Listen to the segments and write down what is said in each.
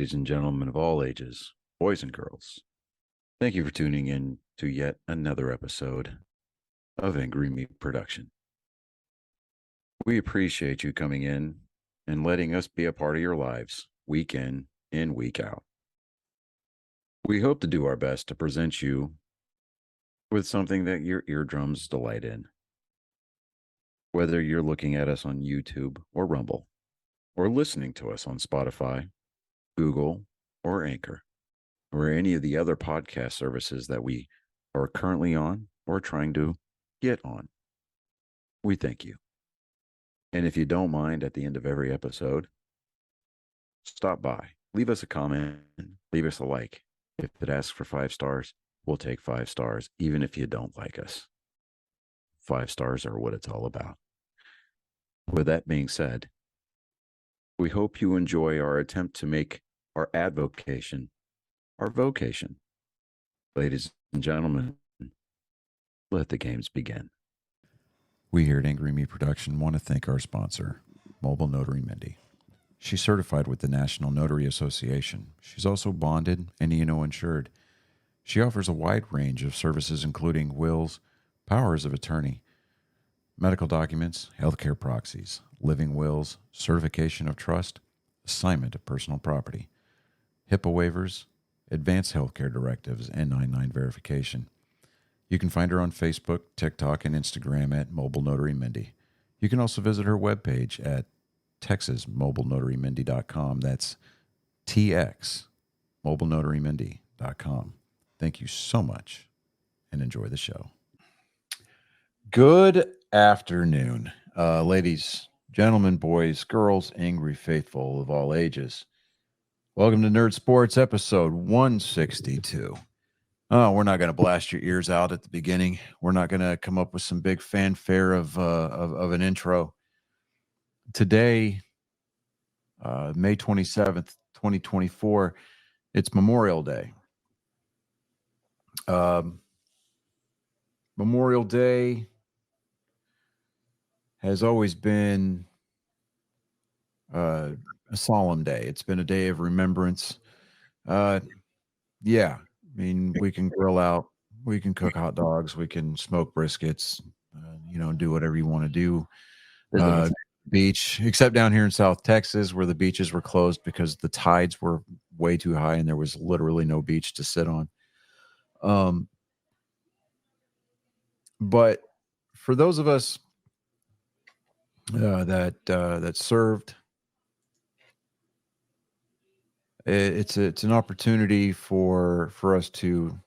ladies and gentlemen of all ages, boys and girls. Thank you for tuning in to yet another episode of Angry Meat Production. We appreciate you coming in and letting us be a part of your lives week in and week out. We hope to do our best to present you with something that your eardrums delight in. Whether you're looking at us on YouTube or Rumble, or listening to us on Spotify, Google, or Anchor, or any of the other podcast services that we are currently on or trying to get on. We thank you. And if you don't mind, at the end of every episode, stop by, leave us a comment, leave us a like. If it asks for 5 stars, we'll take 5 stars, even if you don't like us. 5 stars are what it's all about. With that being said, we hope you enjoy our attempt to make our advocation our vocation. Ladies and gentlemen, let the games begin. We here at Angry Me Production want to thank our sponsor, Mobile Notary Mindy. She's certified with the National Notary Association. She's also bonded and E&O insured. She offers a wide range of services including wills, powers of attorney, medical documents, healthcare proxies, living wills, certification of trust, assignment of personal property, HIPAA waivers, advanced healthcare directives, and 99 verification. You can find her on Facebook, TikTok, and Instagram at Mobile Notary Mindy. You can also visit her webpage at TexasMobileNotaryMindy.com. That's TX, MobileNotaryMindy.com. Thank you so much and enjoy the show. Good afternoon, ladies, gentlemen, boys, girls, angry faithful of all ages. Welcome to Nerd Sports episode 162. Oh, we're not going to blast your ears out at the beginning. We're not going to come up with some big fanfare of an intro. Today, May 27th, 2024, it's Memorial Day. Memorial Day has always been a solemn day. It's been a day of remembrance. Yeah. I mean, we can grill out, we can cook hot dogs, we can smoke briskets, do whatever you want to do. Beach, except down here in South Texas where the beaches were closed because the tides were way too high and there was literally no beach to sit on. But for those of us that served, it's an opportunity for us to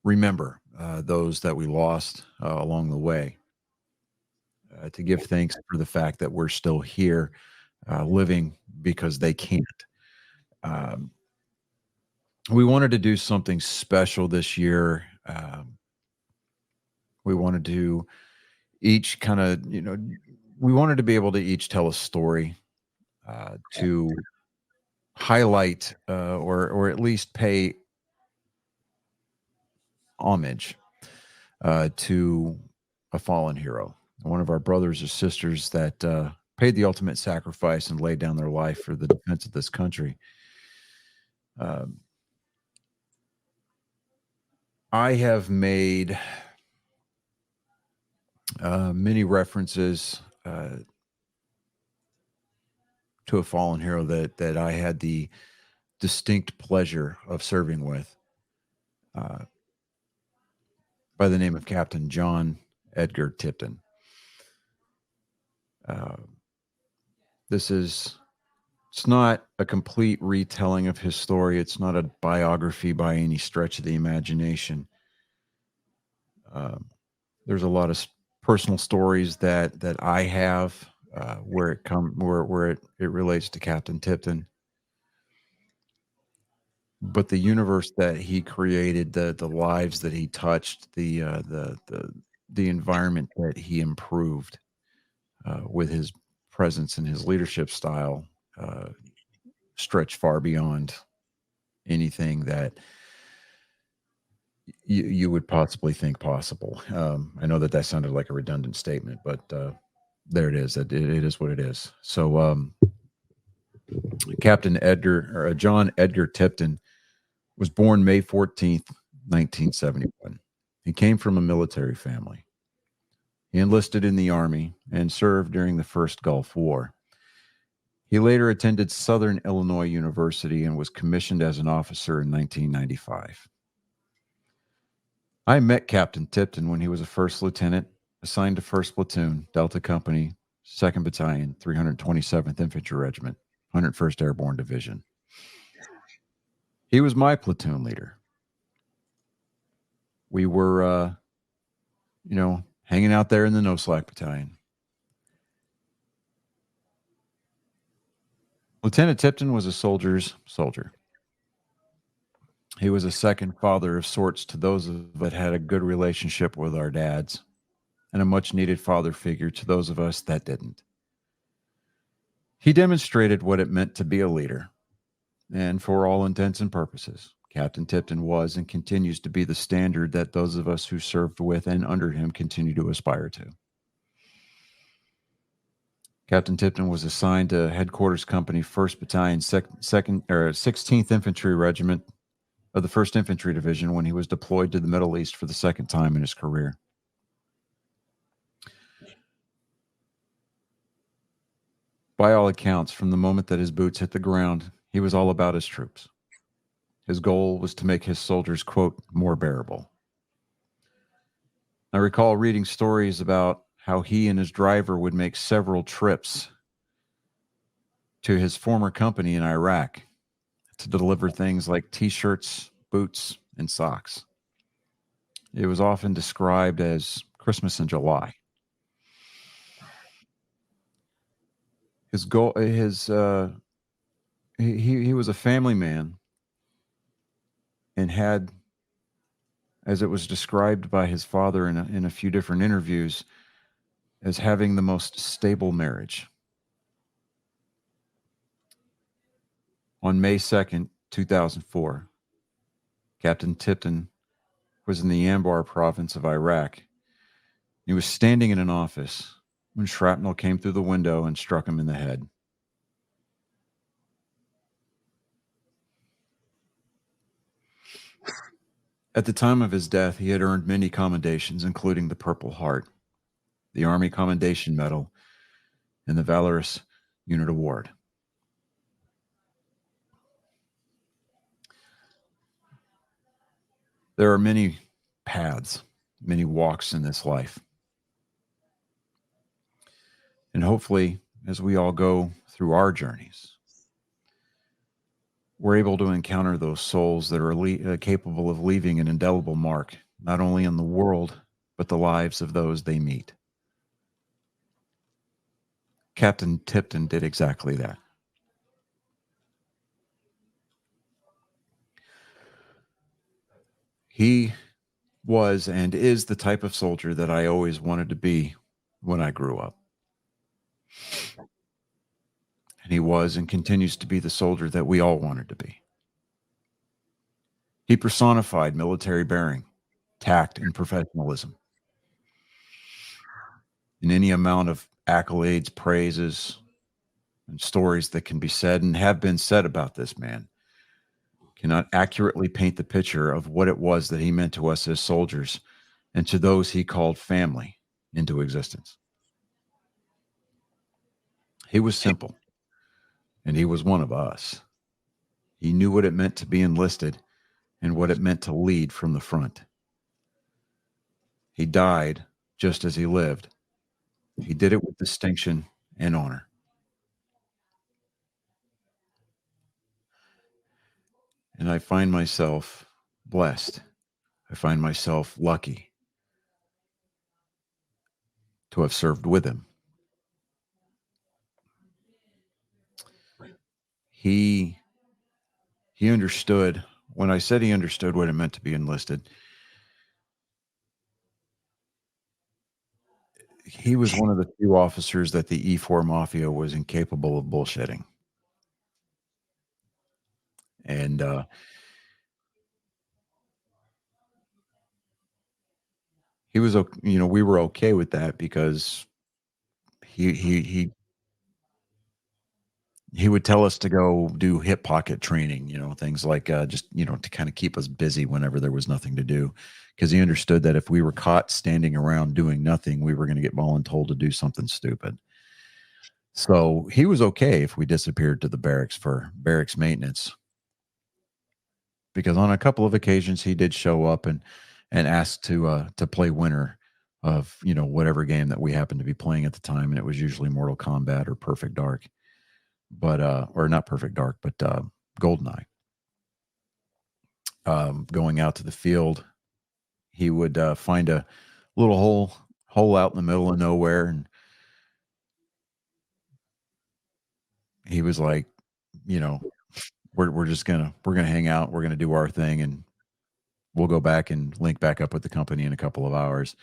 remember those that we lost along the way, to give thanks for the fact that we're still here living because they can't. We wanted to do something special this year. We wanted to each kind of, we wanted to be able to each tell a story to highlight or at least pay homage to a fallen hero, one of our brothers or sisters that paid the ultimate sacrifice and laid down their life for the defense of this country. I have made many references to a fallen hero that I had the distinct pleasure of serving with, by the name of Captain John Edgar Tipton. It's not a complete retelling of his story. It's not a biography by any stretch of the imagination. There's a lot of personal stories that I have where it relates to Captain Tipton. But the universe that he created, the lives that he touched, the environment that he improved with his presence and his leadership style stretch far beyond anything that you would possibly think possible. I know that sounded like a redundant statement, but there it is. It is what it is. So Captain Edgar or John Edgar Tipton was born May 14th, 1971. He came from a military family. He enlisted in the Army and served during the First Gulf War. He later attended Southern Illinois University and was commissioned as an officer in 1995. I met Captain Tipton when he was a first lieutenant assigned to 1st Platoon, Delta Company, 2nd Battalion, 327th Infantry Regiment, 101st Airborne Division. He was my platoon leader. We were, hanging out there in the No Slack Battalion. Lieutenant Tipton was a soldier's soldier. He was a second father of sorts to those of us that had a good relationship with our dads, and a much needed father figure to those of us that didn't. He demonstrated what it meant to be a leader, and for all intents and purposes, Captain Tipton was and continues to be the standard that those of us who served with and under him continue to aspire to. Captain Tipton was assigned to Headquarters Company, 1st Battalion, 16th Infantry Regiment of the 1st Infantry Division when he was deployed to the Middle East for the second time in his career. By all accounts, from the moment that his boots hit the ground, he was all about his troops. His goal was to make his soldiers, quote, more bearable. I recall reading stories about how he and his driver would make several trips to his former company in Iraq to deliver things like T-shirts, boots, and socks. It was often described as Christmas in July. His goal, he was a family man and had, as it was described by his father in a few different interviews, as having the most stable marriage. On May 2nd, 2004, Captain Tipton was in the Anbar province of Iraq. He was standing in an office when shrapnel came through the window and struck him in the head. At the time of his death, he had earned many commendations, including the Purple Heart, the Army Commendation Medal, and the Valorous Unit Award. There are many paths, many walks in this life. And hopefully, as we all go through our journeys, we're able to encounter those souls that are capable of leaving an indelible mark, not only in the world, but the lives of those they meet. Captain Tipton did exactly that. He was and is the type of soldier that I always wanted to be when I grew up. And he was and continues to be the soldier that we all wanted to be. He personified military bearing, tact, and professionalism. In any amount of accolades, praises, and stories that can be said and have been said about this man cannot accurately paint the picture of what it was that he meant to us as soldiers and to those he called family into existence. He was simple, and he was one of us. He knew what it meant to be enlisted and what it meant to lead from the front. He died just as he lived. He did it with distinction and honor. And I find myself blessed. I find myself lucky to have served with him. He understood, when I said he understood what it meant to be enlisted, he was one of the few officers that the E4 Mafia was incapable of bullshitting. And he was, we were okay with that because he he would tell us to go do hip pocket training, things like just, to kind of keep us busy whenever there was nothing to do. Because he understood that if we were caught standing around doing nothing, we were going to get voluntold to do something stupid. So he was okay if we disappeared to the barracks for barracks maintenance. Because on a couple of occasions he did show up and ask to play winner of whatever game that we happened to be playing at the time, and it was usually Mortal Kombat or Perfect Dark, but or not Perfect Dark, but Goldeneye. Going out to the field, he would find a little hole out in the middle of nowhere, and he was like, we're just gonna hang out, we're gonna do our thing, and we'll go back and link back up with the company in a couple of hours.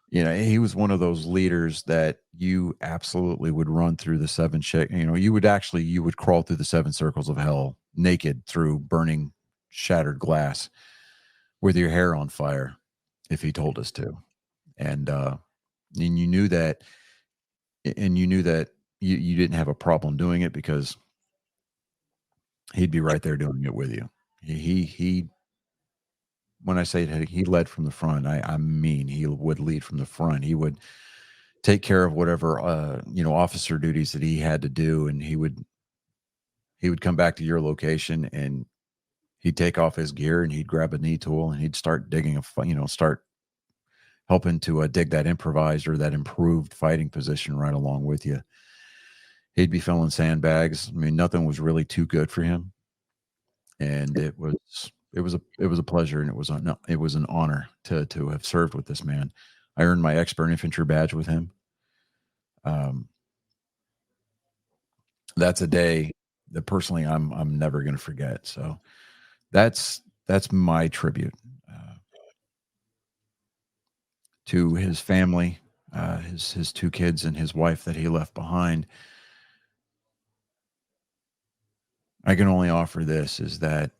He was one of those leaders that you absolutely would run through the you would crawl through the 7 circles of hell naked through burning, shattered glass with your hair on fire if he told us to. And you knew that, you didn't have a problem doing it because he'd be right there doing it with you. He when I say that he led from the front, I mean he would lead from the front. He would take care of whatever officer duties that he had to do, and he would come back to your location, and he'd take off his gear, and he'd grab a knee tool, and he'd start digging start helping to dig that improvised or that improved fighting position right along with you. He'd be filling sandbags. I mean, nothing was really too good for him, and it was a pleasure, and it was an honor to have served with this man. I earned my expert infantry badge with him. That's a day that personally I'm never going to forget. So that's my tribute to his family, his 2 kids and his wife that he left behind. I can only offer this, is that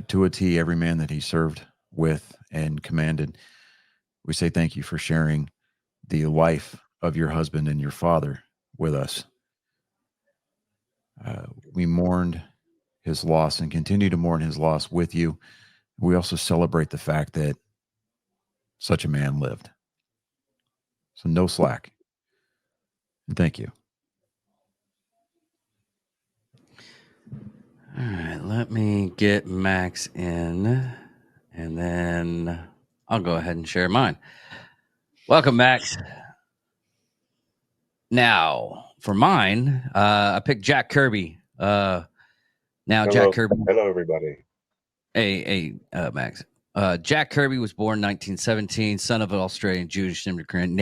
to a T, every man that he served with and commanded, we say thank you for sharing the life of your husband and your father with us. We mourned his loss and continue to mourn his loss with you. We also celebrate the fact that such a man lived. So no slack. And thank you. All right, let me get Max in, and then I'll go ahead and share mine. Welcome, Max. Now, for mine, I picked Jack Kirby. Now, Hello. Jack Kirby. Hello, everybody. Hey, Max. Jack Kirby was born 1917, son of an Australian Jewish immigrant,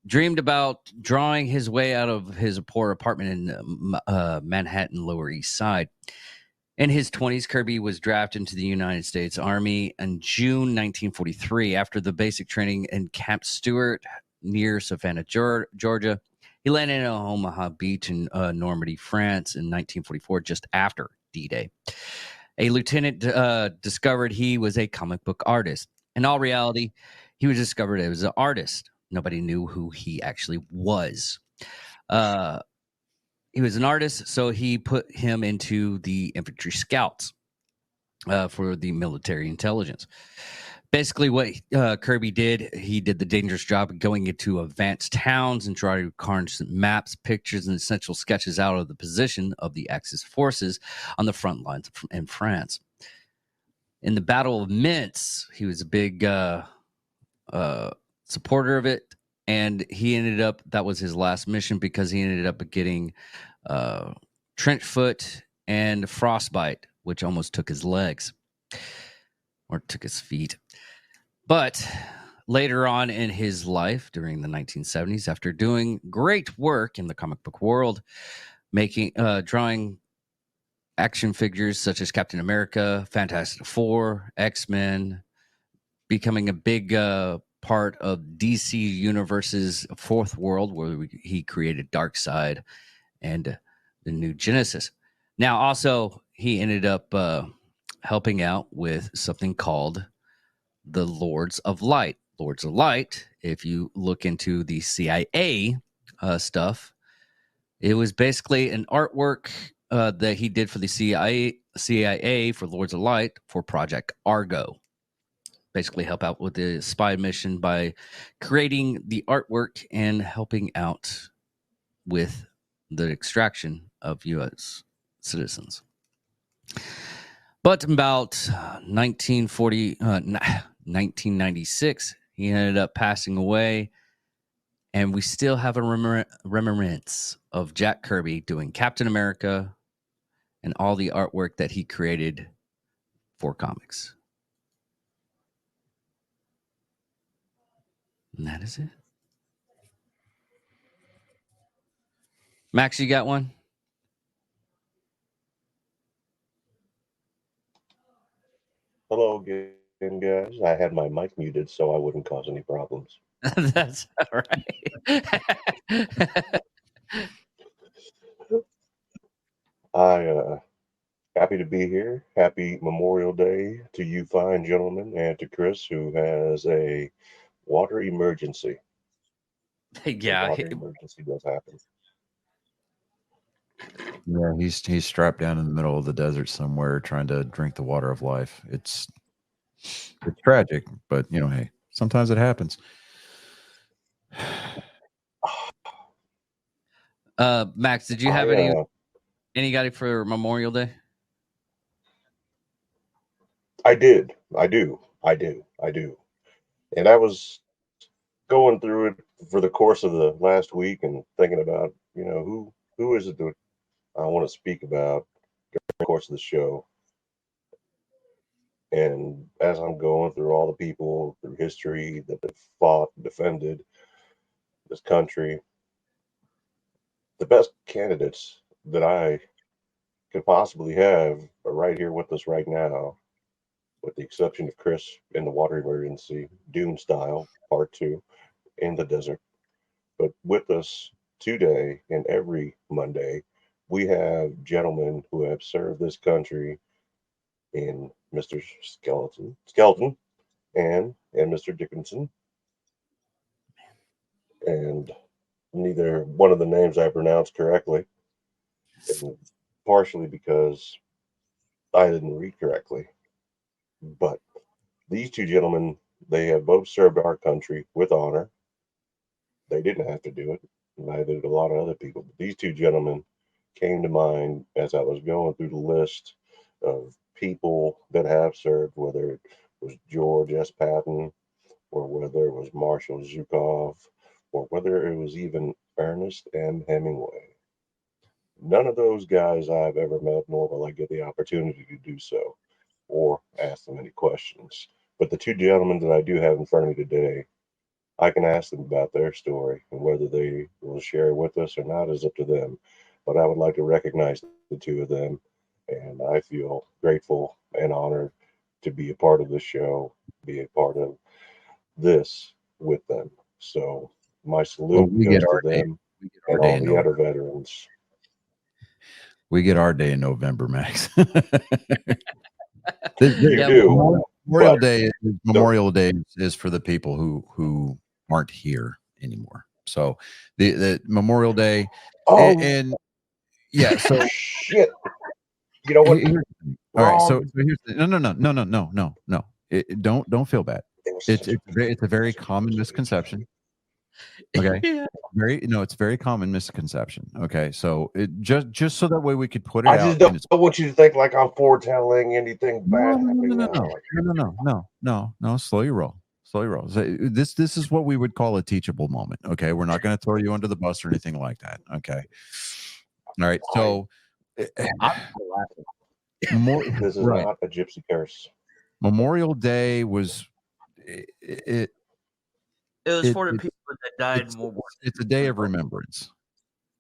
dreamed about drawing his way out of his poor apartment in Manhattan, Lower East Side. In his 20s, Kirby was drafted into the United States Army in June 1943 after the basic training in Camp Stewart near Savannah, Georgia. He landed in Omaha Beach in Normandy, France in 1944, just after D-Day. A lieutenant discovered he was a comic book artist. In all reality, he was discovered as an artist. Nobody knew who he actually was. He was an artist, so he put him into the infantry scouts for the military intelligence. Basically, what Kirby did, he did the dangerous job of going into advanced towns and trying to carve maps, pictures, and essential sketches out of the position of the Axis forces on the front lines in France. In the Battle of Minsk, he was a big supporter of it, and he ended up, that was his last mission, because he ended up getting trench foot and frostbite, which almost took his legs or took his feet. But later on in his life, during the 1970s, after doing great work in the comic book world, drawing action figures such as Captain America, Fantastic Four, X-Men, becoming a big part of DC Universe's Fourth World, where he created Darkseid and the New Genesis. Now, also, he ended up helping out with something called the Lords of Light. Lords of Light, if you look into the CIA, stuff. It was basically an artwork that he did for the CIA for Lords of Light for Project Argo. Basically, help out with the spy mission by creating the artwork and helping out with the extraction of U.S. citizens. But about 1996, he ended up passing away, and we still have a remembrance of Jack Kirby doing Captain America and all the artwork that he created for comics. And that is it. Max, you got one? Hello again, guys. I had my mic muted so I wouldn't cause any problems. That's all right. Happy to be here. Happy Memorial Day to you fine gentlemen and to Chris, who has a water emergency. Yeah. Water emergency does happen. Yeah, he's strapped down in the middle of the desert somewhere trying to drink the water of life. It's tragic, but hey, sometimes it happens. Max, did you have any guy for Memorial Day? I do. And I was going through it for the course of the last week and thinking about, who is it that I want to speak about during the course of the show. And as I'm going through all the people through history that have fought, defended this country, the best candidates that I could possibly have are right here with us right now, with the exception of Chris in the water emergency, Dune style, part 2, in the desert. But with us today and every Monday, we have gentlemen who have served this country in Mr. Skeleton, and Mr. Dickinson. And neither one of the names I pronounced correctly, and partially because I didn't read correctly. But these two gentlemen, they have both served our country with honor. They didn't have to do it, neither did a lot of other people. But these two gentlemen came to mind as I was going through the list of people that have served, whether it was George S. Patton, or whether it was Marshall Zhukov, or whether it was even Ernest M. Hemingway. None of those guys I've ever met, nor will I get the opportunity to do so or ask them any questions. But the two gentlemen that I do have in front of me today, I can ask them about their story, and whether they will share it with us or not is up to them. But I would like to recognize the two of them, and I feel grateful and honored to be a part of this show, be a part of this with them. So my salute goes to them and all the other veterans. We get our day in November, Max. You do. Memorial Day is for the people who aren't here anymore. So the Memorial Day, and yeah. So shit. You know what? All right. So here's no. Don't feel bad. It's a very common misconception. Okay. It's very common misconception. Okay. So it just so that way we could put it out. I just don't want you to think like I'm foretelling anything bad. No. Slow your roll. This is what we would call a teachable moment. Okay. We're not going to throw you under the bus or anything like that. Okay. All right. So this is not a gypsy curse. Memorial Day was it was for the people that died in World War II. It's a day of remembrance.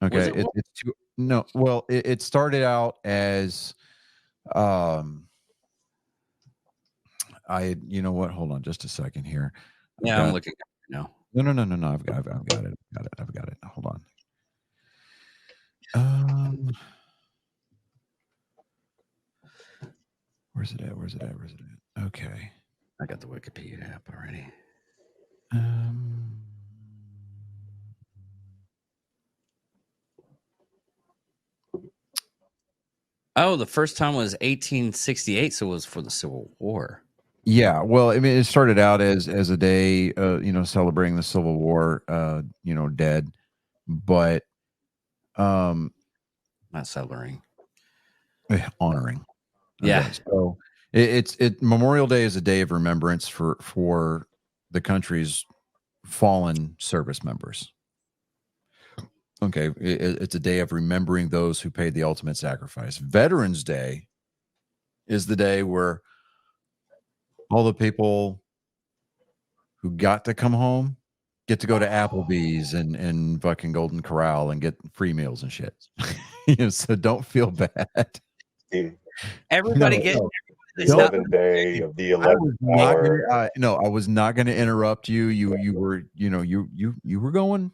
Okay. It started out as you know what? Hold on just a second here. I'm looking at it now. No. I've got it. Hold on. Where's it at? Okay. I got the Wikipedia app already. Oh, the first time was 1868, so it was for the Civil War. Yeah, well, I mean, it started out as a day, celebrating the Civil War, dead, but um, Not celebrating. honoring. Yeah. Okay, so it Memorial Day is a day of remembrance for the country's fallen service members. Okay, it's a day of remembering those who paid the ultimate sacrifice. Veterans Day is the day where all the people who got to come home get to go to Applebee's and fucking Golden Corral and get free meals and shit. So don't feel bad. Everybody No, get no. The Don't- 11th day of the I was 11th not hour. gonna, I was not going to interrupt you. You were, you were going.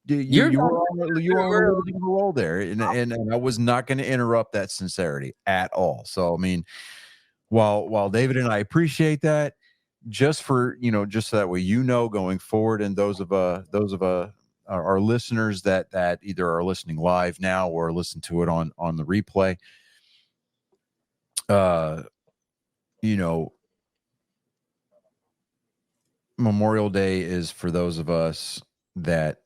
You were on a little bit of a roll there, and I was not going to interrupt that sincerity at all. So I mean, while David and I appreciate that, just for just so that way going forward, and those of our listeners that either are listening live now or listen to it on the replay, Memorial Day is for those of us that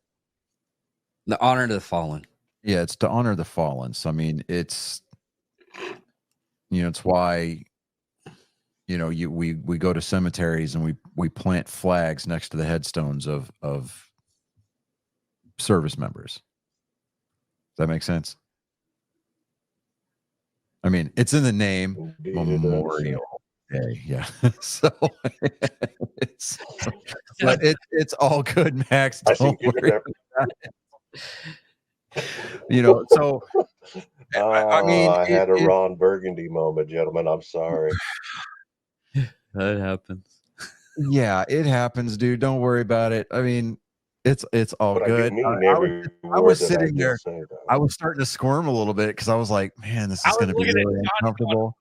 The honor to the fallen. yeah, it's to honor the fallen. So I mean, it's it's why we go to cemeteries and we plant flags next to the headstones of service members. Does that make sense? I mean, it's in the name Memorial Day. Yeah. So it's but it's all good, Max. I see Don't you worry. So I mean, I had a Ron Burgundy moment, gentlemen. I'm sorry. That happens. yeah, it happens, dude. Don't worry about it. I mean, it's all But good. I do mean I every was word that sitting there. just say, I was starting to squirm a little bit because I was like, man, this is going to be really uncomfortable.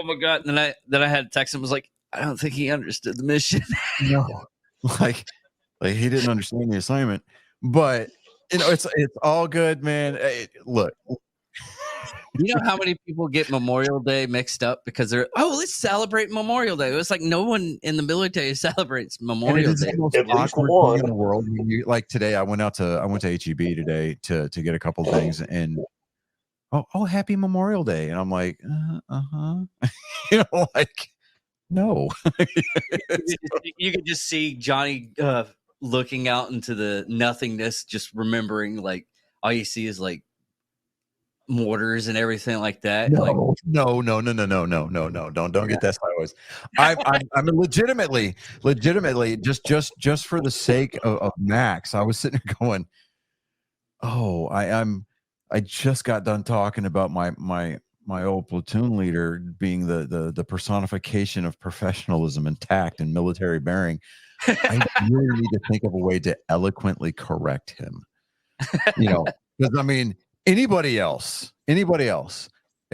Oh my god! And then I had to text him. Was like, I don't think he understood the mission. No, like he didn't understand the assignment, but it's all good, man. Hey, look, You know how many people get Memorial Day mixed up because they're let's celebrate Memorial Day. It's like no one in the military celebrates Memorial Day. The most At least awkward one. thing in the world. Like today, I went to HEB today to get a couple things, and happy Memorial Day, and I'm like, like no. You could just see Johnny looking out into the nothingness, just remembering like all you see is like mortars and everything like that. No, Like, no. Don't get that sideways. I'm legitimately just for the sake of Max. I was sitting there going, oh, I just got done talking about my old platoon leader being the personification of professionalism and tact and military bearing. I really need to think of a way to eloquently correct him. Because I mean, anybody else, it'd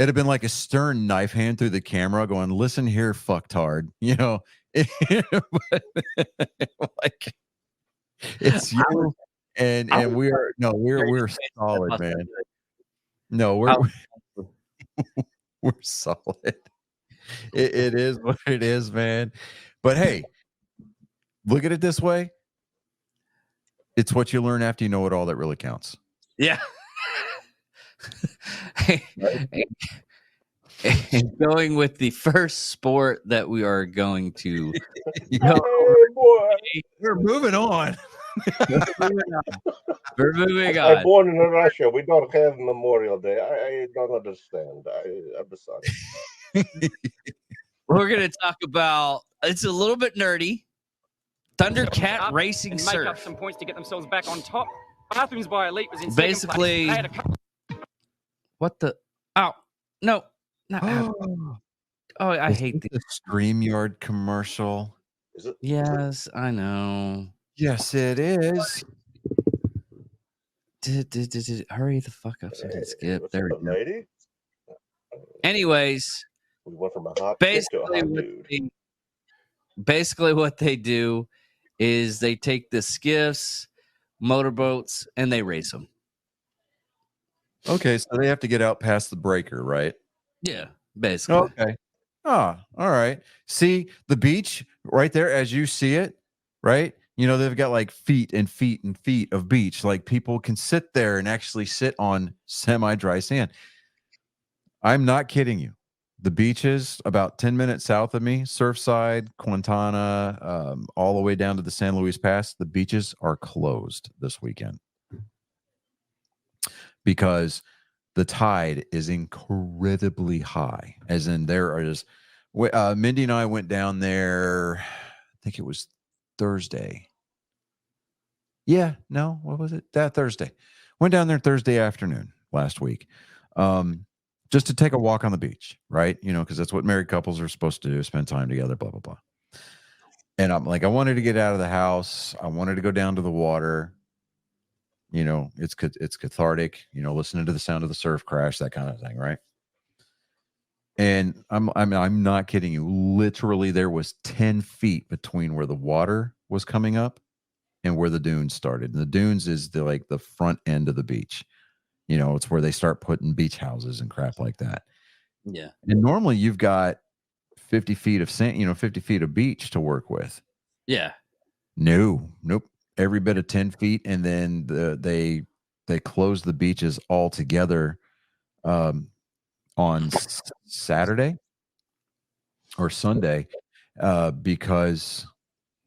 have been like a stern knife hand through the camera going, listen here, fucktard. But, like it's you and we're solid, man. No, we're solid. It is what it is, man. But hey, look at it this way. It's what you learn after you know it all that really counts. yeah. And going with the first sport that we are going to Oh, boy. We're moving on. we're moving I'm on. born in Russia. We don't have Memorial Day. I don't understand. I'm sorry. We're going to talk about it's a little bit nerdy. Thundercat Racing and make up Surf. some points to get themselves back on top. Bathrooms by Elite was in Basically, second place. what the? Oh, no. Not oh, I hate the StreamYard commercial. Is it? Yes, I know. Yes, it is. Hurry the fuck up so I can skip. What's There we up, go. lady? Anyways, We went from a hot chick to a hot dude. Basically what they do is they take the skiffs, motorboats, and they race them. Okay, so they have to get out past the breaker, right? Yeah, basically. Okay. Ah, all right. See the beach right there as you see it, right? You know, they've got like feet and feet and feet of beach. Like people can sit there and actually sit on semi-dry sand. I'm not kidding you. The beaches about 10 minutes south of me, Surfside, Quintana, all the way down to the San Luis Pass, the beaches are closed this weekend because the tide is incredibly high. As in, there is Mindy and I went down there, I think it was Thursday. Yeah, no, what was it? That Thursday. Went down there Thursday afternoon last week. Just to take a walk on the beach, right? You know, because that's what married couples are supposed to do, spend time together, blah, blah, blah. And I'm like, I wanted to get out of the house. I wanted to go down to the water. You know, it's cathartic, you know, listening to the sound of the surf crash, that kind of thing, right? And I'm not kidding you. Literally, there was 10 feet between where the water was coming up and where the dunes started. And the dunes is the front end of the beach. You know, it's where they start putting beach houses and crap like that. Yeah. And normally you've got 50 feet of sand, 50 feet of beach to work with. Yeah. Nope. Every bit of 10 feet. And then they close the beaches all together on Saturday or Sunday because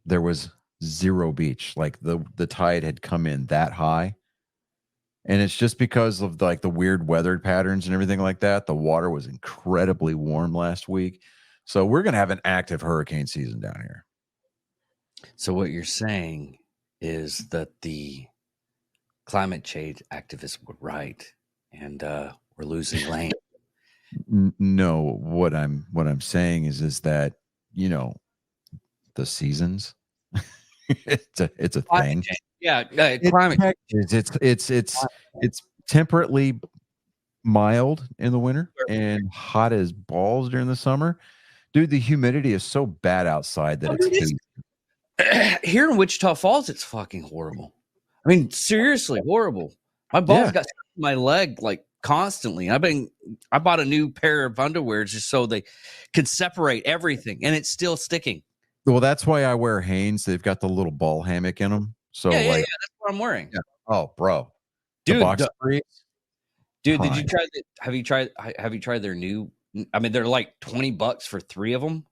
there was zero beach. Like the tide had come in that high. And it's just because of the weird weather patterns and everything like that. The water was incredibly warm last week. So we're going to have an active hurricane season down here. So what you're saying is that the climate change activists were right, and we're losing land. No, what I'm saying is that, the seasons, it's a thing. Yeah, climate. It's temperately mild in the winter and hot as balls during the summer. Dude, the humidity is so bad outside that Here in Wichita Falls, it's fucking horrible. I mean, seriously horrible. My balls got stuck in my leg like constantly. I bought a new pair of underwear just so they could separate everything, and it's still sticking. Well, that's why I wear Hanes. They've got the little ball hammock in them. So yeah, that's what I'm wearing. Yeah. Oh, bro, dude, the box dude, did you try? Have you tried their new? I mean, they're like $20 for 3 of them.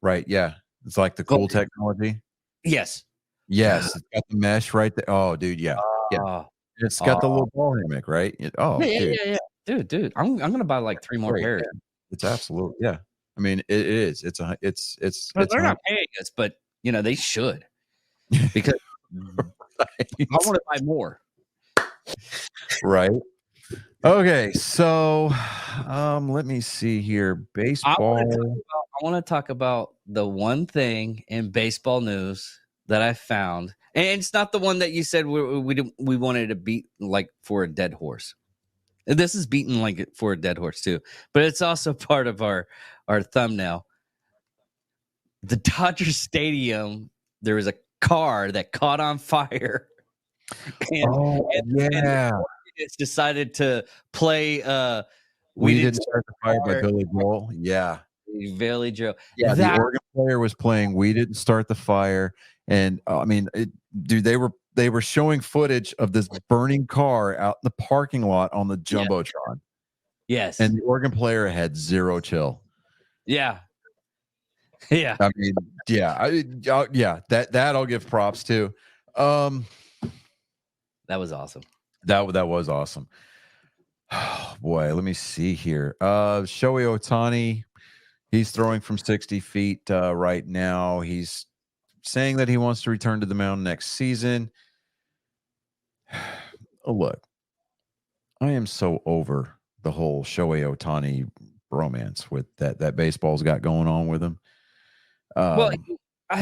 Right? Yeah, it's like the cool technology. Yes. Yes, it's got the mesh right there. Oh, dude, yeah. It's got the little ball hammock, right? Yeah. Dude, I'm gonna buy like 3 more pairs. Yeah. It's absolutely I mean, it is. It's they're not paying us, but they should because I want to buy more. Right. Okay, so let me see here. Baseball. I want to talk about the one thing in baseball news that I found, and it's not the one that you said we wanted to beat like for a dead horse. This is beaten like for a dead horse too, but it's also part of our thumbnail. The Dodger Stadium, there was a car that caught on fire. And it's decided to play We Didn't Start the Fire by Billy Joel. Yeah. Billy Joel. Yeah, the organ player was playing We Didn't Start the Fire. And I mean, dude, they were showing footage of this burning car out in the parking lot on the Jumbotron. Yes. And the organ player had zero chill. Yeah. Yeah. I mean, that I'll give props to. That was awesome. That was awesome. Oh, boy, let me see here. Shohei Ohtani, he's throwing from 60 feet right now. He's saying that he wants to return to the mound next season. Oh, look, I am so over the whole Shohei Ohtani romance with that baseball's got going on with him. Well,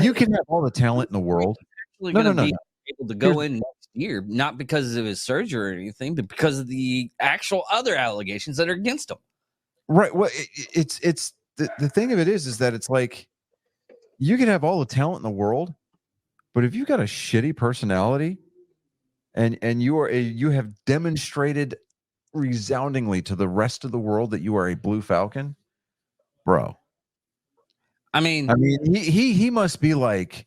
you can have all the talent in the world. Be able to go in next year, not because of his surgery or anything, but because of the actual other allegations that are against him. Right. Well, it's the thing of it is that it's like you can have all the talent in the world, but if you got a shitty personality and you have demonstrated resoundingly to the rest of the world that you are a Blue Falcon, bro. I mean, he must be like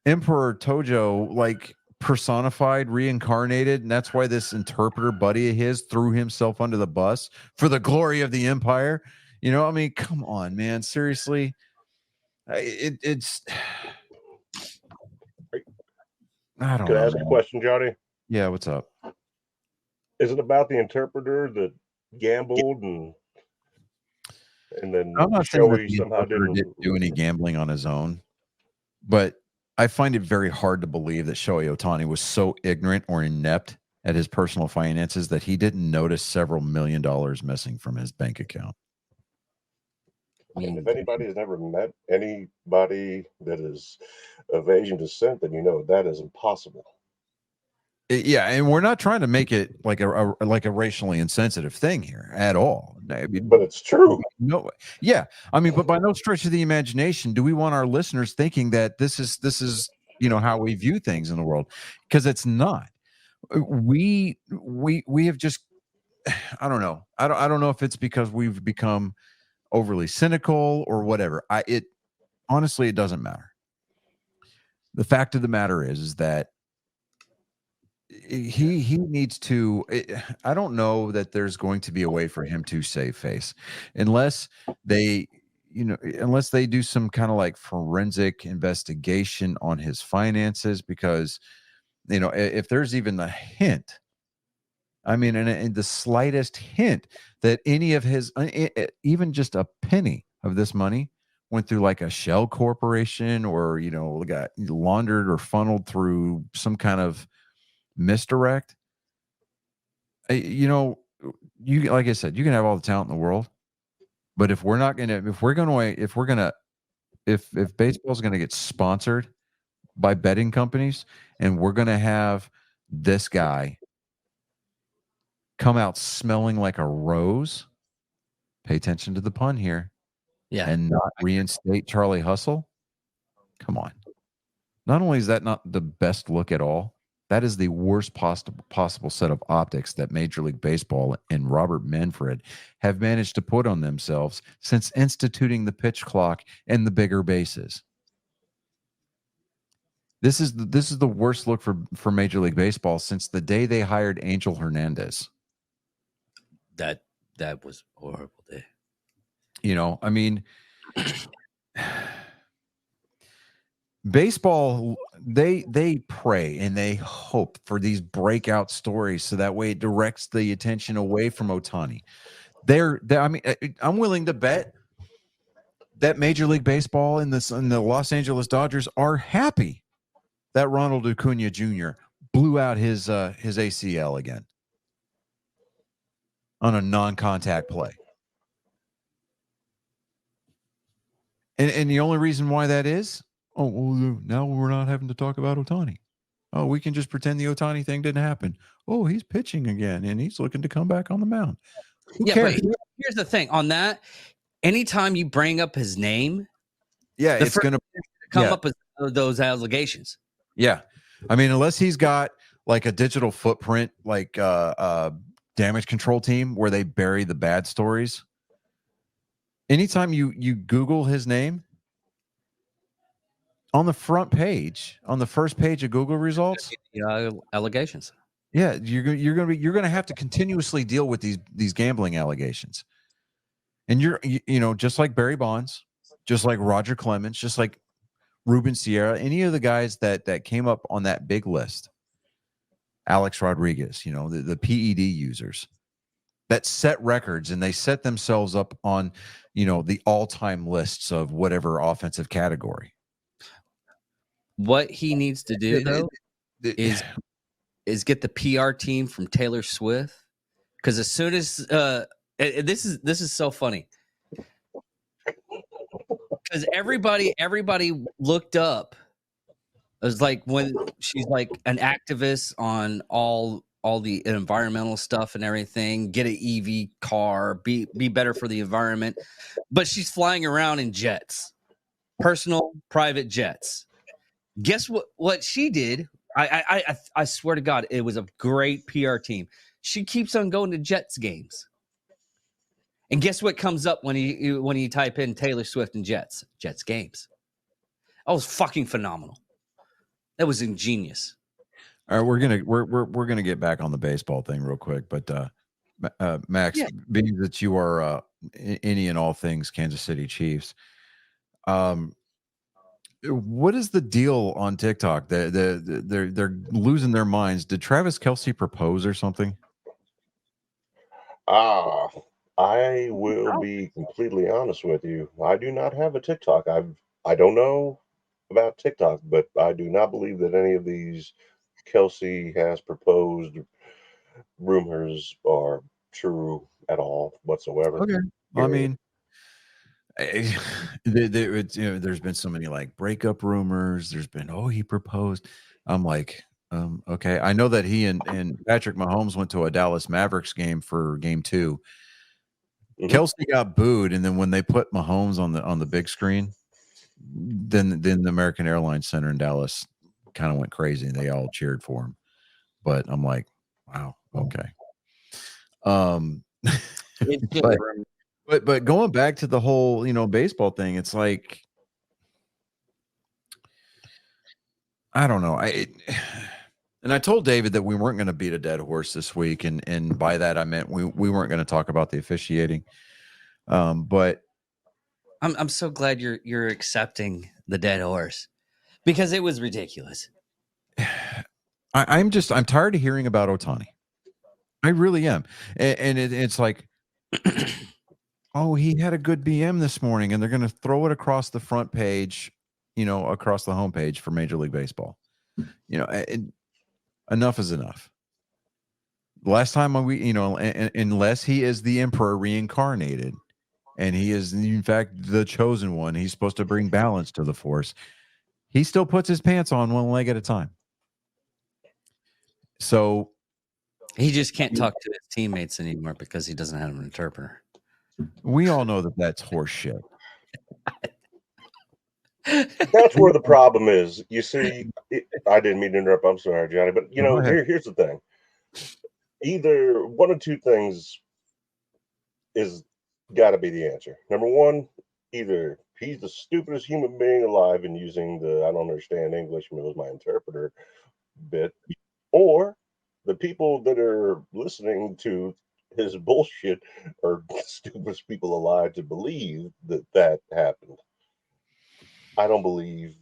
Emperor Tojo, like personified, reincarnated, and that's why this interpreter buddy of his threw himself under the bus for the glory of the Empire. You know, I mean, come on, man, seriously. It's I don't Could I know. ask a question, Johnny? Yeah, what's up? Is it about the interpreter that gambled and then I'm not saying that Shoei the somehow interpreter didn't do any gambling on his own, but I find it very hard to believe that Shohei Ohtani was so ignorant or inept at his personal finances that he didn't notice several $1 million missing from his bank account. If anybody has never met anybody that is of Asian descent, then you know that is impossible. Yeah, and we're not trying to make it like a racially insensitive thing here at all. I mean, But it's true. no, yeah, I mean, but by no stretch of the imagination do we want our listeners thinking that this is how we view things in the world, because it's not. We have just I don't know. I don't know if it's because we've become overly cynical or whatever. Honestly, it doesn't matter. The fact of the matter is that he needs to. I don't know that there's going to be a way for him to save face unless they do some kind of like forensic investigation on his finances, because if there's even a hint, I mean, and the slightest hint that any of his, even just a penny of this money went through like a shell corporation, or got laundered or funneled through some kind of misdirect. You like I said, you can have all the talent in the world, but if baseball's gonna get sponsored by betting companies, and we're gonna have this guy come out smelling like a rose, pay attention to the pun here, and not reinstate Charlie Hustle. Come on. Not only is that not the best look at all, that is the worst possible set of optics that Major League Baseball and Robert Manfred have managed to put on themselves since instituting the pitch clock and the bigger bases. This is the worst look for Major League Baseball since the day they hired Angel Hernandez. That was a horrible day. I mean, baseball, they pray and they hope for these breakout stories so that way it directs the attention away from Ohtani. I mean, I'm willing to bet that Major League Baseball and the Los Angeles Dodgers are happy that Ronald Acuna Jr. blew out his ACL again on a non-contact play. And the only reason why that is, now we're not having to talk about Ohtani. Oh, we can just pretend the Ohtani thing didn't happen. Oh, he's pitching again, and he's looking to come back on the mound. Who cares? But here's the thing on that. Anytime you bring up his name, it's going to come up with those allegations. Yeah. I mean, unless he's got like a digital footprint, like damage control team where they bury the bad stories. Anytime you Google his name, on the front page, on the first page of Google results, allegations. Yeah, you're gonna have to continuously deal with these gambling allegations, and you're just like Barry Bonds, just like Roger Clemens, just like Ruben Sierra, any of the guys that came up on that big list, Alex Rodriguez, the PED users that set records, and they set themselves up on the all-time lists of whatever offensive category. What he needs to do though is get the PR team from Taylor Swift, because as soon as this is so funny, because everybody looked up. It was like when she's like an activist on all the environmental stuff and everything, get an EV car, be better for the environment, but she's flying around in jets, personal private jets. Guess what she did? I swear to God, it was a great PR team. she keeps on going to Jets games. And guess what comes up when you type in Taylor Swift and Jets games? That was fucking phenomenal. That was ingenious. All right, we're gonna get back on the baseball thing real quick, but Max, Yeah. being that you are any and all things Kansas City Chiefs, what is the deal on TikTok? They're losing their minds. Did Travis Kelce propose or something? I will be completely honest with you. I do not have a TikTok. I don't know about TikTok, but I do not believe that any of these Kelsey has proposed rumors are true at all whatsoever. Okay, I Period. mean, it's, there's been so many like breakup rumors. There's been he proposed. I'm like, okay. I know that he and Patrick Mahomes went to a Dallas Mavericks game for game 2. Mhm. Kelsey got booed, and then when they put Mahomes on the big screen, then the American Airlines Center in Dallas kind of went crazy, and they all cheered for him. But I'm like, wow, okay. But going back to the whole baseball thing, it's like, I don't know. And I told David that we weren't going to beat a dead horse this week, and by that I meant we weren't going to talk about the officiating. But I'm so glad you're accepting the dead horse, because it was ridiculous. I'm tired of hearing about Ohtani. I really am, and it's like, oh, he had a good BM this morning, and they're going to throw it across the front page, across the homepage for Major League Baseball. Enough is enough. Last time we, unless he is the emperor reincarnated, and he is in fact the chosen one, he's supposed to bring balance to the force. He still puts his pants on one leg at a time. So he just can't talk to his teammates anymore because he doesn't have an interpreter. We all know that that's horse shit. That's where the problem is. You see, I didn't mean to interrupt. I'm sorry, Johnny, but here's the thing. Either one of two things is got to be the answer. Number one, either he's the stupidest human being alive and using the I don't understand English, and it was my interpreter bit, or the people that are listening to his bullshit are the stupidest people alive to believe that happened. I don't believe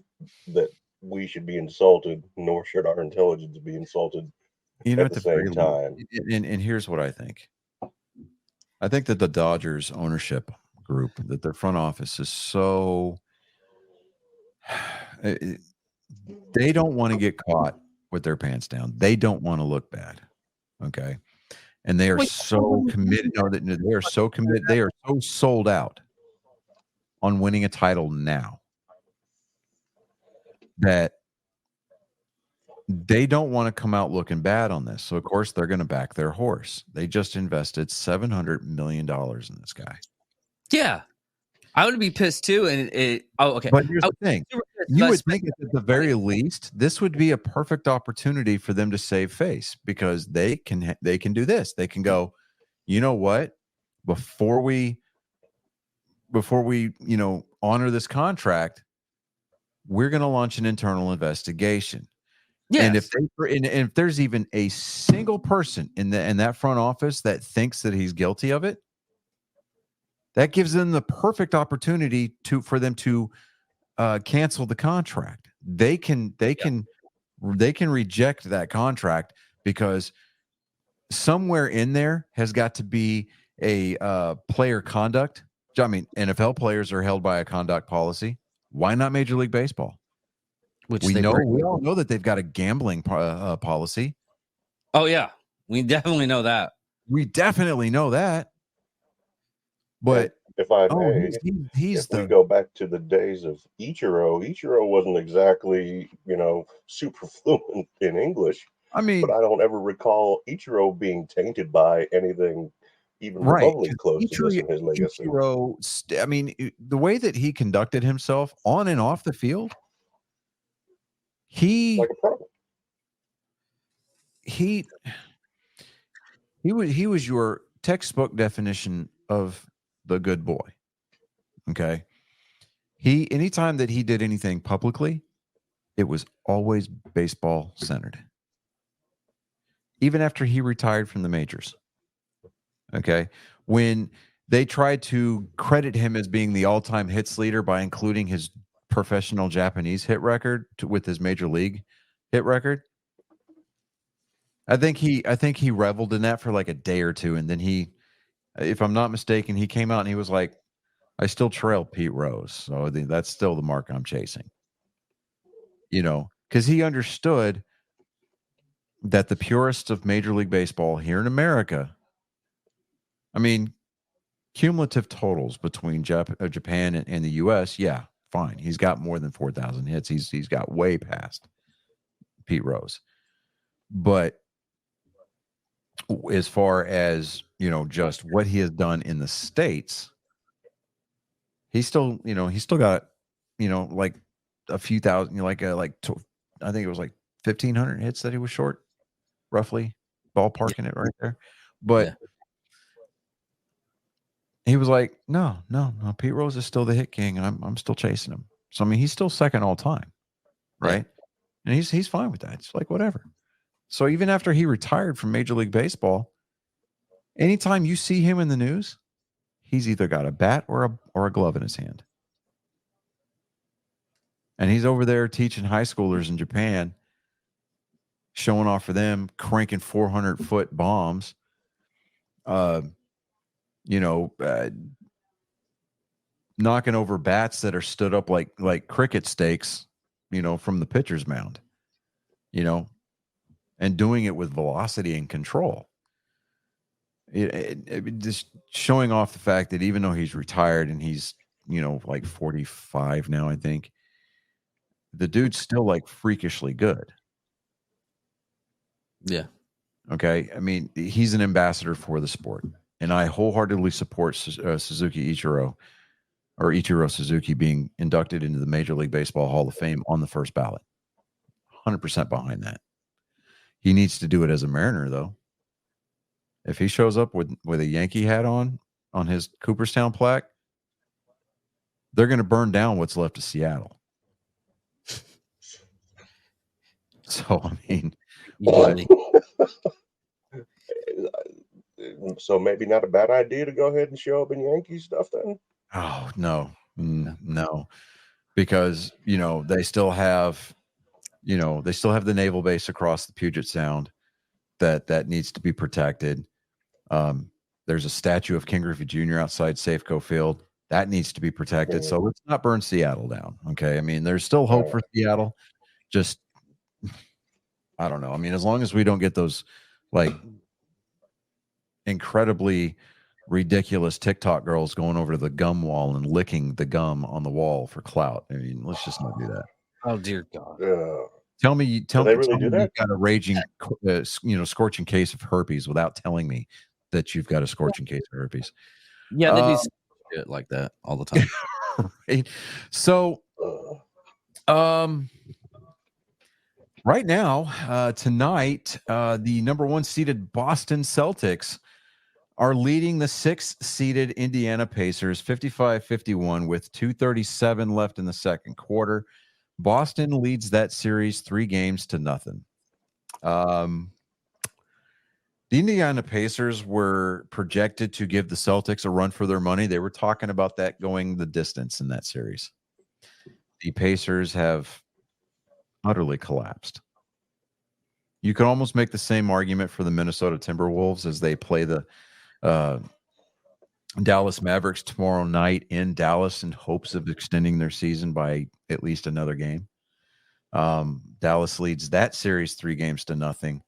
that we should be insulted, nor should our intelligence be insulted at the same time. And here's what I think. I think that the Dodgers ownership group, that their front office is so they don't want to get caught with their pants down. They don't want to look bad. Okay. And they are so committed. No, they are so committed. They are so sold out on winning a title now that they don't want to come out looking bad on this. So, of course, they're going to back their horse. They just invested $700 million in this guy. Yeah. I would be pissed too. And okay. But here's the thing. You would think that at the very least, this would be a perfect opportunity for them to save face, because they can do this. They can go, you know what? Before we honor this contract, we're going to launch an internal investigation. Yes. And if there's even a single person in that front office that thinks that he's guilty of it, that gives them the perfect opportunity for them to cancel the contract. They can reject that contract, because somewhere in there has got to be a player conduct. I mean, NFL players are held by a conduct policy. Why not Major League Baseball? Which we all know that they've got a gambling policy. Oh yeah, we definitely know that. But if I may, if we go back to the days of Ichiro wasn't exactly super fluent in English. I mean, but I don't ever recall Ichiro being tainted by anything even remotely close to this in his legacy. Ichiro, I mean, the way that he conducted himself on and off the field, he He was your textbook definition of the good boy. Okay. Anytime that he did anything publicly, it was always baseball centered. Even after he retired from the majors. Okay. When they tried to credit him as being the all-time hits leader by including his professional Japanese hit record with his major league hit record, I think he reveled in that for like a day or two, and then he, if I'm not mistaken, he came out and he was like, I still trail Pete Rose, so that's still the mark I'm chasing. You know, because he understood that the purists of Major League Baseball here in America, I mean, cumulative totals between Japan and the U.S., yeah, fine. He's got more than 4,000 hits. He's got way past Pete Rose. But as far as, you know, just what he has done in the States, he's still got, you know, like a few thousand, you know, I think it was like 1,500 hits that he was short, roughly, ballparking it right there. But he was like, no, Pete Rose is still the hit king, and I'm still chasing him. So I mean, he's still second all time, right? And he's fine with that. It's like whatever. So even after he retired from Major League Baseball, anytime you see him in the news, he's either got a bat or a glove in his hand. And he's over there teaching high schoolers in Japan, showing off for them, cranking 400-foot bombs. Knocking over bats that are stood up like cricket stakes, you know, from the pitcher's mound, you know, and doing it with velocity and control. It just showing off the fact that even though he's retired and he's, you know, like 45 now, I think, the dude's still like freakishly good. Yeah. Okay. I mean, he's an ambassador for the sport, and I wholeheartedly support Ichiro Suzuki being inducted into the Major League Baseball Hall of Fame on the first ballot. 100% behind that. He needs to do it as a Mariner, though. If he shows up with a Yankee hat on his Cooperstown plaque, they're going to burn down what's left of Seattle. So, I mean, so maybe not a bad idea to go ahead and show up in Yankee stuff then? Oh, no, because, you know, they still have the naval base across the Puget Sound that needs to be protected. There's a statue of King Griffey Jr. outside Safeco Field that needs to be protected. So let's not burn Seattle down. Okay. I mean, there's still hope for Seattle. Just, I don't know. I mean, as long as we don't get those like incredibly ridiculous TikTok girls going over to the gum wall and licking the gum on the wall for clout. I mean, let's just not do that. Oh dear God. Tell me you've got a raging, scorching case of herpes without telling me that you've got a scorching case of herpes. Yeah, they do shit like that all the time. Right? So, right now, tonight, the number 1 seeded Boston Celtics are leading the 6th seeded Indiana Pacers 55-51 with 2:37 left in the second quarter. Boston leads that series 3-0. The Indiana Pacers were projected to give the Celtics a run for their money. They were talking about that going the distance in that series. The Pacers have utterly collapsed. You could almost make the same argument for the Minnesota Timberwolves as they play the Dallas Mavericks tomorrow night in Dallas in hopes of extending their season by at least another game. Dallas leads that series 3-0.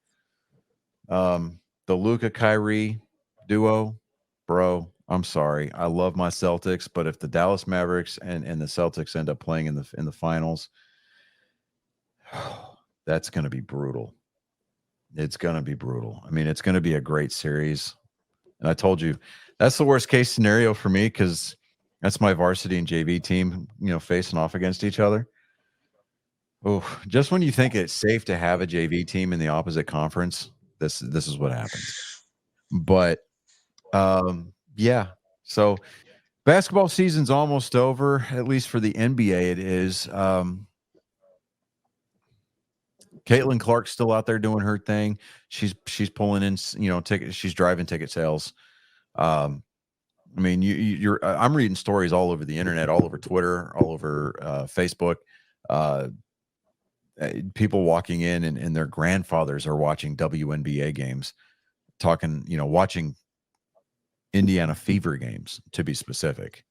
The Luka Kyrie duo, bro, I'm sorry. I love my Celtics, but if the Dallas Mavericks and the Celtics end up playing in the finals, that's going to be brutal. It's going to be brutal. I mean, it's going to be a great series. And I told you, that's the worst case scenario for me because that's my varsity and JV team, you know, facing off against each other. Oh, just when you think it's safe to have a JV team in the opposite conference, this is what happens. But yeah. So basketball season's almost over, at least for the NBA. It is. Caitlin Clark's still out there doing her thing. She's pulling in, tickets. She's driving ticket sales. I mean, you're. I'm reading stories all over the internet, all over Twitter, all over Facebook. People walking in and their grandfathers are watching WNBA games, watching Indiana Fever games, to be specific,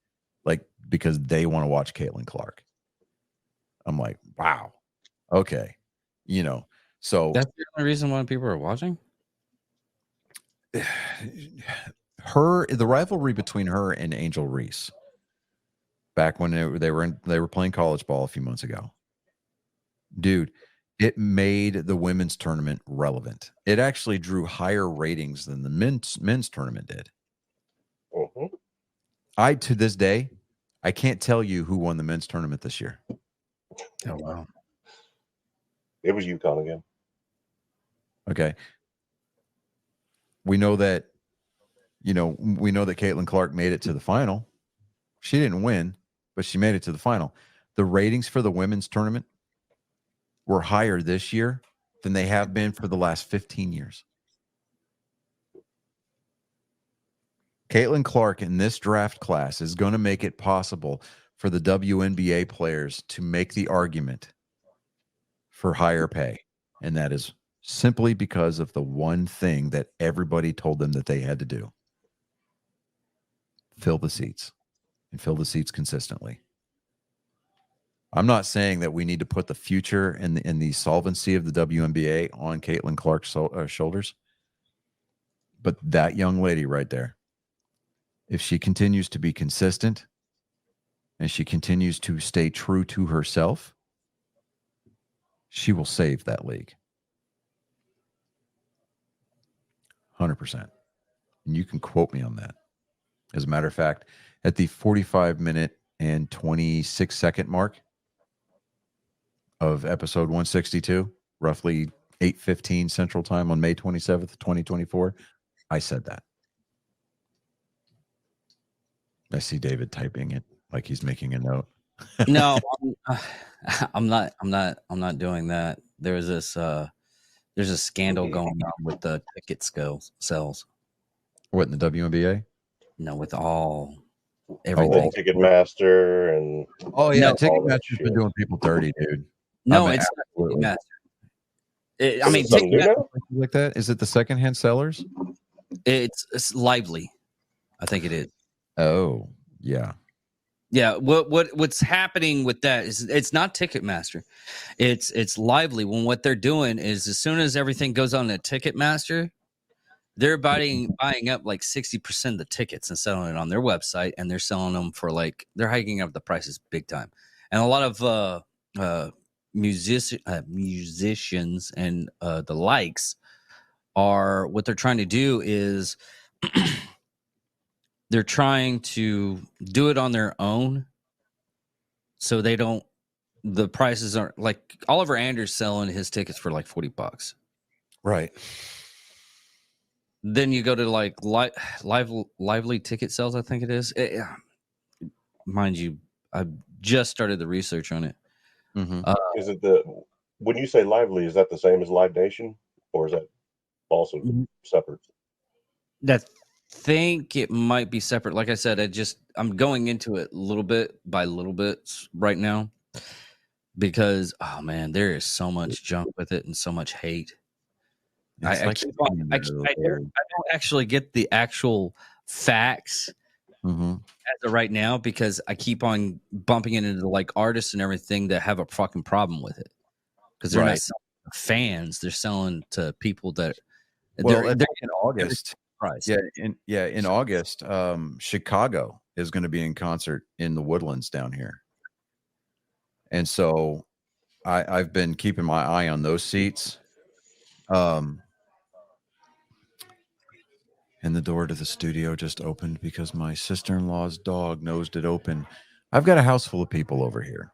like, because they want to watch Caitlin Clark. I'm like, wow, okay, so That's the only reason why people are watching. the rivalry between her and Angel Reese, back when they were playing college ball a few months ago, dude, it made the women's tournament relevant. It actually drew higher ratings than the men's tournament did. To this day, I can't tell you who won the men's tournament this year. Oh wow. It was UConn again. Okay. We know that Caitlin Clark made it to the final. She didn't win, but she made it to the final. The ratings for the women's tournament were higher this year than they have been for the last 15 years. Caitlin Clark in this draft class is going to make it possible for the WNBA players to make the argument for higher pay. And that is simply because of the one thing that everybody told them that they had to do: fill the seats, and fill the seats consistently. I'm not saying that we need to put the future and the solvency of the WNBA on Caitlin Clark's shoulders, but that young lady right there, if she continues to be consistent and she continues to stay true to herself, she will save that league. 100%. And you can quote me on that. As a matter of fact, at the 45-minute and 26-second mark of episode 162, roughly 8:15 Central Time on May 27th, 2024, I said that. I see David typing it like he's making a note. No, I'm not doing that. There's a scandal going on with the ticket sales. What, in the WNBA? No, with all Oh, everything. Ticketmaster and Oh yeah, No. Ticketmaster's been doing people dirty, dude. No, I mean, it's absolutely. not Ticketmaster. Is it something new Ticketmaster, now? Like that? Is it the secondhand sellers? it's Lively. I think it is. Oh yeah. Yeah, what's happening with that is it's not Ticketmaster. It's Lively. When what they're doing is, as soon as everything goes on to Ticketmaster, they're buying up like 60% of the tickets and selling it on their website, and they're selling them for they're hiking up the prices big time. And a lot of musicians and the likes are, what they're trying to do is they're trying to do it on their own, so the prices aren't like Oliver Anders selling his tickets for like $40. Right. Then you go to like Lively ticket sales, I think it is. Mind you, I just started the research on it. Mm-hmm. Is it when you say Lively, is that the same as Live Nation, or is that also separate? I think it might be separate. Like I said, I'm going into it little bit by little bit right now, because oh man, there is so much junk with it and so much hate. I don't actually get the actual facts as of right now, because I keep on bumping it into like artists and everything that have a fucking problem with it, because they're not selling to fans, they're selling to people that they're in August. Price. In August, Chicago is going to be in concert in the Woodlands down here, and so I've been keeping my eye on those seats. And the door to the studio just opened because my sister-in-law's dog nosed it open. I've got a house full of people over here.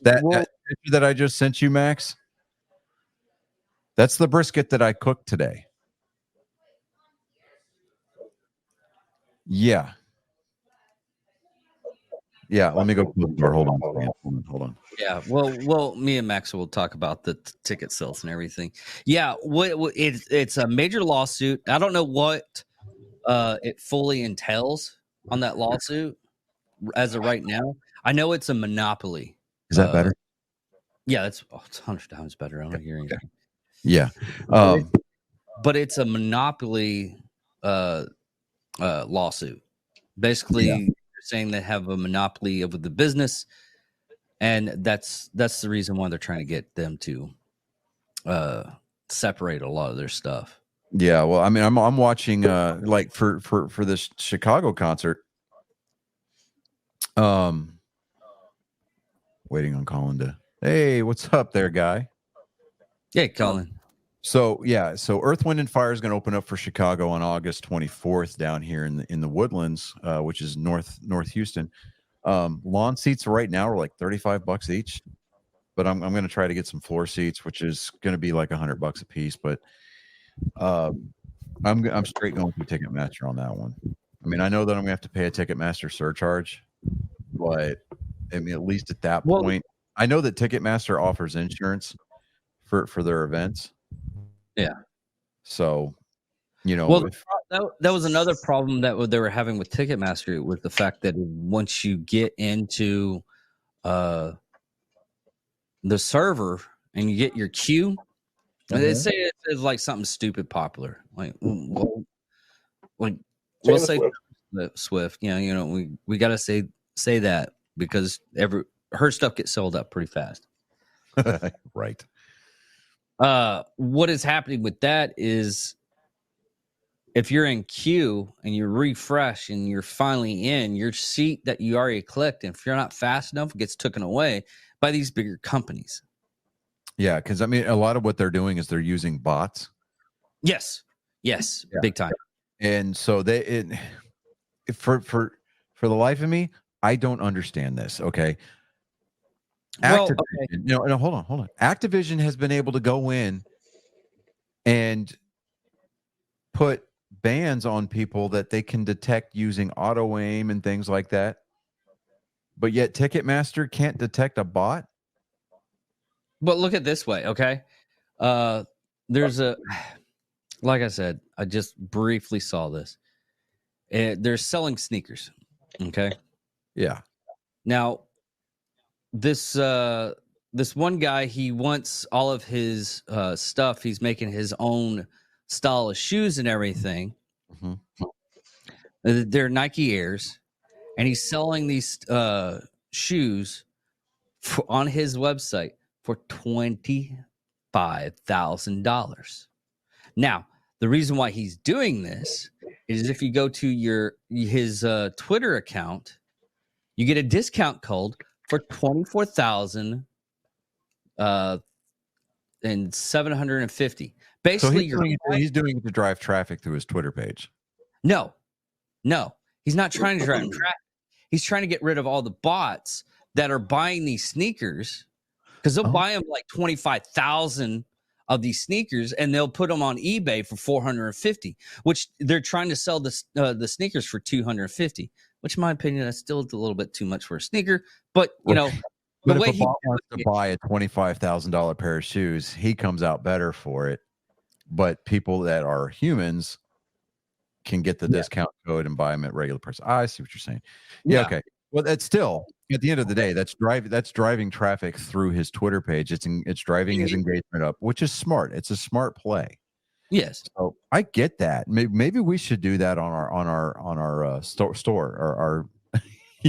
That picture that I just sent you, Max, that's the brisket that I cooked today. Yeah. Yeah. Let me go close the door. Hold on. Hold on. Yeah, well, me and Max will talk about the ticket sales and everything. Yeah, it's a major lawsuit. I don't know what it fully entails on that lawsuit as of right now. I know it's a monopoly. Is that better? Yeah, it's 100 times better. I don't hear anything. Yeah. But it's a monopoly lawsuit. Basically, Yeah. they're saying they have a monopoly over the business. And that's the reason why they're trying to get them to separate a lot of their stuff. Yeah, well, I mean, I'm watching like for this Chicago concert. Waiting on Colin to. Hey, what's up there, guy? Yeah, Colin. So Earth, Wind, and Fire is going to open up for Chicago on August 24th down here in the Woodlands, which is North Houston. Lawn seats right now are like $35 each, but I'm going to try to get some floor seats, which is going to be like $100 a piece. But I'm straight going through Ticketmaster on that one. I mean, I know that I'm going to have to pay a Ticketmaster surcharge, but I mean, at least at that point, I know that Ticketmaster offers insurance for their events. Yeah. So, you know, well, that was another problem that they were having with Ticketmaster, with the fact that once you get into the server and you get your queue, they say it's like something stupid popular, like we'll say Swift. You know, we got to say that because her stuff gets sold out pretty fast. Right. What is happening with that is, if you're in queue and you refresh and you're finally in your seat that you already clicked, and if you're not fast enough, it gets taken away by these bigger companies. Yeah, because I mean, a lot of what they're doing is they're using bots. Yes, yeah. Big time. And so for the life of me, I don't understand this. Okay. Activision, no, hold on. Activision has been able to go in and put bans on people that they can detect using auto aim and things like that, but yet Ticketmaster can't detect a bot. But look at it this way, okay? There's like I said, I just briefly saw this. They're selling sneakers, okay? Yeah. Now, this one guy, he wants all of his stuff. He's making his own style of shoes and everything. Mm-hmm. They're Nike Airs, and he's selling these shoes on his website for $25,000. Now, the reason why he's doing this is if you go to his Twitter account, you get a discount code for $24,750. Basically, so he's doing it to drive traffic through his Twitter page. No, he's not trying to drive traffic. He's trying to get rid of all the bots that are buying these sneakers, because they'll buy them like 25,000 of these sneakers, and they'll put them on eBay for 450, which they're trying to sell the sneakers for 250. Which, in my opinion, that's still a little bit too much for a sneaker. But you know, but if a bot wants to buy a $25,000 pair of shoes, he comes out better for it. But people that are humans can get the discount code and buy them at regular price. I see what you're saying. Yeah. Okay. Well, that's still, at the end of the day, that's driving traffic through his Twitter page. It's driving his engagement up, which is smart. It's a smart play. Yes. So I get that. Maybe we should do that on our store or our.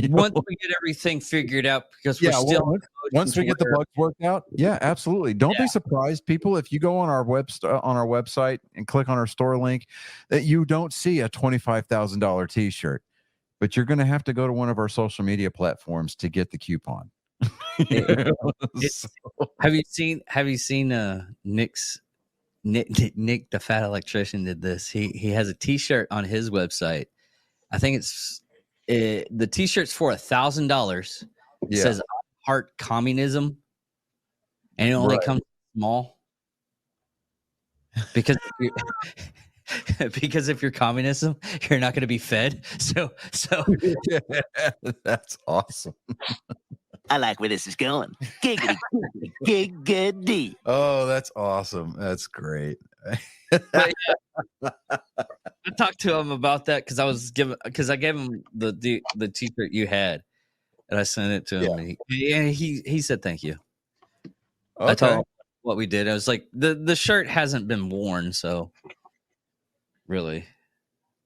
Once we get everything figured out, because we're still once we get the bugs worked out. Yeah, absolutely. Don't be surprised, people, if you go on our website and click on our store link, that you don't see a $25,000 T-shirt, but you're going to have to go to one of our social media platforms to get the coupon. Have you seen Nick, the fat electrician, did this? He has a T-shirt on his website. I think the T-shirt's for $1,000. It says "Heart Communism," and it only comes small because because if you're communism, you're not going to be fed. So That's awesome. I like where this is going. Giggity, giggity. Oh, that's awesome. That's great. I talked to him about that because I gave him the t-shirt you had, and I sent it to him. Yeah. And he said thank you. I told him what we did. I was like, the shirt hasn't been worn, so really.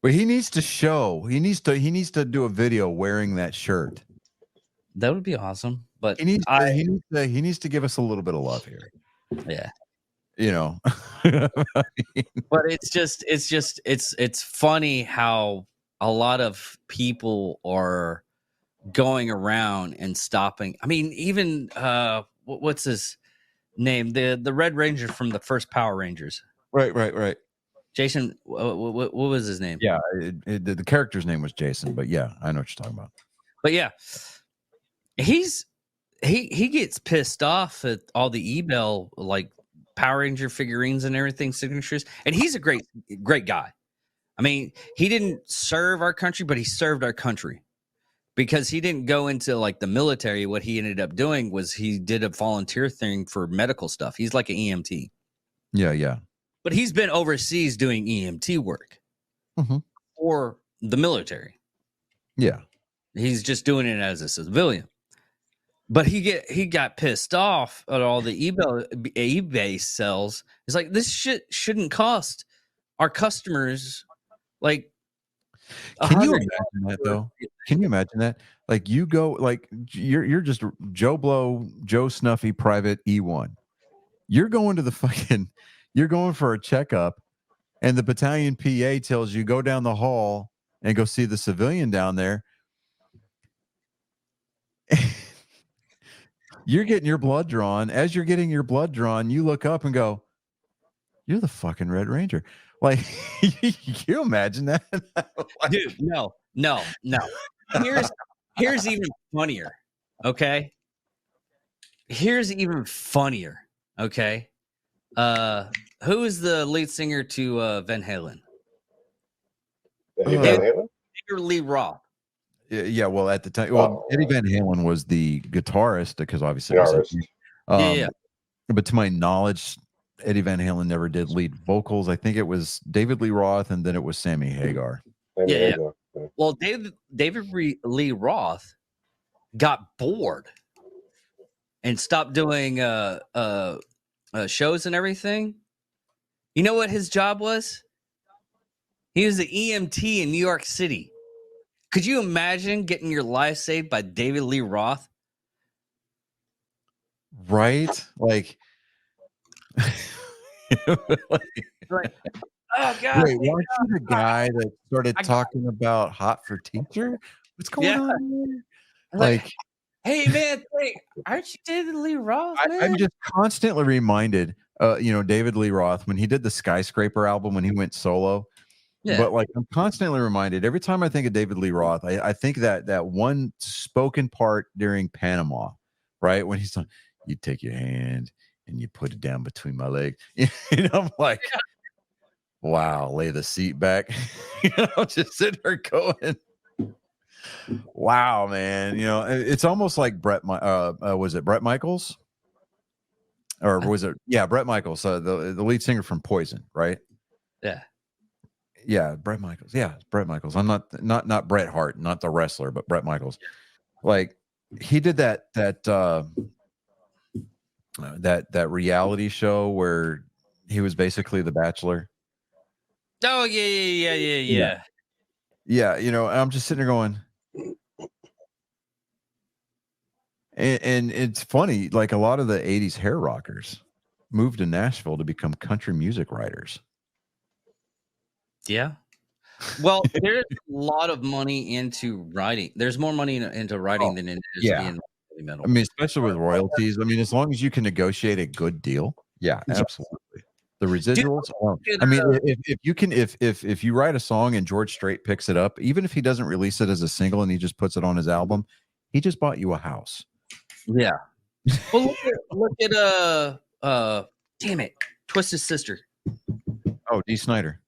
But he needs to show. He needs to do a video wearing that shirt. That would be awesome. But He needs to give us a little bit of love here. Yeah. You know. But it's funny how a lot of people are going around and stopping. I mean, even what's his name? The Red Ranger from the first Power Rangers. Right. Jason, what was his name? Yeah, the character's name was Jason, but yeah, I know what you're talking about. But yeah, he gets pissed off at all the Ebell like Power Ranger figurines and everything, signatures, and he's a great guy. I mean, he didn't serve our country, but he served our country because he didn't go into like the military. What he ended up doing was he did a volunteer thing for medical stuff. He's like an EMT. Yeah. But he's been overseas doing EMT work for the military. Yeah. He's just doing it as a civilian. But he got pissed off at all the eBay sells. It's like, this shit shouldn't cost our customers like. Can you imagine that though? Can you imagine that? Like you go, like you're just Joe Blow, Joe Snuffy, Private E1. You're going to the fucking. You're going for a checkup, and the battalion PA tells you go down the hall and go see the civilian down there. You're getting your blood drawn. As you're getting your blood drawn, you look up and go, "You're the fucking Red Ranger." Like, can you imagine that? Like, dude, no. Here's even funnier. Okay. Here's even funnier. Okay. Who is the lead singer to Van Halen? David Lee Roth. Yeah, well, at the time, Eddie Van Halen was the guitarist because obviously, yeah. But to my knowledge, Eddie Van Halen never did lead vocals. I think it was David Lee Roth, and then it was Sammy Hagar. Yeah. Well, David Lee Roth got bored and stopped doing shows and everything. You know what his job was? He was an EMT in New York City. Could you imagine getting your life saved by David Lee Roth? Right? Like, like oh god! Wait, weren't you the guy that started talking about Hot for Teacher? What's going on here? Like, hey man, aren't you David Lee Roth? I'm just constantly reminded, David Lee Roth when he did the Skyscraper album when he went solo. Yeah. But like I'm constantly reminded every time I think of David Lee Roth, I think that one spoken part during Panama, right? When he's like, you take your hand and you put it down between my legs. And I'm like, wow, lay the seat back. Just sitting there going, wow, man. It's almost like was it Bret Michaels? Or was it? Yeah, Bret Michaels, the lead singer from Poison, right? Yeah. Yeah, Bret Michaels. Yeah, Bret Michaels. I'm not Bret Hart, not the wrestler, but Bret Michaels. Like he did that reality show where he was basically the Bachelor. Oh yeah. Yeah, I'm just sitting there going, and it's funny. Like a lot of the '80s hair rockers moved to Nashville to become country music writers. Yeah. Well, there's a lot of money into writing. There's more money into writing than it is being metal. I mean, especially with royalties. I mean, as long as you can negotiate a good deal. Yeah, absolutely. The residuals. I mean, if you write a song and George Strait picks it up, even if he doesn't release it as a single and he just puts it on his album, he just bought you a house. Yeah. Well, look at damn it, Twisted Sister. Oh, Dee Snider.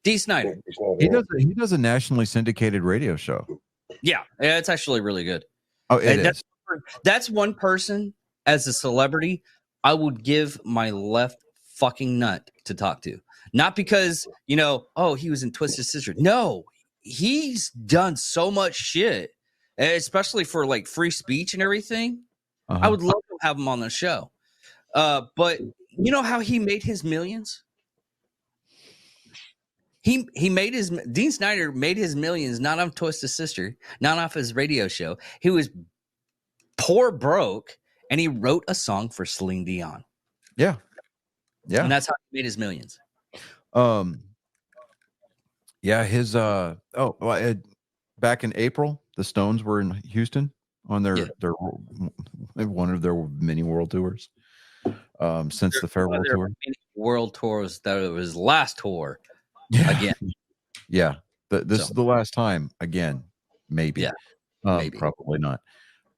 D. Snyder. Dee Snider, He yeah. does a nationally syndicated radio show. Yeah, it's actually really good. Oh, it And is. that's one person as a celebrity I would give my left fucking nut to talk to. Not because, oh, he was in Twisted Sister. No, he's done so much shit, especially for like free speech and everything. Uh-huh. I would love to have him on the show. But you know how he made his millions? He made his Dean Snyder made his millions not on Twisted Sister, not off his radio show. He was poor broke, and he wrote a song for Celine Dion. Yeah. And that's how he made his millions. Yeah, his back in April, the Stones were in Houston on their one of their mini world tours. Since the farewell Their tour. World tour was his last tour. Yeah. Again. Yeah. This is the last time again, maybe. Yeah. Maybe. Probably not.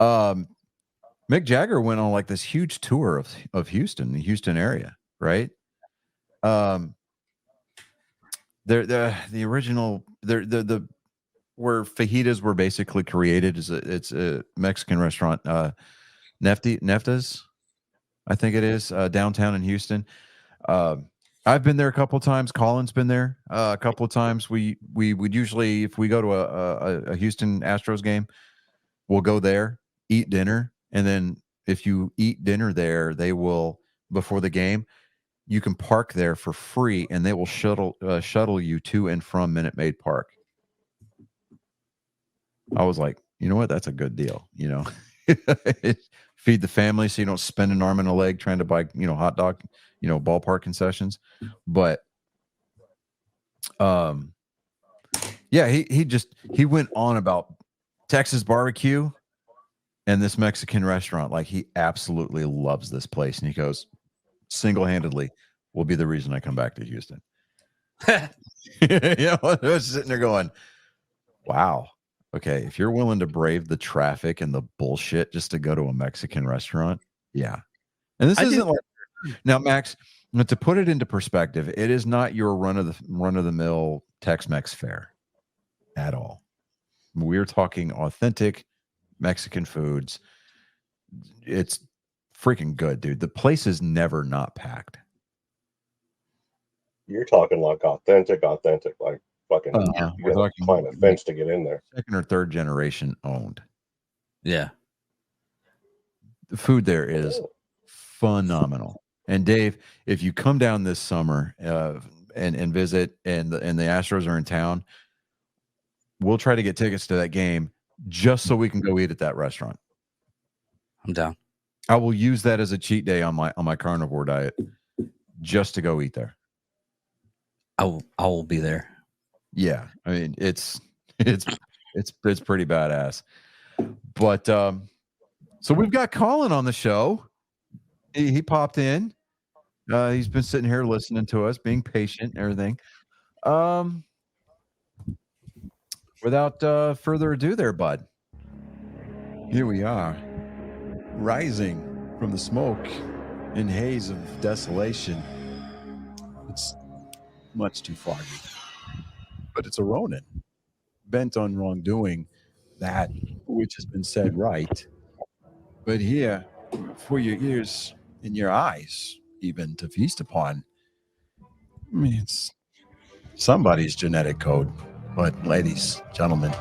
Mick Jagger went on like this huge tour of Houston, the Houston area, right? The original the where fajitas were basically created it's a Mexican restaurant, Nefta's, I think it is, downtown in Houston. I've been there a couple of times. Colin's been there a couple of times. We would usually, if we go to a Houston Astros game, we'll go there, eat dinner, and then if you eat dinner there, they will, before the game, you can park there for free, and they will shuttle you to and from Minute Maid Park. I was like, you know what? That's a good deal. Feed the family so you don't spend an arm and a leg trying to buy, hot dog, ballpark concessions. But yeah, he went on about Texas barbecue and this Mexican restaurant. Like, he absolutely loves this place. And he goes, single-handedly will be the reason I come back to Houston. I was sitting there going, wow. Okay, if you're willing to brave the traffic and the bullshit just to go to a Mexican restaurant, yeah. And this isn't like, now, Max, to put it into perspective, it is not your run of the mill Tex-Mex fare at all. We're talking authentic Mexican foods. It's freaking good, dude. The place is never not packed. You're talking like authentic, like fucking. We're talking climb a fence to get in there. Second or third generation owned. Yeah. The food there is phenomenal. And Dave, if you come down this summer and visit, and the Astros are in town, we'll try to get tickets to that game just so we can go eat at that restaurant. I'm down. I will use that as a cheat day on my carnivore diet just to go eat there. I will be there. Yeah, I mean it's pretty badass. But so we've got Colin on the show. He popped in. He's been sitting here listening to us, being patient and everything. Without further ado there, bud. Here we are, rising from the smoke and haze of desolation. It's much too foggy. But it's a Ronin, bent on wrongdoing that which has been said right. But here, for your ears and your eyes, even to feast upon, I mean, it's somebody's genetic code. But ladies, gentlemen,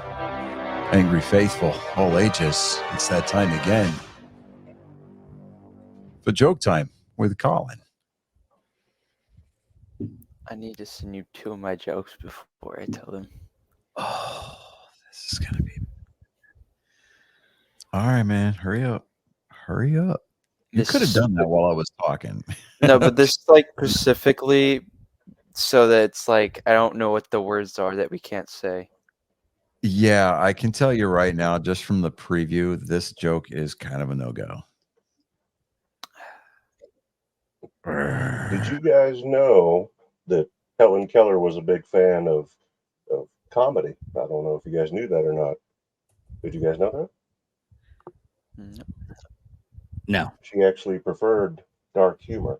angry faithful, all ages, it's that time again for Joke Time with Colin. I need to send you 2 of my jokes before I tell them. Oh, this is gonna be. All right, man. Hurry up. You could have done that while I was talking. No, but this is like specifically so that it's like I don't know what the words are that we can't say. Yeah, I can tell you right now, just from the preview, this joke is kind of a no-go. Did you guys know that Helen Keller was a big fan of comedy? I don't know if you guys knew that or not. Did you guys know that? No. She actually preferred dark humor.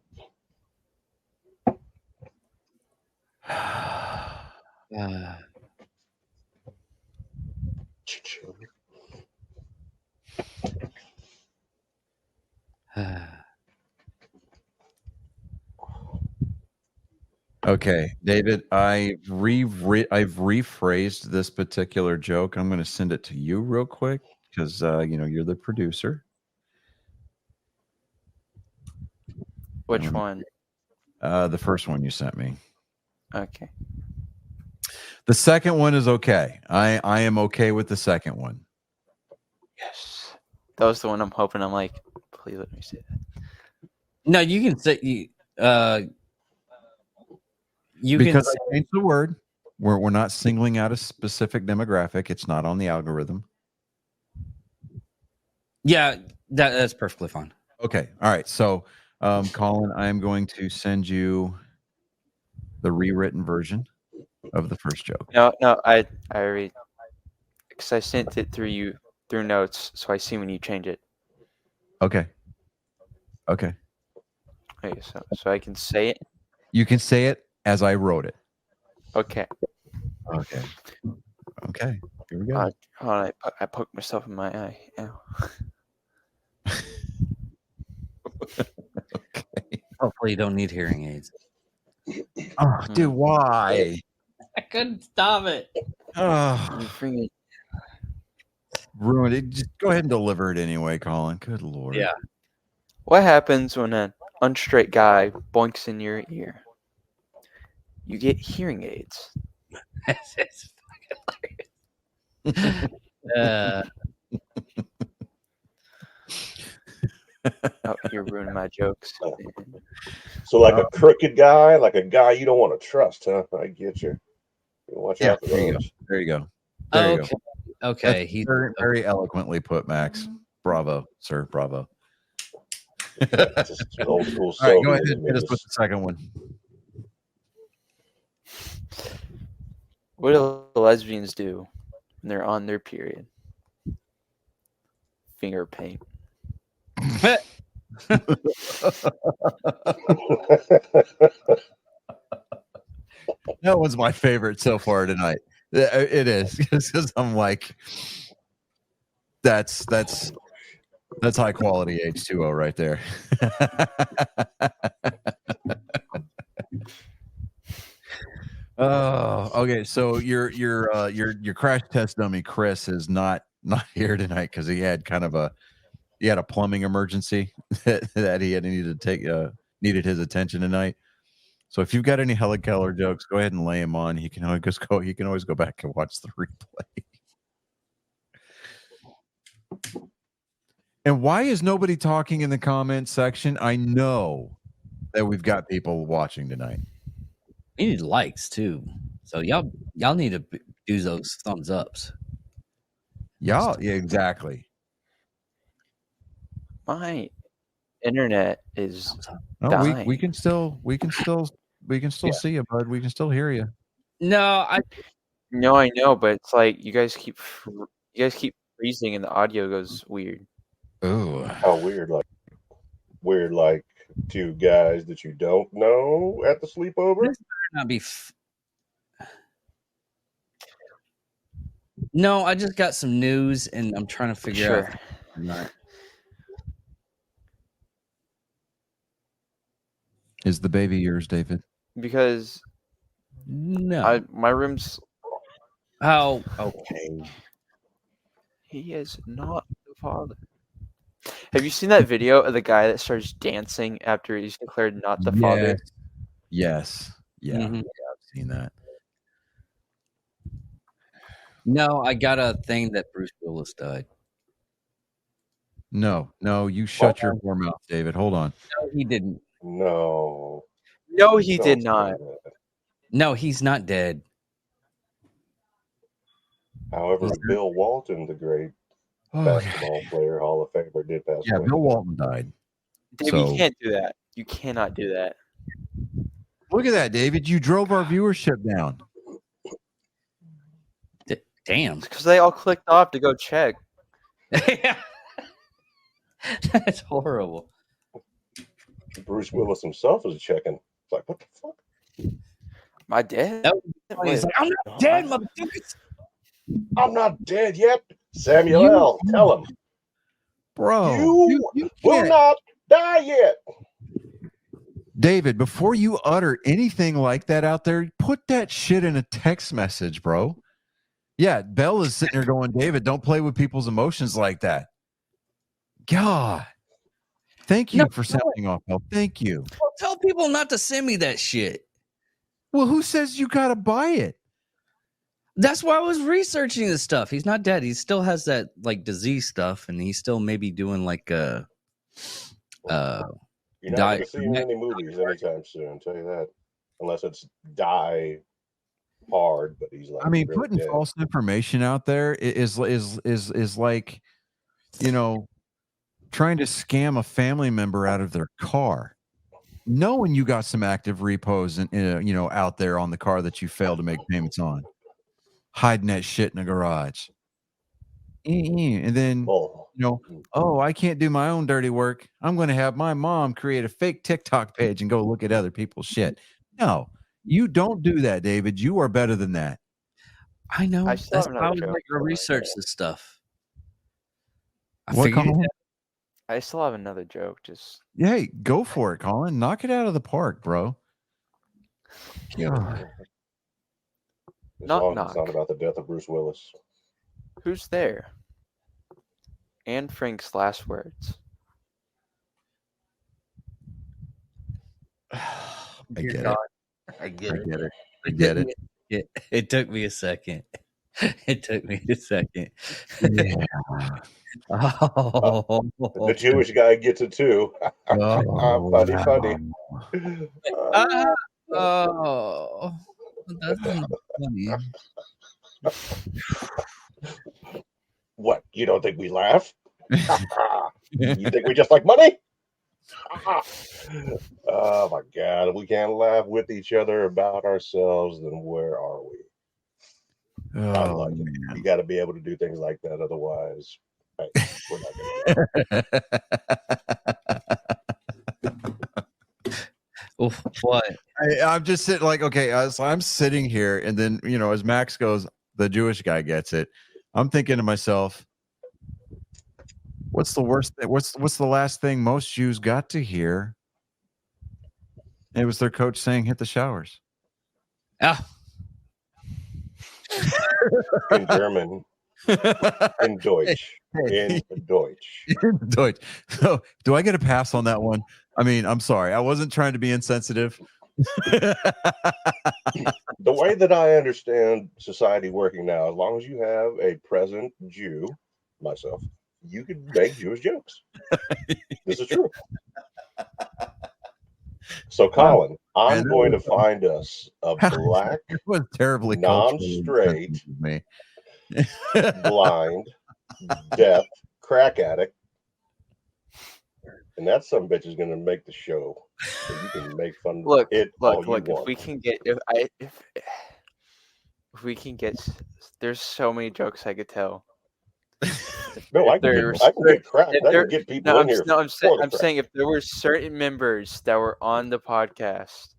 Uh, Okay, David, I've rephrased this particular joke. I'm going to send it to you real quick because you're the producer. Which one? The first one you sent me. Okay. The second one is okay. I am okay with the second one. Yes. That was the one I'm hoping. I'm like, please let me say that. no, you can say you Because can. I changed the word. We're not singling out a specific demographic. It's not on the algorithm. Yeah, that's perfectly fine. Okay. All right. So, Colin, I'm going to send you the rewritten version of the first joke. No, I already, because I sent it through notes, so I see when you change it. Okay. Okay. Okay, so I can say it. You can say it as I wrote it. Okay. Okay. Okay. Here we go. Hold on, I poked myself in my eye. Ow. Okay. Hopefully, you don't need hearing aids. Oh, dude, why? I couldn't stop it. Oh, You freaking ruined it. Just go ahead and deliver it anyway, Colin. Good Lord. Yeah. What happens when an unstraight guy boinks in your ear? You get hearing aids. It's fucking hilarious. Oh, you're ruining my jokes. So like a crooked guy, like a guy you don't want to trust, huh? I get you. Watch out for There you go. those. There you go. There you go. Okay. That's He's very, very eloquently put, Max. Bravo, sir. Bravo. Just old school. All right, go ahead Soviet and hit us with the second one. What do lesbians do when they're on their period? Finger paint. That one's my favorite so far tonight. It is because I'm like, that's high quality H2O right there. Oh, okay. So your crash test dummy Chris is not here tonight because he had a plumbing emergency that he needed his attention tonight. So if you've got any Helen Keller jokes, go ahead and lay him on. He can always go back and watch the replay. And why is nobody talking in the comments section? I know that we've got people watching tonight. We need likes too. So y'all need to do those thumbs ups. Yeah, exactly. My internet is No, dying. we can still see you, bud. We can still hear you. No, No, I know, but it's like you guys keep freezing and the audio goes weird. Oh, how weird! Like two guys that you don't know at the sleepover. this better not be. No, I just got some news and I'm trying to figure out. Not. Is the baby yours, David? Because No. my room's. Oh, okay. He is not the father. Have you seen that video of the guy that starts dancing after he's declared not the father? Yes. Yeah. Mhm. Yeah, I've seen that. No, I got a thing that Bruce Willis died. No, you shut your poor mouth, David. Hold on. No, he didn't. No, He did not. No, he's not dead. However, Bill Walton, the great basketball player, Hall of Famer, did pass away. Bill Walton died. David, you can't do that. You cannot do that. Look at that, David. You drove our viewership down. Damn. Because they all clicked off to go check. That's horrible. Bruce Willis himself was checking. It's like, what the fuck? My dad? That would be He's like, I'm not dead, motherfuckers. I'm not dead yet. Samuel L., tell him. Bro, You will not die yet. David, before you utter anything like that out there, put that shit in a text message, bro. Yeah, Bell is sitting there going, David, don't play with people's emotions like that. God. Thank you for sounding off, Bell. Thank you. Well, tell people not to send me that shit. Well, who says you got to buy it? That's why I was researching this stuff. He's not dead. He still has that like disease stuff, and he's still maybe doing like You're not going to see him in any movies anytime soon, I'll tell you that. Unless it's Die Hard, but he's like. I mean, really putting dead. false information out there is like, you know, trying to scam a family member out of their car, knowing you got some active repos and you know, out there on the car that you failed to make payments on, hiding that shit in the garage, and then you know, oh, I can't do my own dirty work. I'm going to have my mom create a fake TikTok page and go look at other people's shit. No, you don't do that, David. You are better than that. I know. I still That's have why I another was joke. like to research this stuff. I What, figured Colin? I still have another joke. Just Hey, go for it, Colin. Knock it out of the park, bro. As Knock, long as knock. it's not about the death of Bruce Willis. who's there? Anne Frank's last words. I Dear get God, it. I get I it. get it. I get it. It took me a second. It took me a second. Yeah. Oh, The Jewish guy gets it too. Oh, Funny, wow. funny. oh, that's not funny. What? You don't think we laugh? You think we just like money? Oh my God! If we can't laugh with each other about ourselves, then where are we? I Oh, like it. man. You got to be able to do things like that. Otherwise, hey, we're not going to. Oh, what? I'm just sitting like, okay, so I'm sitting here, and then, you know, as Max goes, the Jewish guy gets it. I'm thinking to myself, what's the worst thing? What's the last thing most Jews got to hear? It was their coach saying, "Hit the showers." Ah, In German, in Deutsch, in Deutsch. Deutsch. So, do I get a pass on that one? I mean, I'm sorry, I wasn't trying to be insensitive. The way that I understand society working now, as long as you have a present Jew, myself, you can make Jewish jokes. This is true. So, Colin, I'm going to find us a black, It was terribly non-straight, of me. blind, deaf, crack addict, and that some bitch is going to make the show. So you can make fun of it all you Look. If want. we can get, if we can get, there's so many jokes I could tell. No, I can get cracked. I can get people in here. I'm saying if there were certain members that were on the podcast,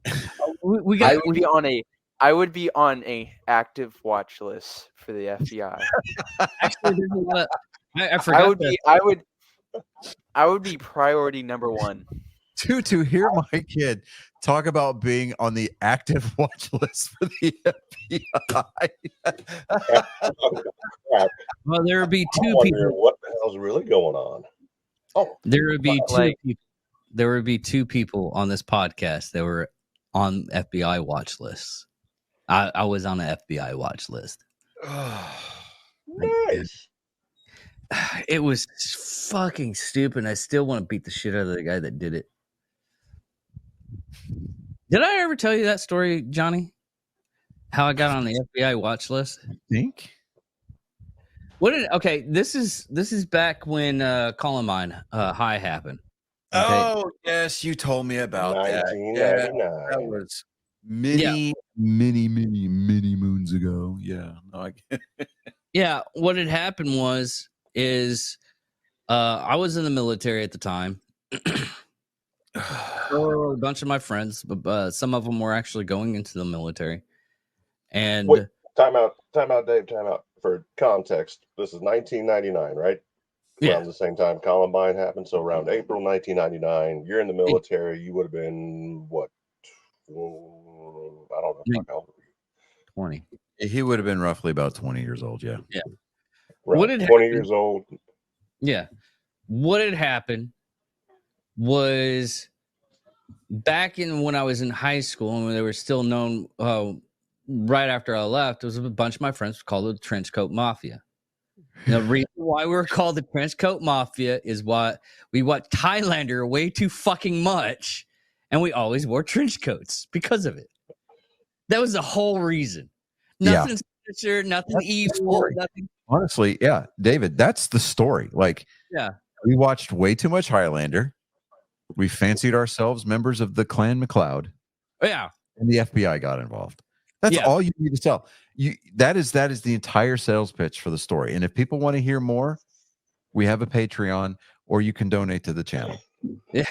I would be on a active watch list for the FBI. actually, there's a lot. I forgot. I would be priority number one. To hear my kid talk about being on the active watch list for the FBI. Well, there would be two people. What the hell's really going on? Oh, There would be two like- people. There would be two people on this podcast that were on FBI watch lists. I was on the FBI watch list. nice. It was fucking stupid. I still want to beat the shit out of the guy that did it. Did I ever tell you that story, Johnny? How I got on the FBI watch list? I think. Okay, this is back when Columbine High happened. Okay? Oh yes, you told me about that. 1999. Yeah, that was many moons ago. Yeah, no, I get it. Yeah, what had happened is I was in the military at the time. So were a bunch of my friends, but some of them were actually going into the military. And Wait, time out, Dave, time out. For context, this is 1999, right? Yeah. Around the same time Columbine happened. So around April 1999, you're in the military. You would have been what? I don't know. How old were you? 20. He would have been roughly about 20 years old. Yeah. Yeah. Right. What had 20 happened- years old. Yeah. What had happened was back in when I was in high school and when they were still known, right after I left, it was a bunch of my friends called the Trench Coat Mafia. The reason why we were called the Trench Coat Mafia is what we watched Highlander way too fucking much, and we always wore trench coats because of it. That was the whole reason. Nothing sinister, nothing That's the evil, story. nothing. Honestly, yeah, David, that's the story. Like, Yeah. we watched way too much Highlander. We fancied ourselves members of the Clan McLeod, Yeah. and the FBI got involved. That's Yeah. all you need to sell. That is the entire sales pitch for the story. And if people want to hear more, we have a Patreon, or you can donate to the channel. Yeah.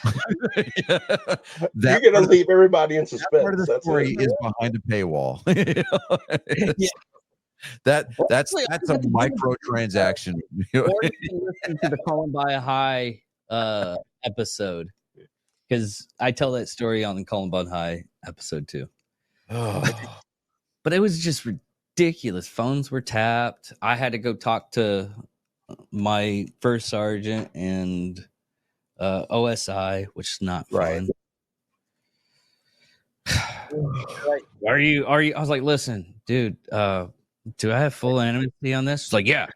You're gonna leave everybody in suspense. That part of the That's story it. is behind a paywall. Yeah. That's Actually, a microtransaction. Or you can listen to the Columbine High episode, because I tell that story on the Columbine High episode too. But it was just ridiculous. Phones were tapped. I had to go talk to my first sergeant and OSI, which is not fun. Like, are you? I was like, listen, dude, do I have full anonymity on this? It's like, yeah.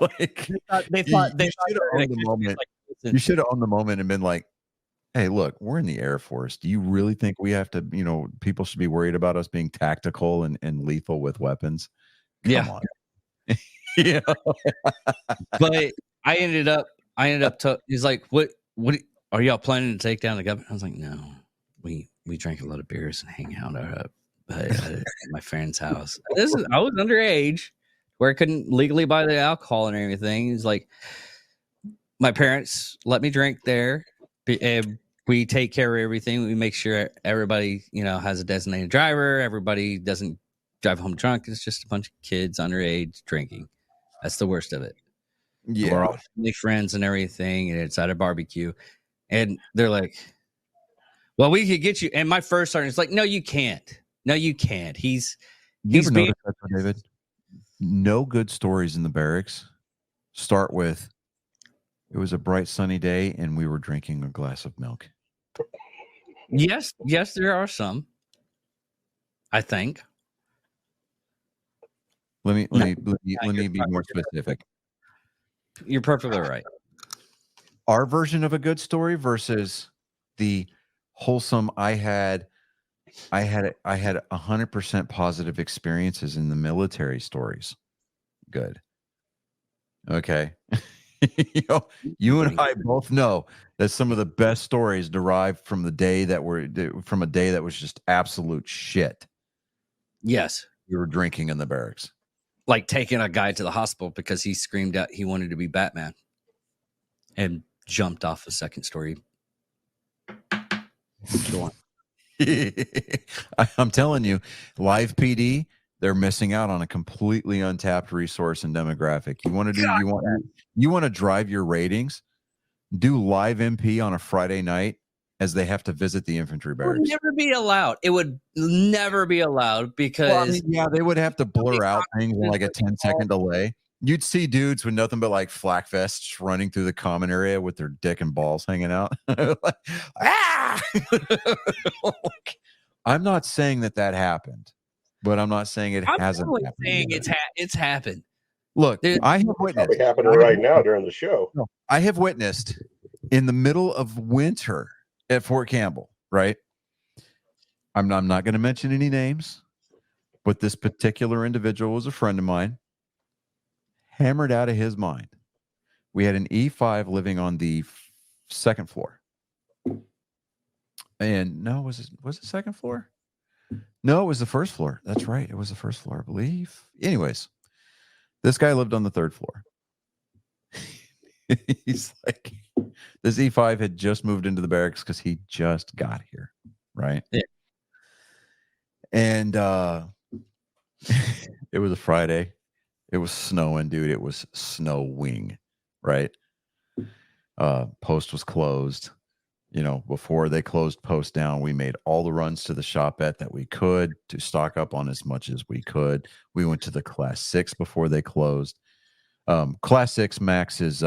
Like, They you thought should have owned the moment. listen, You should have owned the moment and been like, hey, look, we're in the Air Force. Do you really think we have to, people should be worried about us being tactical and lethal with weapons? Come Yeah. on. Yeah. But I ended up he's like, what are y'all planning to take down the government? I was like, no, we drank a lot of beers and hang out at my friend's house. I was underage where I couldn't legally buy the alcohol and everything. It's like, my parents let me drink there. We take care of everything. We make sure everybody, has a designated driver. Everybody doesn't drive home drunk. It's just a bunch of kids underage drinking. That's the worst of it. Yeah. We're all family friends and everything, and it's at a barbecue. And they're like, well, we could get you. And my first sergeant's like, no, you can't. No, you can't. You He's ever being noticed that, though, David? No good stories in the barracks start with, it was a bright sunny day and we were drinking a glass of milk. yes, there are some. I think. Let me be more specific. You're perfectly right. Our version of a good story versus the wholesome. I had 100% positive experiences in the military stories. Good. Okay. You and I both know that some of the best stories derived from a day that was just absolute shit. Yes. We were drinking in the barracks. Like taking a guy to the hospital because he screamed out he wanted to be Batman and jumped off a second story. Go on. I'm telling you, live PD, they're missing out on a completely untapped resource and demographic. You want to drive your ratings, do live MP on a Friday night as they have to visit the infantry It would barracks. never be allowed. It would never be allowed because Well, I mean, yeah, they would have to blur out things in like a 10-second delay. You'd see dudes with nothing but like flak vests running through the common area with their dick and balls hanging out. Like, ah! I'm not saying that happened, but I'm not saying it hasn't totally happened. saying it's happened. Look, Dude, I have witnessed. Probably happening right now during the show. I have witnessed in the middle of winter at Fort Campbell, right? I'm not going to mention any names, but this particular individual was a friend of mine, hammered out of his mind. We had an E5 living on the second floor. And no, was it second floor? No, it was the first floor. That's right. It was the first floor, I believe. Anyways, this guy lived on the third floor. He's like, this E5 had just moved into the barracks because he just got here, right? Yeah. And It was a Friday. It was snowing, dude. It was snowing, right? Post was closed. You know, before they closed Post down, we made all the runs to the shopette that we could to stock up on as much as we could. We went to the Class 6 before they closed. Class 6 Max is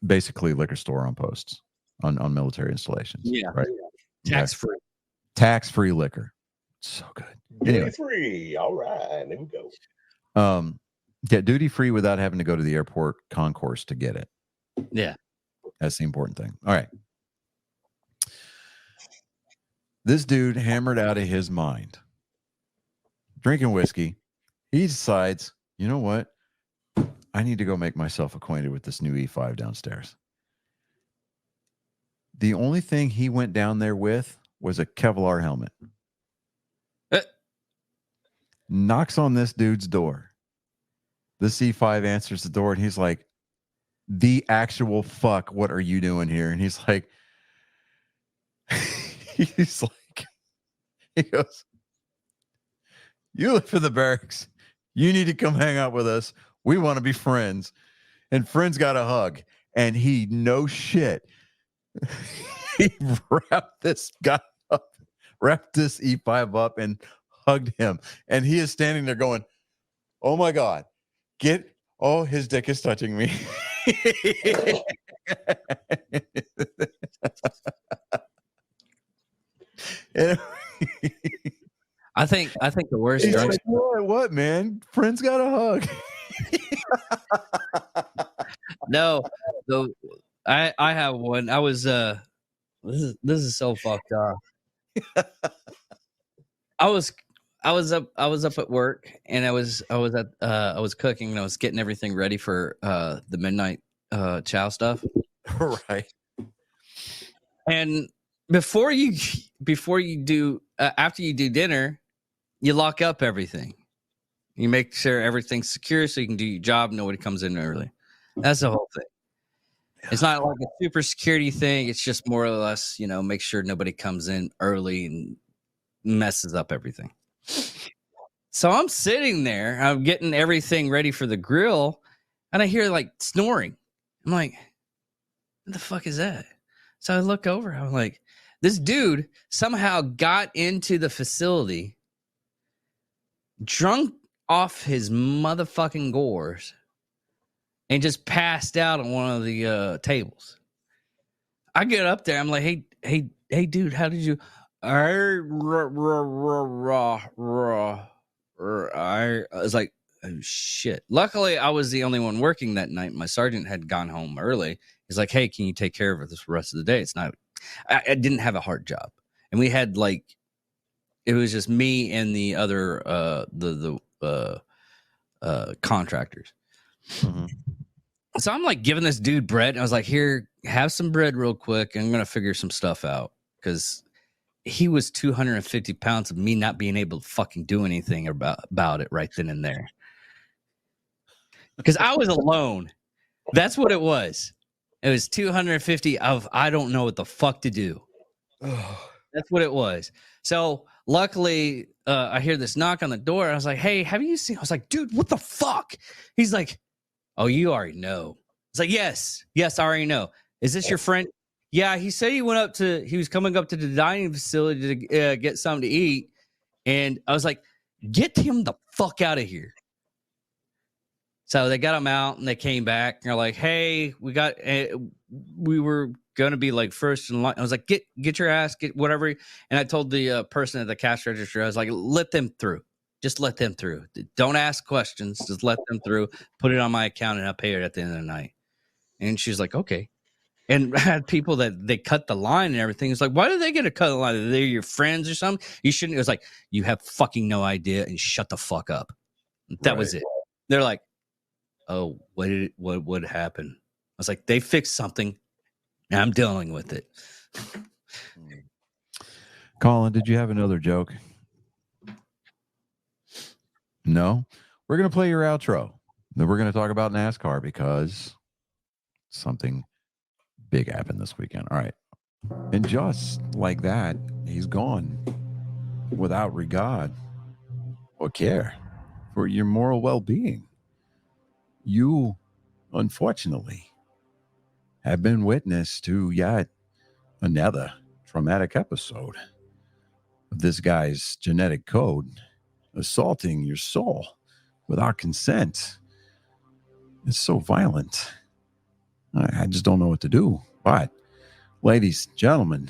basically liquor store on posts on military installations. Yeah. Right. Tax-free. Tax-free liquor. So good. Anyway. Duty-free. All right, there we go. Get duty free without having to go to the airport concourse to get it. Yeah. That's the important thing. All right. This dude hammered out of his mind, drinking whiskey. He decides, you know what? I need to go make myself acquainted with this new E5 downstairs. The only thing he went down there with was a Kevlar helmet. Knocks on this dude's door. The C5 answers the door and he's like, the actual fuck, what are you doing here? And he's like, he goes, you live in the barracks. You need to come hang out with us. We want to be friends. And friends got a hug. And he, no shit, he wrapped this guy up, wrapped this E5 up and hugged him. And he is standing there going, oh my God. His dick is touching me. I think the worst He's drunks. like, what, man? Friends got a hug. No, I have one. I was this is so fucked up. I was up at work and I was cooking and I was getting everything ready for the midnight chow stuff. Right. And before you do after you do dinner, you lock up everything. You make sure everything's secure so you can do your job. Nobody comes in early. That's the whole thing. It's not like a super security thing. It's just more or less, make sure nobody comes in early and messes up everything. So I'm sitting there, I'm getting everything ready for the grill, and I hear like snoring. I'm like, what the fuck is that? So I look over, I'm like, this dude somehow got into the facility, drunk off his motherfucking gores, and just passed out on one of the tables. I get up there, I'm like, hey, dude, how did you? I was like, oh shit. Luckily, I was the only one working that night. My sergeant had gone home early. He's like, hey, can you take care of it this rest of the day? It's not, I didn't have a hard job. And we had it was just me and the other, contractors. Mm-hmm. So I'm like giving this dude bread. And I was like, here, have some bread real quick. I'm going to figure some stuff out. Because he was 250 pounds of me not being able to fucking do anything about it right then and there. Because I was alone. That's what it was. It was 250 of I don't know what the fuck to do. That's what it was. So luckily, I hear this knock on the door. I was like, hey, have you seen? I was like, dude, what the fuck? He's like, oh, you already know. It's like, yes, I already know. Is this your friend? Yeah, he said he was coming up to the dining facility to get something to eat. And I was like, get him the fuck out of here. So they got him out and they came back and they're like, hey, we were going to be like first in line. I was like, get your ass, get whatever. And I told the person at the cash register, I was like, let them through. Just let them through. Don't ask questions. Just let them through. Put it on my account and I'll pay it at the end of the night. And she's like, okay. And I had people that they cut the line and everything. It's like, why do they get to cut the line? Are they your friends or something? You shouldn't. It was like, you have fucking no idea and shut the fuck up. That was it. They're like, oh, what happened? I was like, they fixed something and I'm dealing with it. Colin, did you have another joke? No? We're going to play your outro. Then we're going to talk about NASCAR because something big happened this weekend. All right. And just like that, he's gone without regard or care. for your moral well-being. You, unfortunately, have been witness to yet another traumatic episode of this guy's genetic code assaulting your soul without consent. It's so violent. I just don't know what to do. But, ladies, gentlemen,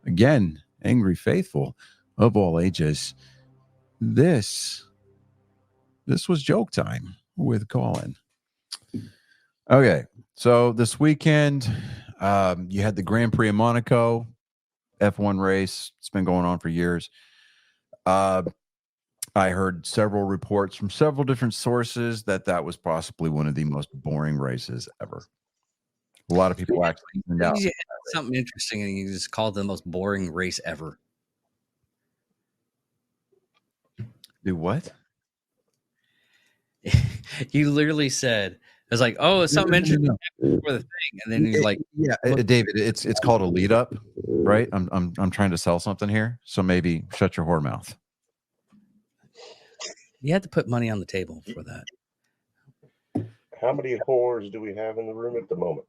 again, Angry Faithful of all ages, this was joke time with Colin. Okay, so this weekend, you had the Grand Prix of Monaco, F1 race. It's been going on for years. I heard several reports from several different sources that was possibly one of the most boring races ever. A lot of people actually tuned out. Something interesting, and you just called it the most boring race ever. Do what? You literally said, "It was like, oh, it's something interesting before the thing," and then you're like, "Yeah, David, it's called a lead up, right? I'm trying to sell something here, so maybe shut your whore mouth." You had to put money on the table for that. How many whores do we have in the room at the moment?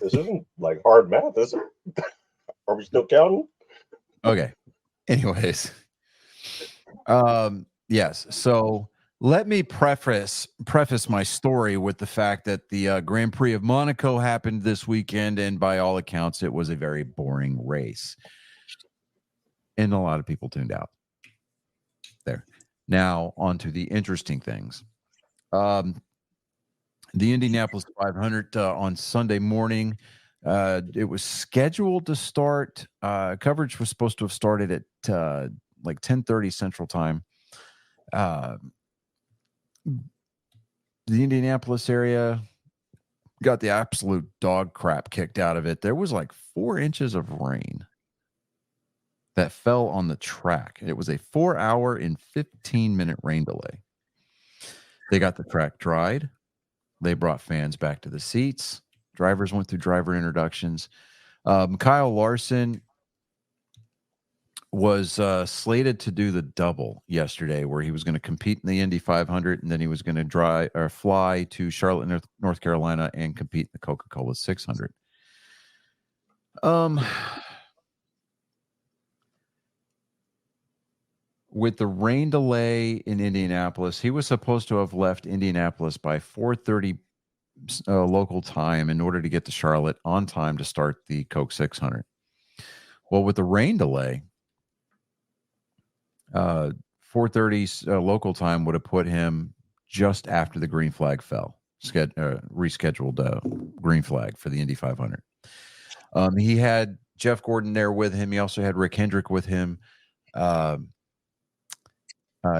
This isn't like hard math, is it? Are we still counting? Okay. Anyways. Yes. So let me preface my story with the fact that the Grand Prix of Monaco happened this weekend, and by all accounts, it was a very boring race. And a lot of people tuned out. There. Now, on to the interesting things. The Indianapolis 500 on Sunday morning, it was scheduled to start. Coverage was supposed to have started at like 10:30 Central Time. The Indianapolis area got the absolute dog crap kicked out of it. There was like 4 inches of rain that fell on the track. It was a 4-hour and 15-minute rain delay. They got the track dried. They brought fans back to the seats. Drivers went through driver introductions. Kyle Larson was slated to do the double yesterday, where he was going to compete in the Indy 500, and then he was going to fly to Charlotte, North Carolina, and compete in the Coca-Cola 600. With the rain delay in Indianapolis, he was supposed to have left Indianapolis by 4:30 local time in order to get to Charlotte on time to start the Coke 600. Well, with the rain delay, 4:30 local time would have put him just after the green flag fell. Rescheduled green flag for the Indy 500. He had Jeff Gordon there with him. He also had Rick Hendrick with him.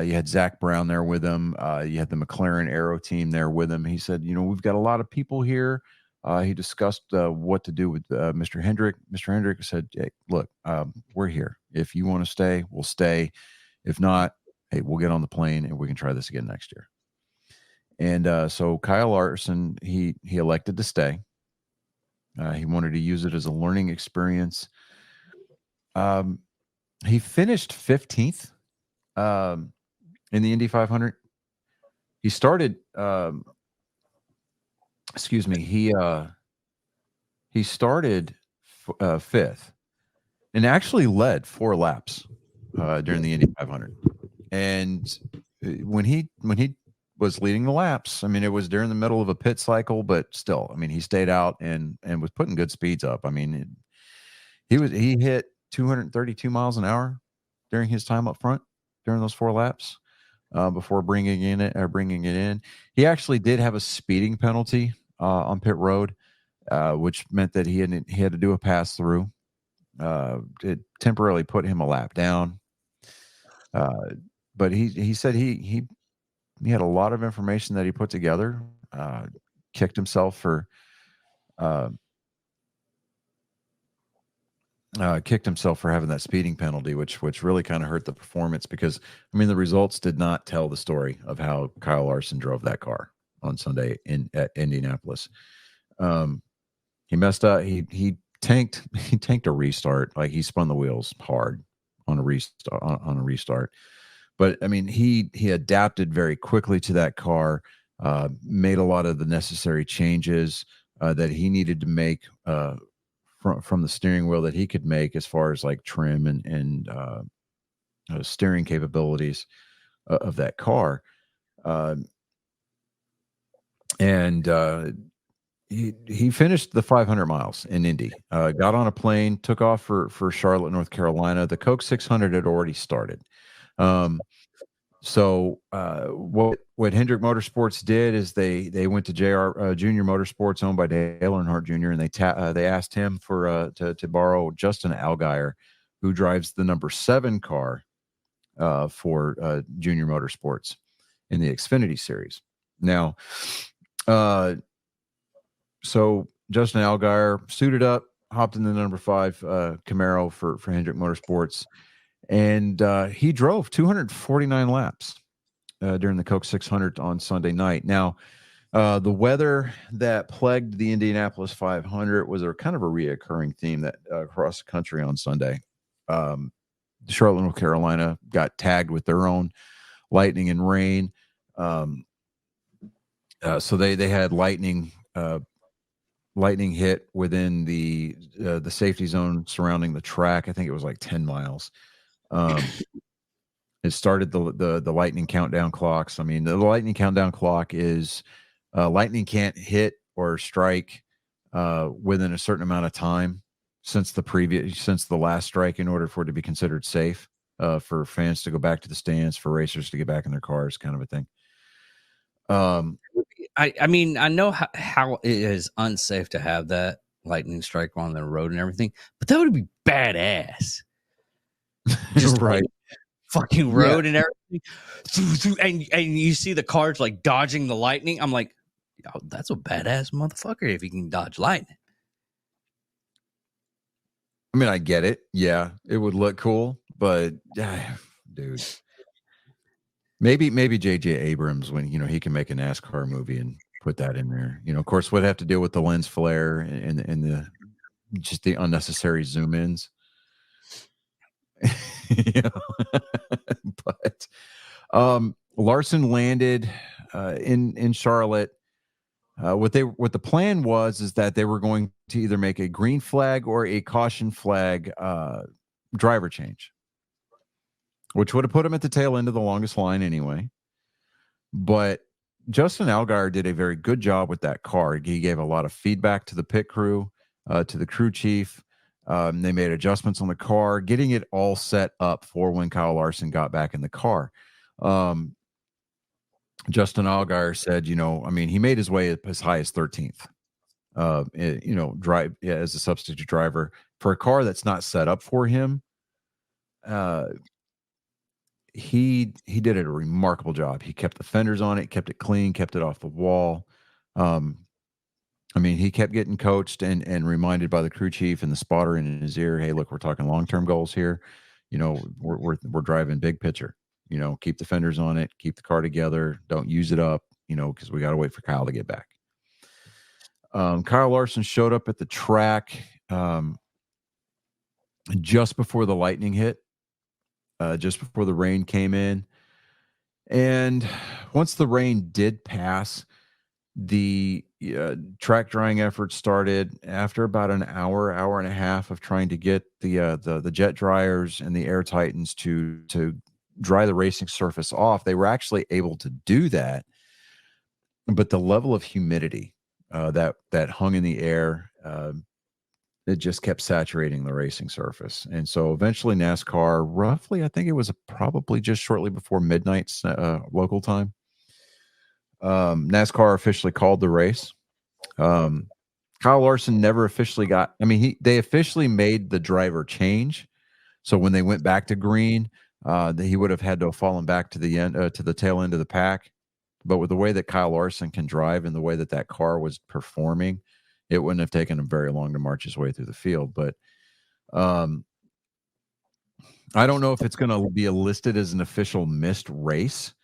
You had Zach Brown there with him. You had the McLaren Aero team there with him. He said, we've got a lot of people here. He discussed what to do with Mr. Hendrick. Mr. Hendrick said, hey, look, we're here. If you want to stay, we'll stay. If not, hey, we'll get on the plane and we can try this again next year. And so Kyle Larson, he elected to stay. He wanted to use it as a learning experience. He finished 15th. In the Indy 500, he started. He started 5th, and actually led 4 laps during the Indy 500. And when he was leading the laps, I mean, it was during the middle of a pit cycle, but still, I mean, he stayed out and was putting good speeds up. I mean, he hit 232 miles an hour during his time up front during those 4 laps. Before bringing it in, he actually did have a speeding penalty on pit road, which meant that he had to do a pass through. It temporarily put him a lap down, but he said he had a lot of information that he put together. Kicked himself for having that speeding penalty, which really kind of hurt the performance, because I mean the results did not tell the story of how Kyle Larson drove that car on Sunday at Indianapolis. He messed up. He tanked a restart. Like he spun the wheels hard on a restart on a restart. But I mean, he adapted very quickly to that car, made a lot of the necessary changes that he needed to make from the steering wheel that he could make as far as like trim and steering capabilities of that car. He finished the 500 miles in Indy, got on a plane, took off for Charlotte, North Carolina. The Coke 600 had already started. So what Hendrick Motorsports did is they went to Junior Motorsports, owned by Dale Earnhardt Jr., and they asked him to borrow Justin Allgaier, who drives the number 7 car for Junior Motorsports in the Xfinity Series. Now, so Justin Allgaier suited up, hopped in the number 5 Camaro for Hendrick Motorsports, and he drove 249 laps during the Coke 600 on Sunday night. Now, the weather that plagued the Indianapolis 500 was a kind of a reoccurring theme that across the country on Sunday. Charlotte, North Carolina got tagged with their own lightning and rain. So they had lightning hit within the safety zone surrounding the track. I think it was like 10 miles. It started the lightning countdown clocks. I mean, the lightning countdown clock is lightning can't hit or strike within a certain amount of time since the last strike in order for it to be considered safe for fans to go back to the stands, for racers to get back in their cars, kind of a thing. I mean, I know how it is unsafe to have that lightning strike on the road and everything, but that would be badass. Just right. Fucking road and everything. And you see the cars like dodging the lightning. I'm like, oh, that's a badass motherfucker if he can dodge lightning. I mean, I get it. Yeah, it would look cool, but dude. Maybe J.J. Abrams, when he can make a NASCAR movie and put that in there. Of course, would have to deal with the lens flare and the just the unnecessary zoom ins. But Larson landed in Charlotte. What the plan is that they were going to either make a green flag or a caution flag driver change, which would have put him at the tail end of the longest line anyway. But Justin Allgaier did a very good job with that car. He gave a lot of feedback to the pit crew, to the crew chief. They made adjustments on the car, getting it all set up for when Kyle Larson got back in the car. Justin Allgaier said, he made his way as high as 13th, as a substitute driver for a car that's not set up for him. He did a remarkable job. He kept the fenders on it, kept it clean, kept it off the wall. He kept getting coached and reminded by the crew chief and the spotter in his ear, hey, look, we're talking long-term goals here. We're driving big picture. Keep the fenders on it, keep the car together, don't use it up, because we got to wait for Kyle to get back. Kyle Larson showed up at the track just before the lightning hit, just before the rain came in. And once the rain did pass, the track drying effort started. After about an hour and a half of trying to get the jet dryers and the Air Titans to dry the racing surface off, they were actually able to do that. But the level of humidity that hung in the air, it just kept saturating the racing surface. And so eventually NASCAR, roughly, I think it was probably just shortly before midnight local time, NASCAR officially called the race. Kyle Larson never officially they officially made the driver change. So when they went back to green, he would have had to have fallen back to the end, to the tail end of the pack. But with the way that Kyle Larson can drive and the way that car was performing, it wouldn't have taken him very long to march his way through the field. But I don't know if it's going to be listed as an official missed race.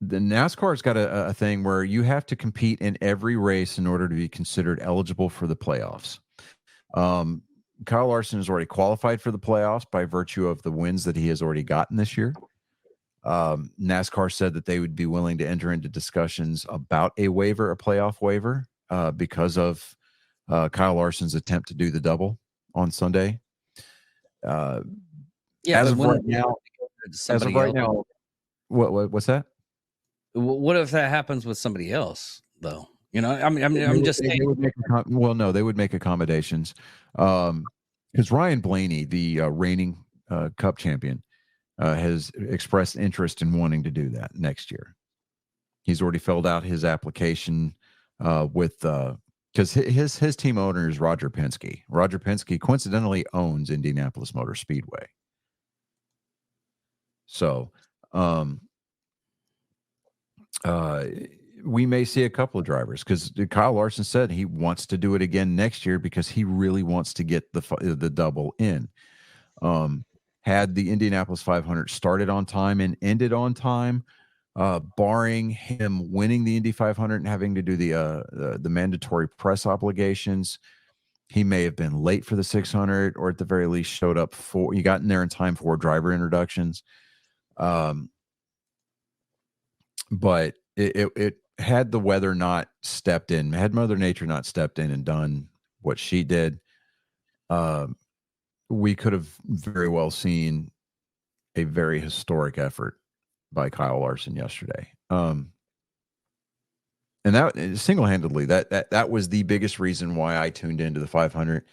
the NASCAR's got a thing where you have to compete in every race in order to be considered eligible for the playoffs. Kyle Larson has already qualified for the playoffs by virtue of the wins that he has already gotten this year. NASCAR said that they would be willing to enter into discussions about a waiver, a playoff waiver, because of Kyle Larson's attempt to do the double on Sunday. Yeah, as but of when right now, what's that? What if that happens with somebody else, though? You know, I'm just saying. They would make no, they would make accommodations. Because Ryan Blaney, the reigning Cup champion, has expressed interest in wanting to do that next year. He's already filled out his application with because his team owner is Roger Penske. Roger Penske coincidentally owns Indianapolis Motor Speedway. So, we may see a couple of drivers because Kyle Larson said he wants to do it again next year because he really wants to get the double in. Had the Indianapolis 500 started on time and ended on time, barring him winning the Indy 500 and having to do the mandatory press obligations, he may have been late for the 600, or at the very least showed up he got in there in time for driver introductions. But it had the weather not stepped in, had Mother Nature not stepped in and done what she did, we could have very well seen a very historic effort by Kyle Larson yesterday. And that single-handedly, that was the biggest reason why I tuned into the 500.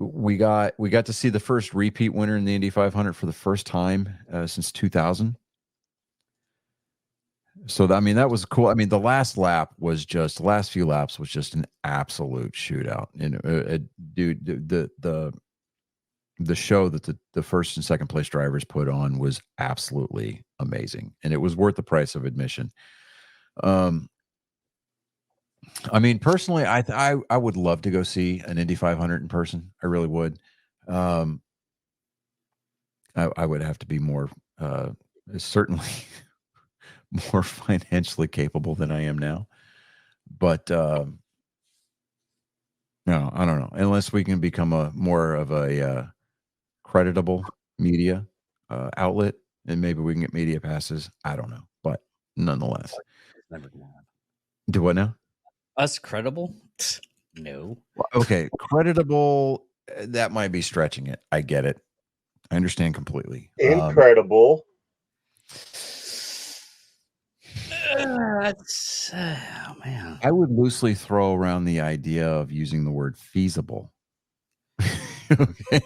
We got to see the first repeat winner in the Indy 500 for the first time since 2000. So I mean, that was cool. I mean, the last few laps was just an absolute shootout. And dude, the show that the first and second place drivers put on was absolutely amazing, and it was worth the price of admission. I mean, personally, I would love to go see an Indy 500 in person. I really would. I would have to be more, certainly more financially capable than I am now. But no, I don't know. Unless we can become more of a creditable media outlet, and maybe we can get media passes. I don't know, but nonetheless, do what now? Us credible? No. Okay, creditable. That might be stretching it. I get it. I understand completely. Incredible. That's oh man. I would loosely throw around the idea of using the word feasible. Okay.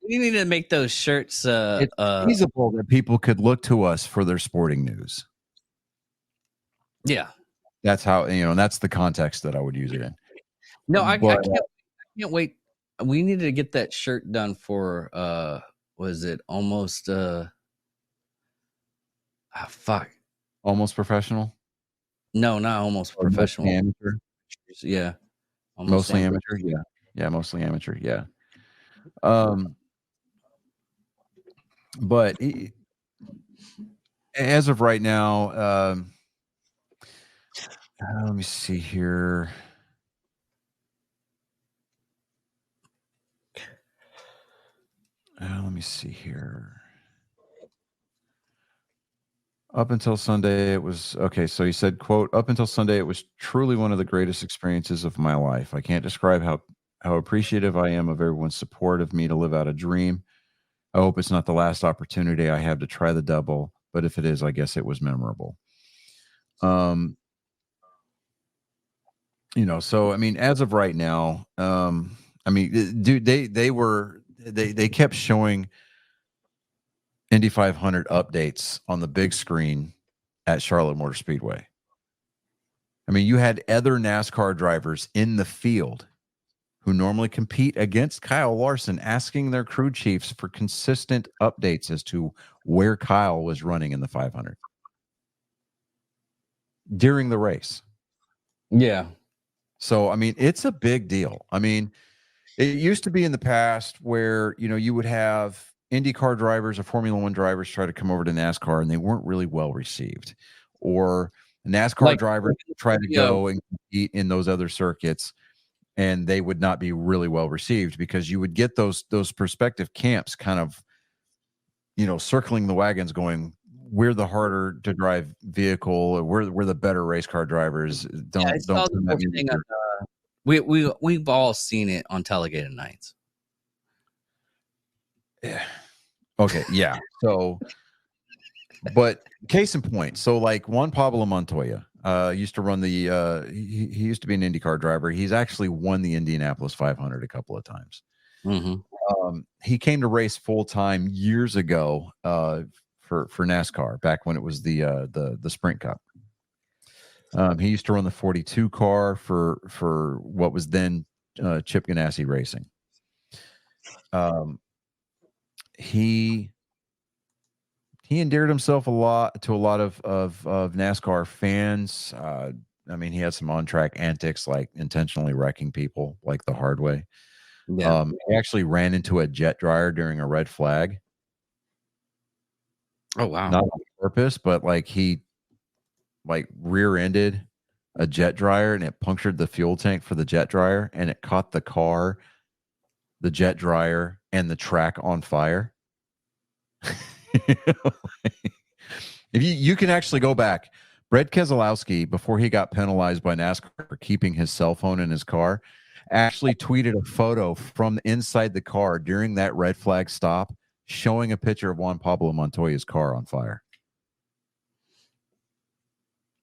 We need to make those shirts. It's feasible that people could look to us for their sporting news. Yeah. That's how, that's the context that I would use it in. No, I can't wait. We need to get that shirt done for was it almost fuck. Almost professional? No, not almost professional. Mostly amateur. Yeah. Mostly amateur. Yeah. Yeah, mostly amateur. Yeah. But as of right now, let me see here. Let me see here. Up until Sunday, it was okay. So he said, quote, up until Sunday, it was truly one of the greatest experiences of my life. I can't describe how appreciative I am of everyone's support of me to live out a dream. I hope it's not the last opportunity I have to try the double, but if it is, I guess it was memorable. So I mean, as of right now, I mean, dude, they kept showing Indy 500 updates on the big screen at Charlotte Motor Speedway. I mean, you had other NASCAR drivers in the field who normally compete against Kyle Larson asking their crew chiefs for consistent updates as to where Kyle was running in the 500 during the race. Yeah. So, I mean, it's a big deal. I mean, it used to be in the past where, you would have IndyCar drivers or Formula One drivers try to come over to NASCAR and they weren't really well received, or NASCAR drivers try to go and compete in those other circuits and they would not be really well received, because you would get those prospective camps kind of, circling the wagons going, we're the harder to drive vehicle, or we're the better race car drivers. We've all seen it on Talladega Nights. Yeah. Okay. Yeah. So, but case in point, so like Juan Pablo Montoya used to run the he used to be an IndyCar driver. He's actually won the Indianapolis 500 a couple of times. Mm-hmm. He came to race full time years ago for NASCAR, back when it was the Sprint Cup. He used to run the 42 car for what was then Chip Ganassi Racing. He endeared himself a lot to a lot of NASCAR fans. I mean, he had some on-track antics, like intentionally wrecking people, like the hard way. Yeah. He actually ran into a jet dryer during a red flag. Oh, wow. Not on purpose, but like he rear-ended a jet dryer and it punctured the fuel tank for the jet dryer, and it caught the car, the jet dryer, and the track on fire. If you can actually go back, Brad Keselowski, before he got penalized by NASCAR for keeping his cell phone in his car, actually tweeted a photo from inside the car during that red flag stop, showing a picture of Juan Pablo Montoya's car on fire.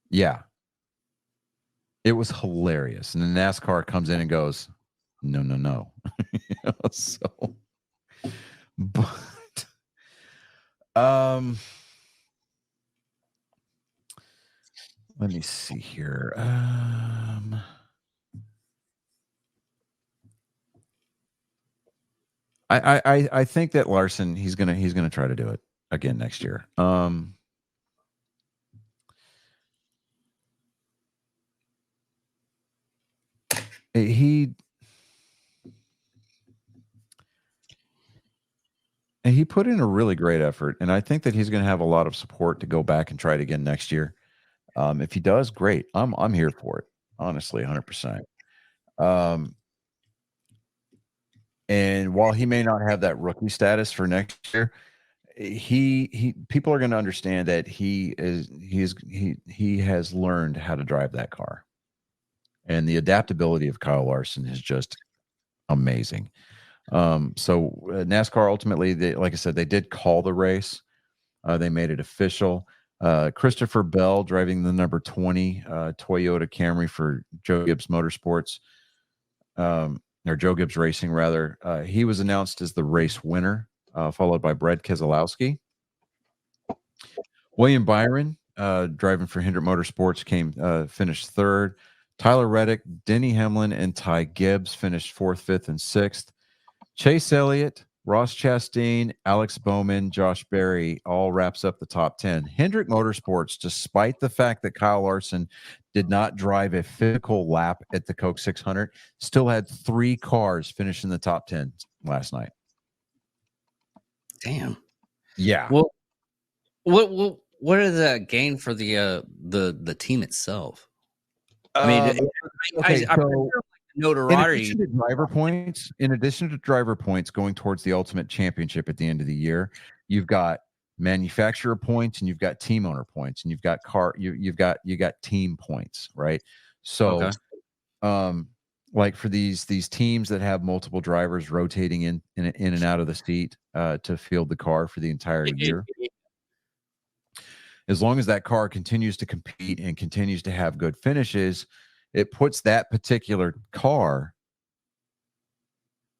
Yeah. It was hilarious. And the NASCAR comes in and goes, no. So, but, let me see here. I think that Larson, he's gonna try to do it again next year. He put in a really great effort, and I think that he's going to have a lot of support to go back and try it again next year. If he does, great. I'm here for it, honestly, 100%. And while he may not have that rookie status for next year, he people are going to understand that he has learned how to drive that car, and the adaptability of Kyle Larson is just amazing. So NASCAR ultimately, like I said, they did call the race. They made it official. Christopher Bell driving the number 20 Toyota Camry for Joe Gibbs Motorsports, or Joe Gibbs Racing rather. He was announced as the race winner, followed by Brad Keselowski. William Byron, driving for Hendrick Motorsports, finished third. Tyler Reddick, Denny Hamlin, and Ty Gibbs finished fourth, fifth, and sixth. Chase Elliott, Ross Chastain, Alex Bowman, Josh Berry all wraps up the top 10. Hendrick Motorsports, despite the fact that Kyle Larson did not drive a physical lap at the Coke 600, still had 3 cars finish in the top 10 last night. Damn. Yeah. Well, what are the gain for the team itself? I mean, notoriety. In addition to driver points going towards the ultimate championship at the end of the year, you've got manufacturer points and you've got team owner points and you've got you got team points, right? So, like for these teams that have multiple drivers rotating in and out of the seat to field the car for the entire year, as long as that car continues to compete and continues to have good finishes, it puts that particular car,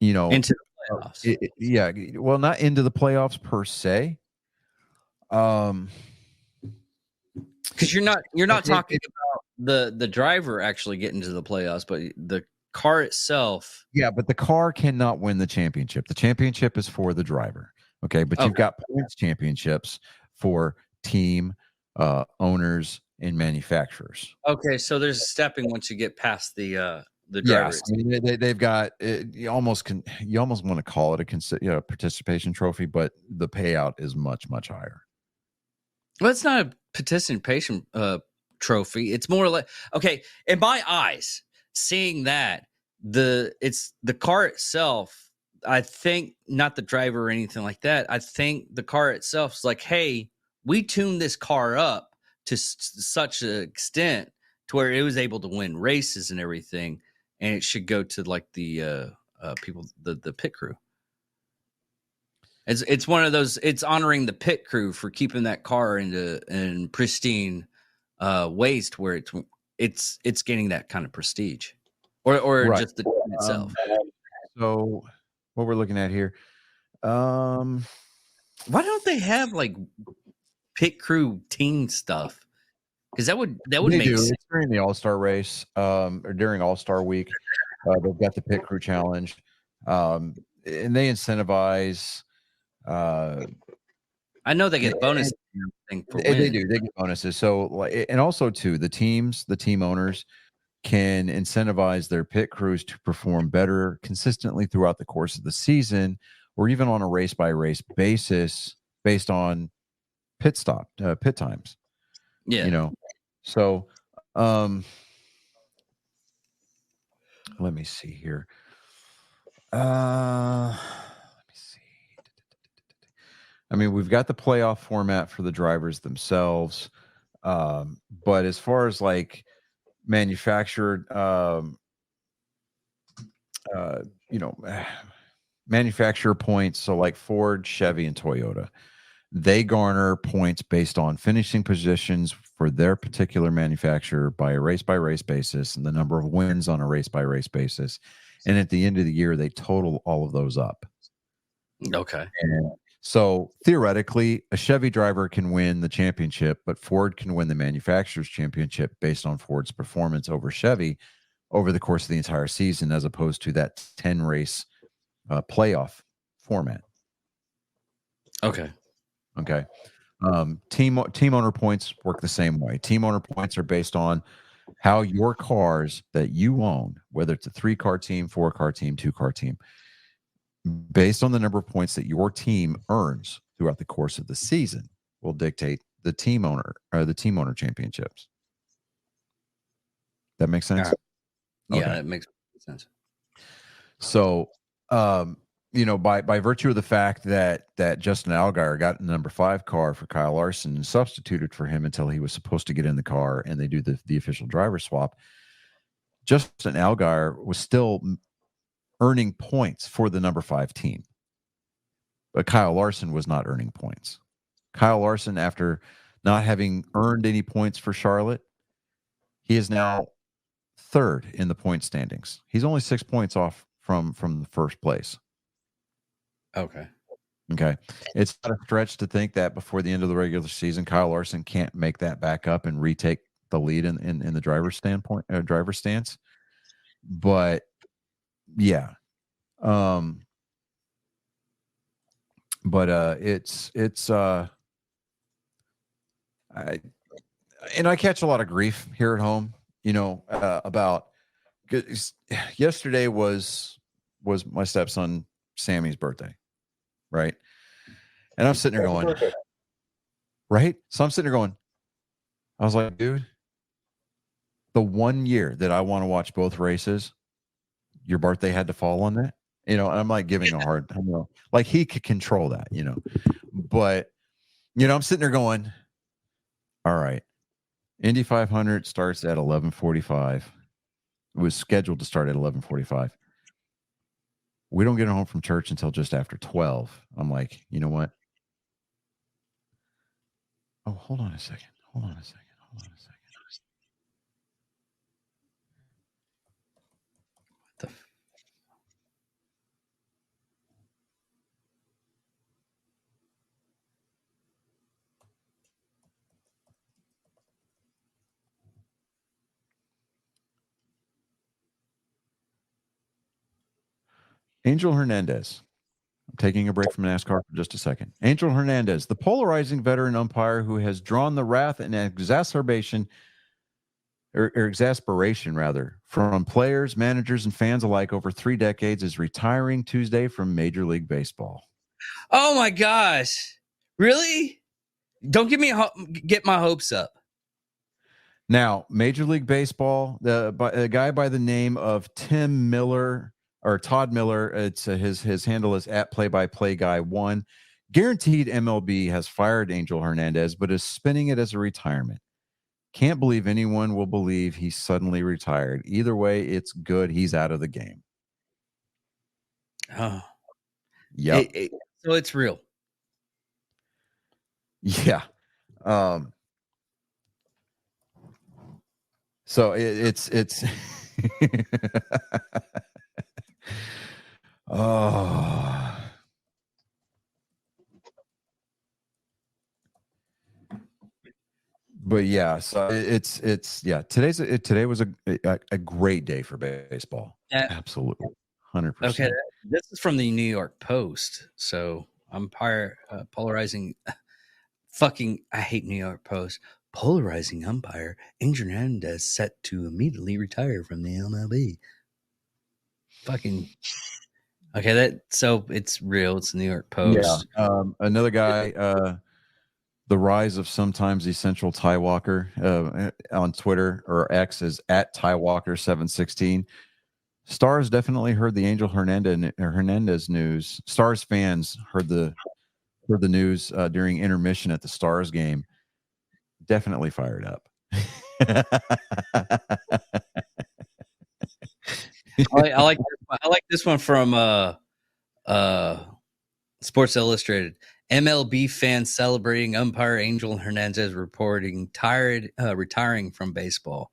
into the playoffs. Well, not into the playoffs per se. Because you're not talking about the driver actually getting to the playoffs, but the car itself. Yeah, but the car cannot win the championship. The championship is for the driver. Okay, but you've got points championships for team owners and manufacturers. Okay, so there's a stepping once you get past the the driver. Yes, I mean they've got you almost want to call it a participation trophy, but the payout is much higher. Well, it's not a participation trophy. It's more like, okay, in my eyes, seeing that it's the car itself. I think not the driver or anything like that. I think the car itself is like, hey, we tuned this car up to such an extent to where it was able to win races and everything, and it should go to like the people, the pit crew. It's one of those. It's honoring the pit crew for keeping that car in pristine waste, where it's gaining that kind of prestige, or Right. just the team itself. So what we're looking at here, Why don't they have like pit crew team stuff? Because that would make sense. It's during the All-Star race, or during All-Star week. They've got the pit crew challenge, and they incentivize. I know they get bonuses. They do. They get bonuses. So, and also too, the team owners can incentivize their pit crews to perform better consistently throughout the course of the season, or even on a race by race basis based on pit times. Yeah. You know, so let me see here. Let me see. I mean, we've got the playoff format for the drivers themselves. But as far as like manufactured, manufacturer points, so like Ford, Chevy, and Toyota, they garner points based on finishing positions for their particular manufacturer by a race basis and the number of wins on a race by race basis. And at the end of the year, they total all of those up. Okay. And so theoretically, a Chevy driver can win the championship, but Ford can win the manufacturer's championship based on Ford's performance over Chevy over the course of the entire season, as opposed to that 10 race playoff format. Okay. Team owner points work the same way. Team owner points are based on how your cars that you own, whether it's a 3-car team, 4-car team, 2-car team, based on the number of points that your team earns throughout the course of the season, will dictate the team owner championships. That makes sense? Yeah, Okay. that makes sense. So, by virtue of the fact that Justin Allgaier got in the number 5 car for Kyle Larson and substituted for him until he was supposed to get in the car and they do the official driver swap, Justin Allgaier was still earning points for the number 5 team. But Kyle Larson was not earning points. Kyle Larson, after not having earned any points for Charlotte, he is now 3rd in the point standings. He's only 6 points off from the first place. Okay. It's not a stretch to think that before the end of the regular season, Kyle Larson can't make that back up and retake the lead in the driver's stance. But yeah. I catch a lot of grief here at home, about yesterday was my stepson Sammy's birthday, right? And I'm sitting there going, right? So I'm sitting there going, I was like, dude, the one year that I want to watch both races, your birthday had to fall on that, and I'm like giving a hard time, like he could control that, but I'm sitting there going, all right, Indy 500 starts at 11:45. It was scheduled to start at 11:45. We don't get home from church until just after 12. I'm like, you know what? Oh, hold on a second. Angel Hernandez. I'm taking a break from NASCAR for just a second. Angel Hernandez, the polarizing veteran umpire who has drawn the wrath and exacerbation or exasperation rather, from players, managers, and fans alike over 3 decades is retiring Tuesday from Major League Baseball. Oh my gosh. Really? Don't get my hopes up. Now, Major League Baseball, a guy by the name of Tim Miller or Todd Miller, it's his handle is at PlayByPlayGuy1. Guaranteed MLB has fired Angel Hernandez, but is spinning it as a retirement. Can't believe anyone will believe he's suddenly retired. Either way, it's good. He's out of the game. Oh, yeah. So it's real. Yeah. So it's oh. But yeah, so it's yeah. Today was a great day for baseball. Absolutely, 100%. Okay, this is from the New York Post. So umpire polarizing. Fucking, I hate New York Post. Polarizing umpire Angel Hernandez set to immediately retire from the MLB. Fucking. Okay, so it's real. It's the New York Post. Yeah. Another guy. The rise of sometimes essential Ty Walker on Twitter or X is at Ty Walker 716. Stars definitely heard the Angel Hernandez news. Stars fans heard the news during intermission at the Stars game. Definitely fired up. I like this one from Sports Illustrated. MLB fans celebrating umpire Angel Hernandez reporting retiring from baseball.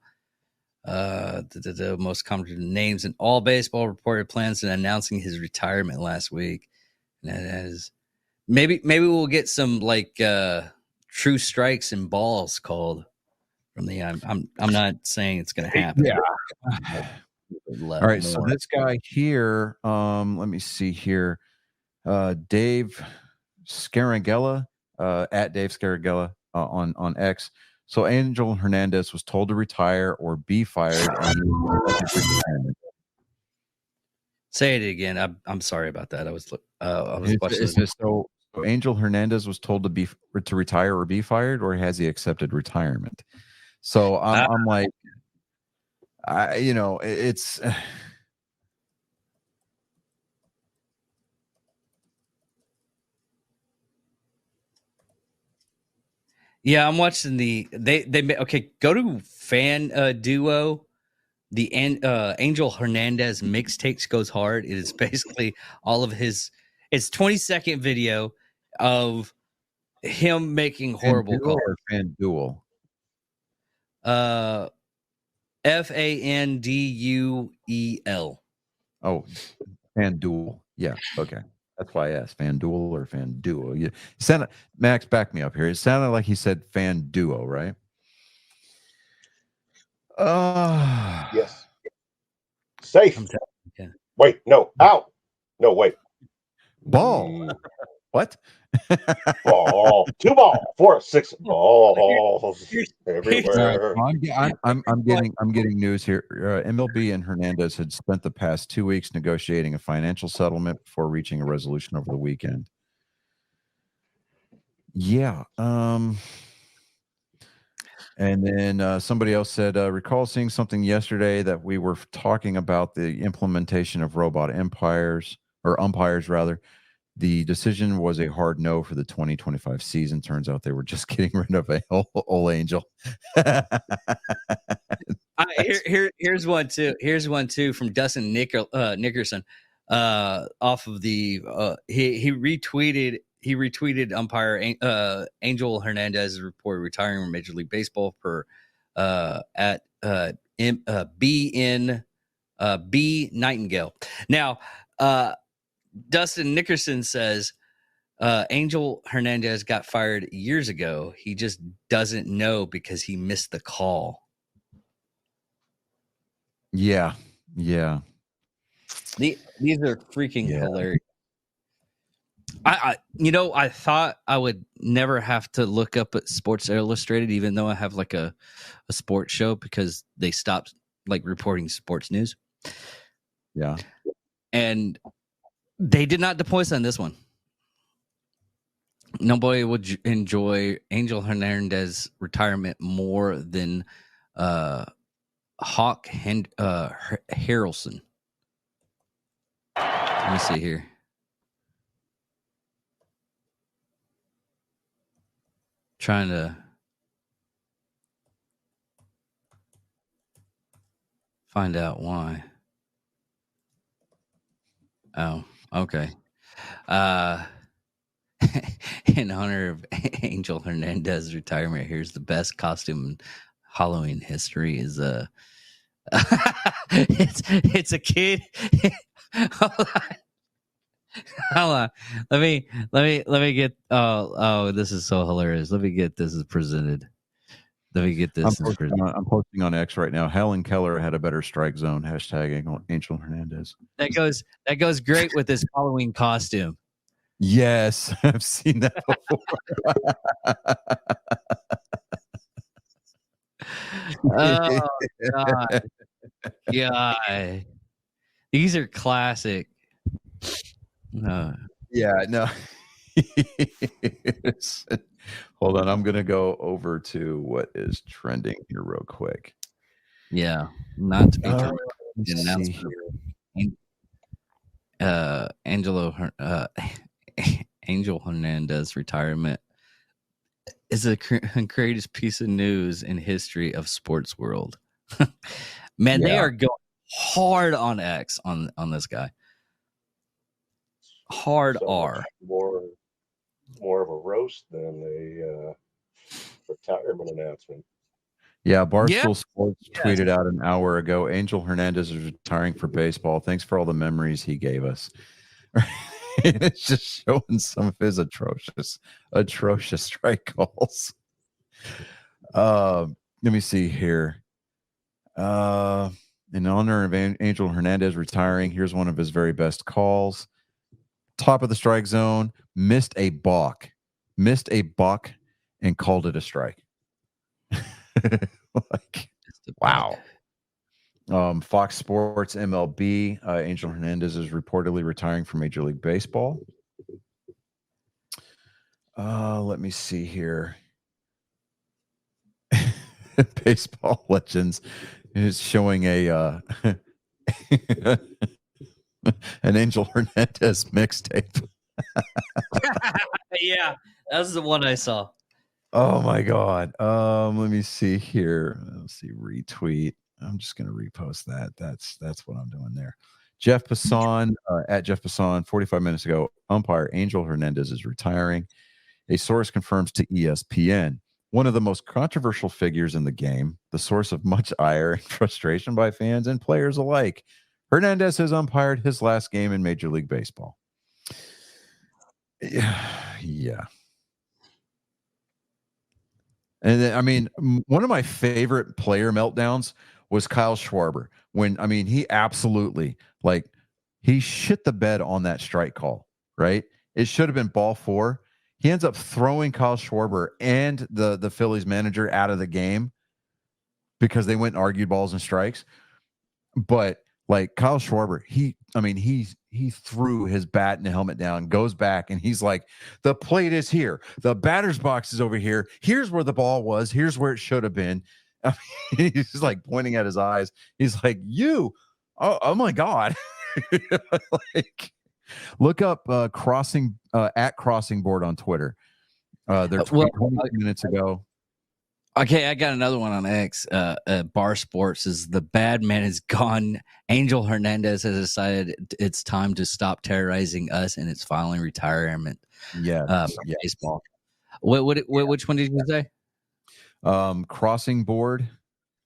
The most common names in all baseball reported plans and announcing his retirement last week. And that is maybe we'll get some like true strikes and balls called from the. I'm not saying it's going to happen. Yeah. All right. So this guy here, let me see here. Dave Scaragella, at Dave Scaragella on X. So Angel Hernandez was told to retire or be fired. Say it again. I'm sorry about that. I was watching. So Angel Hernandez was told to retire or be fired, or has he accepted retirement? So I'm like, it's. Yeah, I'm watching they okay. Go to Fan Duo. The Angel Hernandez mixtapes goes hard. It is basically all of his. It's 20-second video of him making horrible calls. FanDuel. FANDUEL. Oh, FanDuel. Yeah. Okay. That's why I asked FanDuel or FanDuo. You sounded, Max, back me up here. It sounded like he said FanDuo, right? Yes. Safe. Okay. Wait, no, out. No, wait. Ball. What? Ball. 2 ball. 4, 6 balls everywhere. I'm getting news here. MLB and Hernandez had spent the past 2 weeks negotiating a financial settlement before reaching a resolution over the weekend. Yeah. And then somebody else said, recall seeing something yesterday that we were talking about the implementation of robot umpires rather. The decision was a hard no for the 2025 season. Turns out they were just getting rid of a old Angel. Here's one too. Here's one too from Dustin Nickerson. Off of the he retweeted umpire Angel Hernandez's report retiring from Major League Baseball per at B Nightingale. Now Dustin Nickerson says Angel Hernandez got fired years ago. He just doesn't know because he missed the call. Yeah. These are freaking hilarious. I thought I would never have to look up at Sports Illustrated, even though I have like a sports show, because they stopped like reporting sports news. Yeah. And they did not deploy us on this one. Nobody would enjoy Angel Hernandez retirement more than Hawk Harrelson. Let me see here. Trying to find out why. Oh, okay. In honor of Angel Hernandez's retirement, here's the best costume in Halloween history. Is it's a kid. Hold on. Let me get. Oh, this is so hilarious. Let me get this presented. Let me get this. I'm posting on X right now. Helen Keller had a better strike zone. Hashtag Angel Hernandez. That goes great with this Halloween costume. Yes, I've seen that before. Oh God. Yeah. These are classic. Yeah, no. Hold on, I'm gonna go over to what is trending here real quick. Yeah, not to be Angel Hernandez retirement is the greatest piece of news in history of sports world. Man, They are going hard on X on this guy. Hard So R. More of a roast than a retirement announcement. Yeah, Barstool Sports tweeted out an hour ago, Angel Hernandez is retiring for baseball. Thanks for all the memories he gave us. It's just showing some of his atrocious strike calls. Let me see here. In honor of Angel Hernandez retiring, here's one of his very best calls. Top of the strike zone, missed a balk, and called it a strike. Like, wow. Fox Sports MLB, Angel Hernandez is reportedly retiring from Major League Baseball. Let me see here. Baseball Legends is showing a an Angel Hernandez mixtape. Yeah, that's the one I saw. Oh my God. Let me see here. Let's see, retweet. I'm just gonna repost that. That's what I'm doing there. Jeff Passan, at Jeff Passan, 45 minutes ago, umpire Angel Hernandez is retiring. A source confirms to ESPN. One of the most controversial figures in the game, the source of much ire and frustration by fans and players alike. Hernandez has umpired his last game in Major League Baseball. Yeah. And then, I mean, one of my favorite player meltdowns was Kyle Schwarber. When, I mean, he absolutely, like, he shit the bed on that strike call, right? It should have been ball 4. He ends up throwing Kyle Schwarber and the Phillies manager out of the game because they went and argued balls and strikes. But like Kyle Schwarber, he threw his bat and the helmet down, goes back, and he's like, the plate is here. The batter's box is over here. Here's where the ball was. Here's where it should have been. I mean, he's just like pointing at his eyes. He's like, oh my God. Like, look up crossing board on Twitter. They're 20 minutes ago. Okay, I got another one on X. Bar Sports is the bad man is gone. Angel Hernandez has decided it's time to stop terrorizing us, and it's filing retirement. Yeah, baseball. Which one did you say? Crossing board,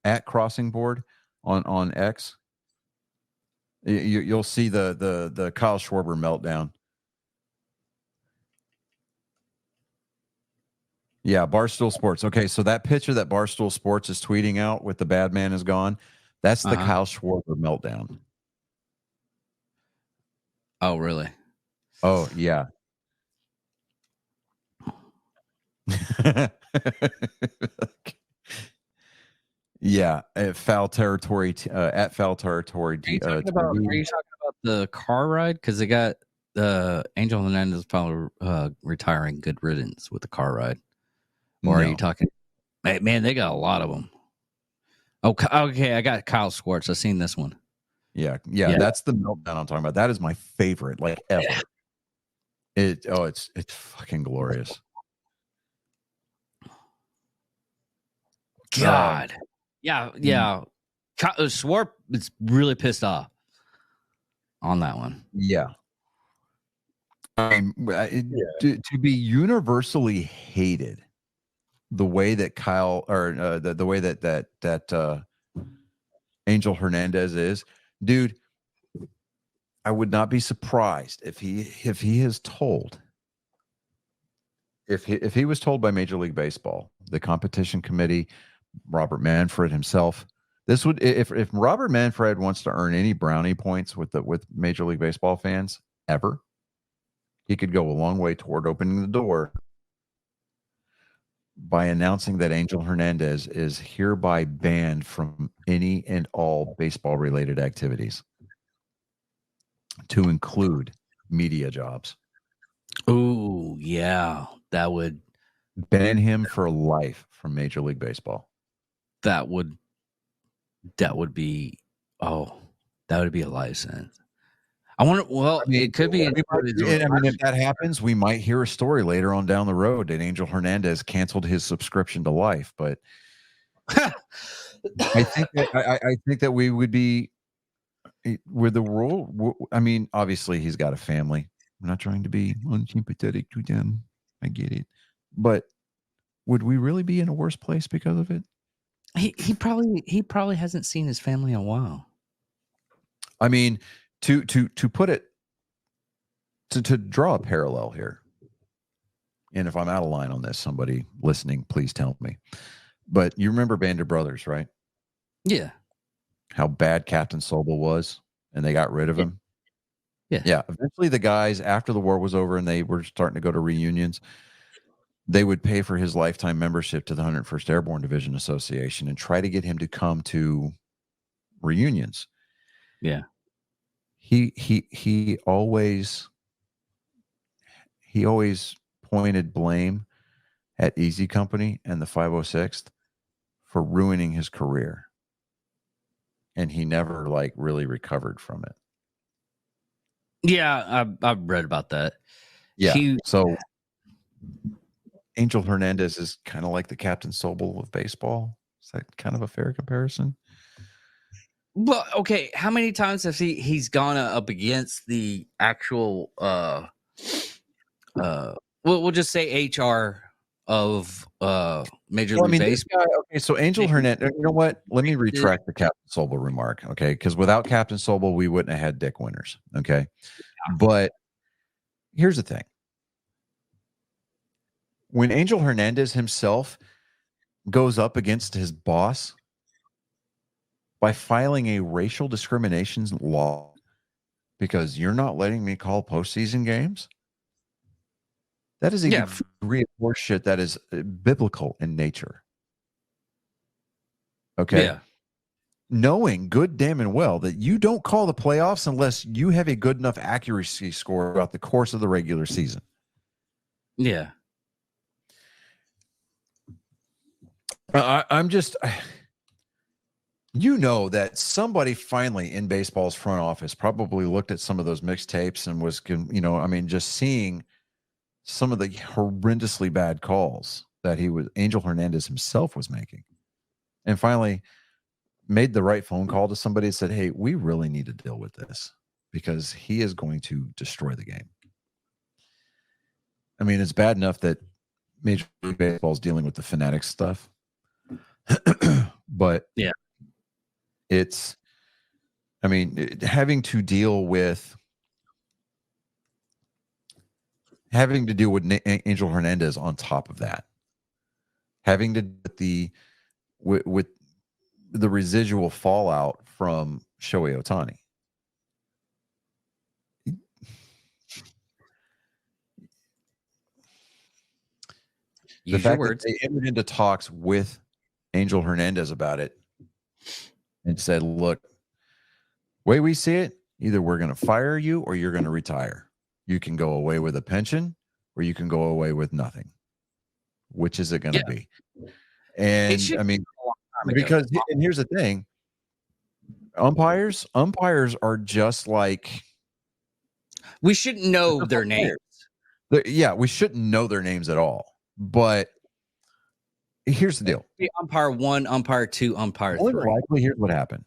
at crossing board on X. You'll see the Kyle Schwarber meltdown. Yeah, Barstool Sports. Okay, so that picture that Barstool Sports is tweeting out with the bad man is gone, that's the Kyle Schwarber meltdown. Oh, really? Oh, yeah. Yeah, at foul territory. At foul territory. Are you talking about the car ride? Because they got Angel Hernandez probably retiring good riddance with the car ride. Or are you talking? Man, they got a lot of them. Oh, okay. I got Kyle Schwartz. I've seen this one. Yeah. That's the meltdown I'm talking about. That is my favorite, like ever. It's fucking glorious. God. Yeah. Schwartz is really pissed off on that one. Yeah. To be universally hated the way that Kyle or the way that Angel Hernandez is, dude, I would not be surprised if he is told, if he was told by Major League Baseball, the competition committee, Robert Manfred himself, this would, if Robert Manfred wants to earn any brownie points with Major League Baseball fans ever, he could go a long way toward opening the door by announcing that Angel Hernandez is hereby banned from any and all baseball related activities, to include media jobs. Oh, yeah. That would ban him for life from Major League Baseball. That would be a life sentence. I wonder. Well, it could be. If that happens, we might hear a story later on down the road that Angel Hernandez canceled his subscription to Life. But I think that we would be with the world. I mean, obviously, he's got a family. I'm not trying to be unsympathetic to them. I get it, but would we really be in a worse place because of it? He probably hasn't seen his family in a while. I mean, to put it, to draw a parallel here, and if I'm out of line on this, somebody listening, please tell me. But you remember Band of Brothers, right? Yeah. How bad Captain Sobel was, and they got rid of him. Yeah. Eventually, the guys, after the war was over and they were starting to go to reunions, they would pay for his lifetime membership to the 101st Airborne Division Association and try to get him to come to reunions. Yeah. He always pointed blame at Easy Company and the 506th for ruining his career. And he never really recovered from it. Yeah, I've read about that. Yeah. So Angel Hernandez is kind of like the Captain Sobel of baseball. Is that kind of a fair comparison? Well, okay. How many times has he's gone up against the actual we'll just say HR of Major League Baseball? Okay, so Angel Hernandez, you know what? Let me retract the Captain Sobel remark, okay? Because without Captain Sobel, we wouldn't have had Dick Winters, okay? But here's the thing. When Angel Hernandez himself goes up against his boss by filing a racial discrimination law because you're not letting me call postseason games, that is a degree of horseshit that is biblical in nature. Okay. Yeah. Knowing good, damn and well that you don't call the playoffs unless you have a good enough accuracy score throughout the course of the regular season. Yeah. I'm just, you know, that somebody finally in baseball's front office probably looked at some of those mixtapes and was, just seeing some of the horrendously bad calls that Angel Hernandez himself was making, and finally made the right phone call to somebody and said, hey, we really need to deal with this because he is going to destroy the game. I mean, it's bad enough that Major League Baseball is dealing with the Fanatics stuff. But yeah, it's, I mean, having to deal with Angel Hernandez on top of that, having to with the residual fallout from Shohei Ohtani. The Use your fact that words. they entered into talks with Angel Hernandez about it and said, look, way we see it, either we're going to fire you or you're going to retire. You can go away with a pension or you can go away with nothing. Which is it going to be? And should I mean, be a long time ago. because, and here's the thing, umpires are just like, We shouldn't know their names. yeah, we shouldn't know their names at all. But here's the deal. Be umpire 1, umpire 2, umpire More 3. than likely, here's what happened.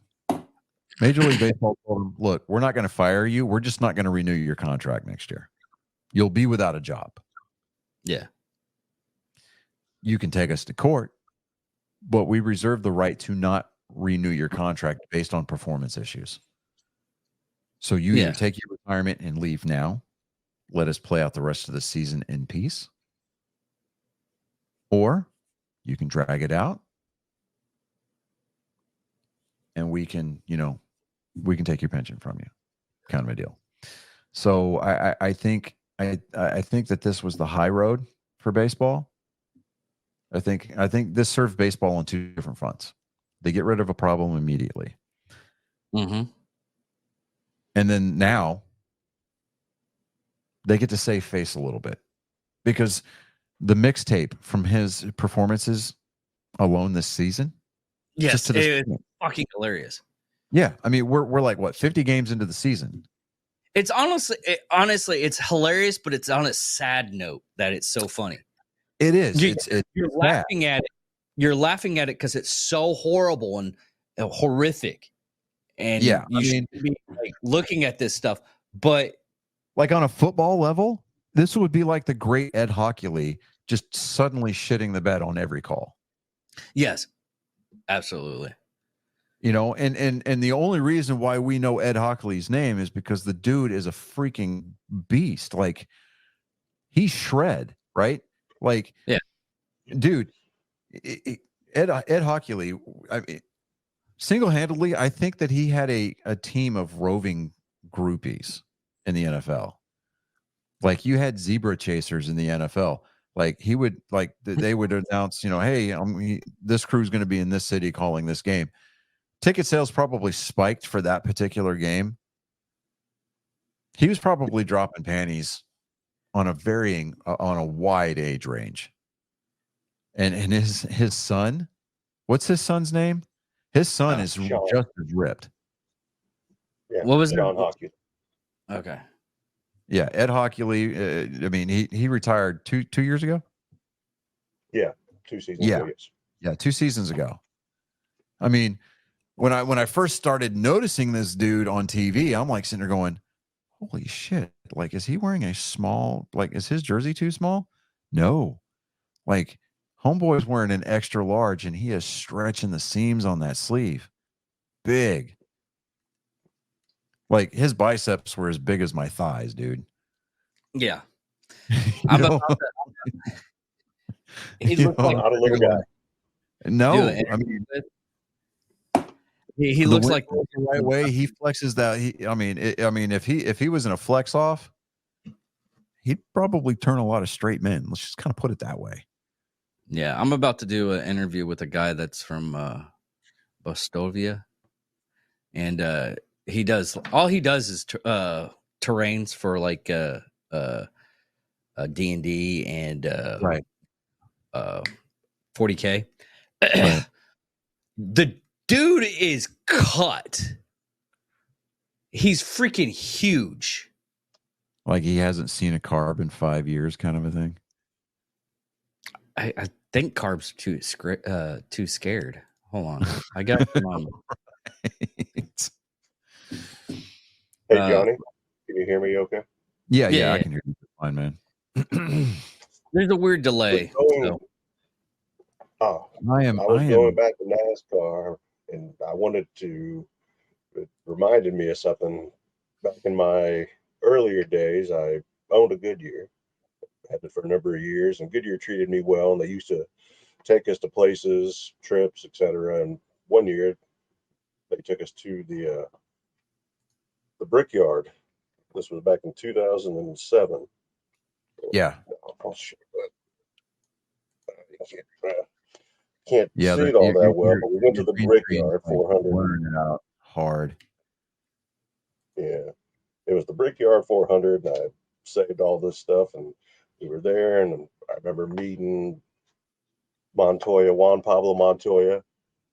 Major League Baseball told them, look, we're not going to fire you. We're just not going to renew your contract next year. You'll be without a job. Yeah. You can take us to court, but we reserve the right to not renew your contract based on performance issues. So you either take your retirement and leave now, let us play out the rest of the season in peace, or you can drag it out and we can, we can take your pension from you, kind of a deal. So I think that this was the high road for baseball. I think this served baseball on two different fronts. They get rid of a problem immediately. Mm-hmm. And then now they get to save face a little bit because the mixtape from his performances alone this season. Yes, it's fucking hilarious. Yeah. I mean, we're like, what, 50 games into the season? It's honestly, it's hilarious, but it's on a sad note that it's so funny. It is. You're laughing at it. You're laughing at it because it's so horrible and horrific. And yeah, you should be like looking at this stuff. But like on a football level, this would be like the great Ed Hockley just suddenly shitting the bed on every call. Yes, absolutely. And the only reason why we know Ed Hockley's name is because the dude is a freaking beast. Like, he's shred, right? Like, yeah, dude, Ed Hockley, I mean, single-handedly, I think that he had a team of roving groupies in the NFL. Like, you had zebra chasers in the NFL. Like, he would, like, they would announce, hey, this crew's going to be in this city calling this game. Ticket sales probably spiked for that particular game. He was probably dropping panties on a wide age range. And his son, what's his son's name? His son is Sean. just as ripped. Yeah, what was Sean Hockley? Okay. Yeah, Ed Hockley. I mean, he retired two years ago. Yeah, 2 seasons ago. Yes. Yeah, 2 seasons ago. I mean, when I first started noticing this dude on TV, I'm like sitting there going, holy shit. Like, is he wearing a small, like, is his jersey too small? No. Like, homeboy's wearing an extra large and he is stretching the seams on that sleeve. Big. Like, his biceps were as big as my thighs, dude. Yeah. I'm about to. He looks like not a little guy. No, I mean, he looks like the right way. He flexes that. If he was in a flex off, he'd probably turn a lot of straight men. Let's just kind of put it that way. Yeah, I'm about to do an interview with a guy that's from Bostovia, and he does is terrains for like D&D and Right. 40K. Right. The dude is cut. He's freaking huge. Like, he hasn't seen a carb in 5 years, kind of a thing. I think Carb's too scared. Hold on, I got him on. Right. Hey, Johnny, can you hear me okay? Yeah, I can hear you fine, man. There's a weird delay. I was going back to NASCAR, and I wanted to. It reminded me of something. Back in my earlier days, I owned a Goodyear. Had it for a number of years, and Goodyear treated me well, and they used to take us to places, trips, etc. And one year, they took us to the Brickyard. This was back in 2007. Yeah. Oh shit! can't see it all that well, but we went to the Brickyard 400. Wearing it out hard. Yeah, it was the Brickyard 400, and I saved all this stuff, and we were there, and I remember meeting Montoya, Juan Pablo Montoya.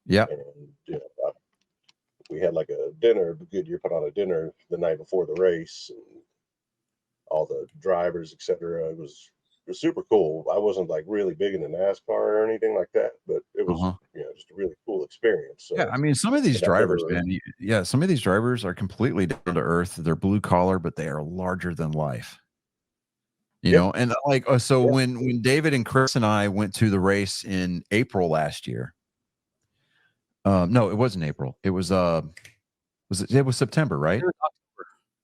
Yeah. And we had like a dinner. Goodyear put on a dinner the night before the race, and all the drivers, etc. It was super cool. I wasn't like really big into NASCAR or anything like that, but it was just a really cool experience. So, yeah, I mean, some of these drivers, man. Yeah, some of these drivers are completely down to earth. They're blue collar, but they are larger than life. You know, and like so when David and Chris and I went to the race in April last year. No, it wasn't April. It was it was September, right?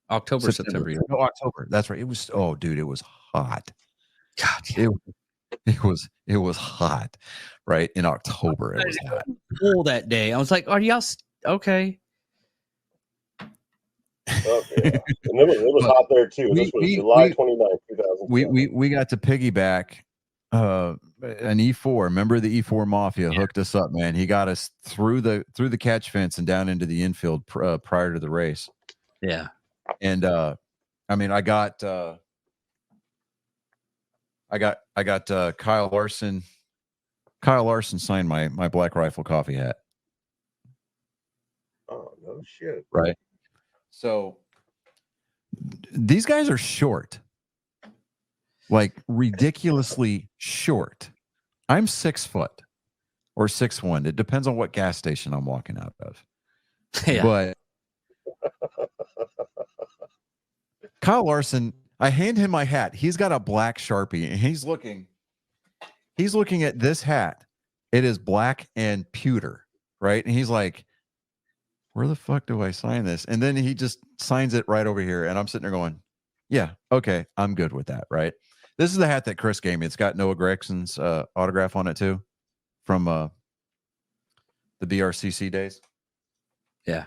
October, September. Yeah. No, October. That's right. It was dude, it was hot. God, yeah. It was hot, right? In October. It was hot. Cool that day. I was like, are y'all okay? Oh, yeah. And it was hot there too. This was July 29th, 2000. We got to piggyback an E4. Remember the E4 Mafia hooked us up, man. He got us through the catch fence and down into the infield prior to the race. Yeah. And I mean, I got Kyle Larson. Kyle Larson signed my Black Rifle coffee hat. Oh no shit! Right. So these guys are short, like ridiculously short. I'm 6 foot or 6'1". It depends on what gas station I'm walking out of. Yeah. But Kyle Larson, I hand him my hat. He's got a black Sharpie, and he's looking at this hat. It is black and pewter, right? And he's like, where the fuck do I sign this? And then he just signs it right over here. And I'm sitting there going, yeah, okay, I'm good with that, right? This is the hat that Chris gave me. It's got Noah Gregson's autograph on it too, from the BRCC days. Yeah.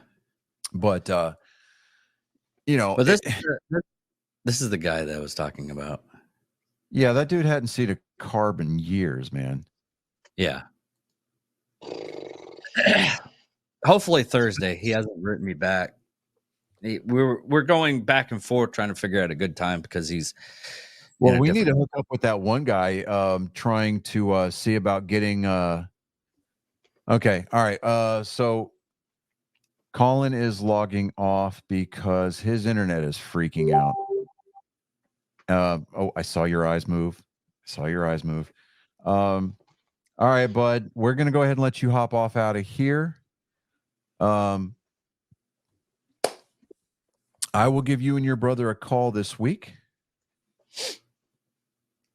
But, you know. But this is the guy that I was talking about. Yeah, that dude hadn't seen a carb in years, man. Yeah. Hopefully Thursday. He hasn't written me back. We're going back and forth trying to figure out a good time because he's. Well, we need to hook up with that one guy trying to see about getting. Okay, all right. So Colin is logging off because his internet is freaking out. Oh, I saw your eyes move. All right, bud. We're gonna go ahead and let you hop off out of here. I will give you and your brother a call this week.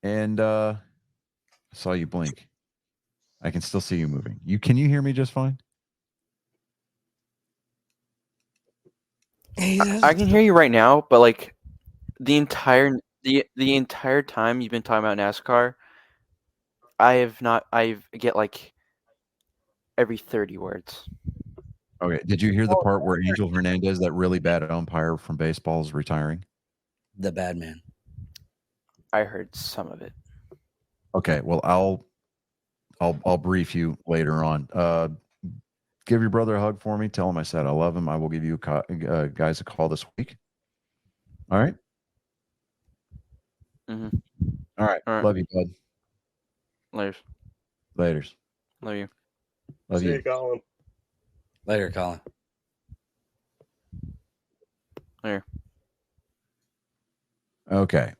And I saw you blink. I can still see you moving. Can you hear me just fine? I can hear you right now, but like the entire time you've been talking about NASCAR, I get like every 30 words. Okay. Did you hear the part where Angel Hernandez, that really bad umpire from baseball, is retiring? The bad man. I heard some of it. Okay. Well, I'll brief you later on. Give your brother a hug for me. Tell him I said I love him. I will give you guys a call this week. All right. Mm-hmm. All right. Love you, bud. Laters. Love you. Love See you. you, Colin. Later, Colin. Later. Okay.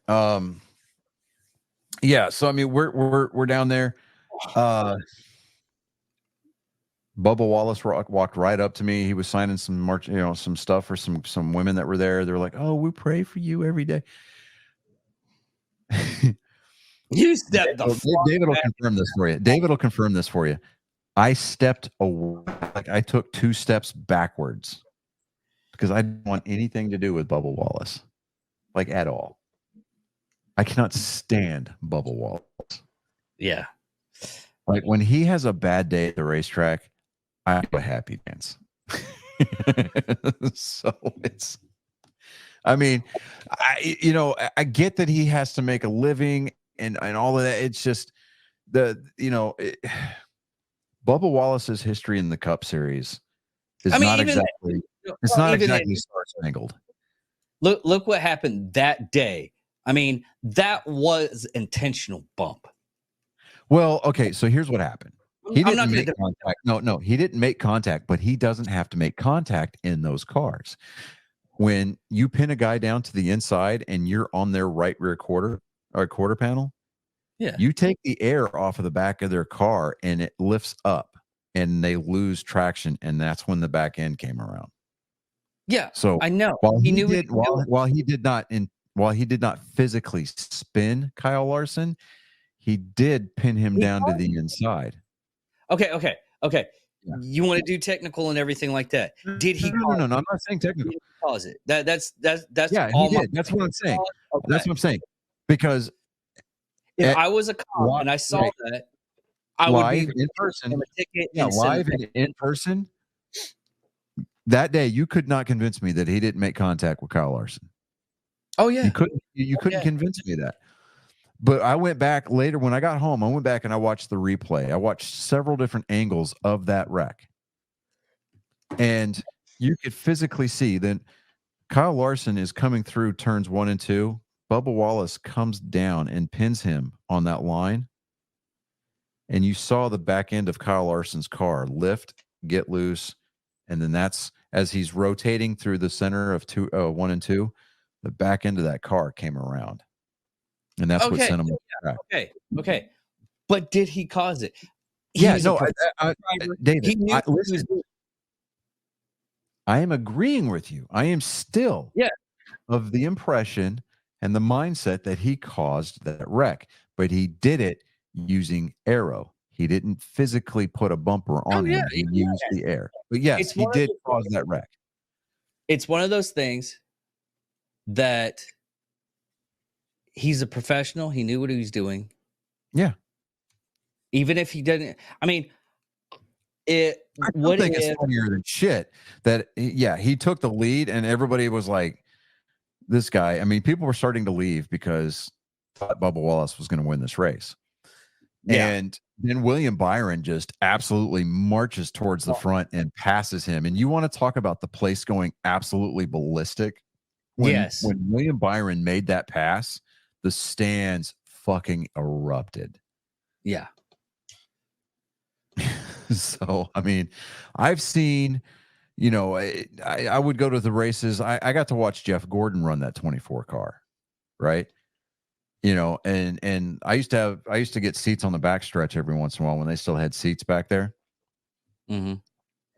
Yeah. So I mean, we're down there. Bubba Wallace walked right up to me. He was signing some stuff for some women that were there. They were like, "Oh, we pray for you every day." You stepped David will confirm this for you. I stepped away, like I took 2 steps backwards because I didn't want anything to do with Bubba Wallace, like at all. I cannot stand Bubba Wallace. Yeah. Like when he has a bad day at the racetrack, I have a happy dance. So it's, I mean, I get that he has to make a living and all of that. It's just Bubba Wallace's history in the Cup Series is I mean, not even exactly. well, It's not even exactly star-spangled. look what happened that day. I mean, that was intentional bump. Well, okay, so here's what happened. He I'm not didn't gonna make contact. No, he didn't make contact, but he doesn't have to make contact in those cars. When you pin a guy down to the inside and you're on their right rear quarter or quarter panel, Yeah. you take the air off of the back of their car and it lifts up and they lose traction, and that's when the back end came around. Yeah, So I know. while He he knew what did he was doing. while he did not physically spin Kyle Larson, he did pin him He down to caused the inside. Okay. Yeah. You want to do technical and everything like that? Did he? No. I'm not saying technical. Did he cause it? That's Yeah, all. he did. That's what I'm saying. Okay. That's what I'm saying. Because If I was a cop and I saw right. that, I would live be in person, him a ticket yeah, and send live him- and in person, that day you could not convince me that he didn't make contact with Kyle Larson. Oh yeah, You couldn't yeah. convince me that. But I went back later when I got home. I went back and I watched the replay. I watched several different angles of that wreck, and you could physically see that Kyle Larson is coming through turns 1 and 2. Bubba Wallace comes down and pins him on that line, and you saw the back end of Kyle Larson's car lift, get loose, and then that's as he's rotating through the center of 1 and 2. The back end of that car came around, and that's what sent him off the track. Okay. But did he cause it? Yeah, He's a no, professional driver. David, He knew what he was listen, doing. I am agreeing with you. I am still of the impression and the mindset that he caused that wreck, but he did it using aero. He didn't physically put a bumper on him. He used the air. But yes, he did cause that wreck. It's one of those things that he's a professional. He knew what he was doing. Yeah. Even if he didn't, I mean, I think it's funnier than shit that he took the lead and everybody was like, this guy. I mean, people were starting to leave because thought Bubba Wallace was going to win this race. Yeah. And then William Byron just absolutely marches towards the front and passes him. And you want to talk about the place going absolutely ballistic? When William Byron made that pass, the stands fucking erupted. Yeah. So, I mean, I've seen, I would go to the races. I got to watch Jeff Gordon run that 24 car, right? And I used to get seats on the backstretch every once in a while when they still had seats back there. Mm-hmm.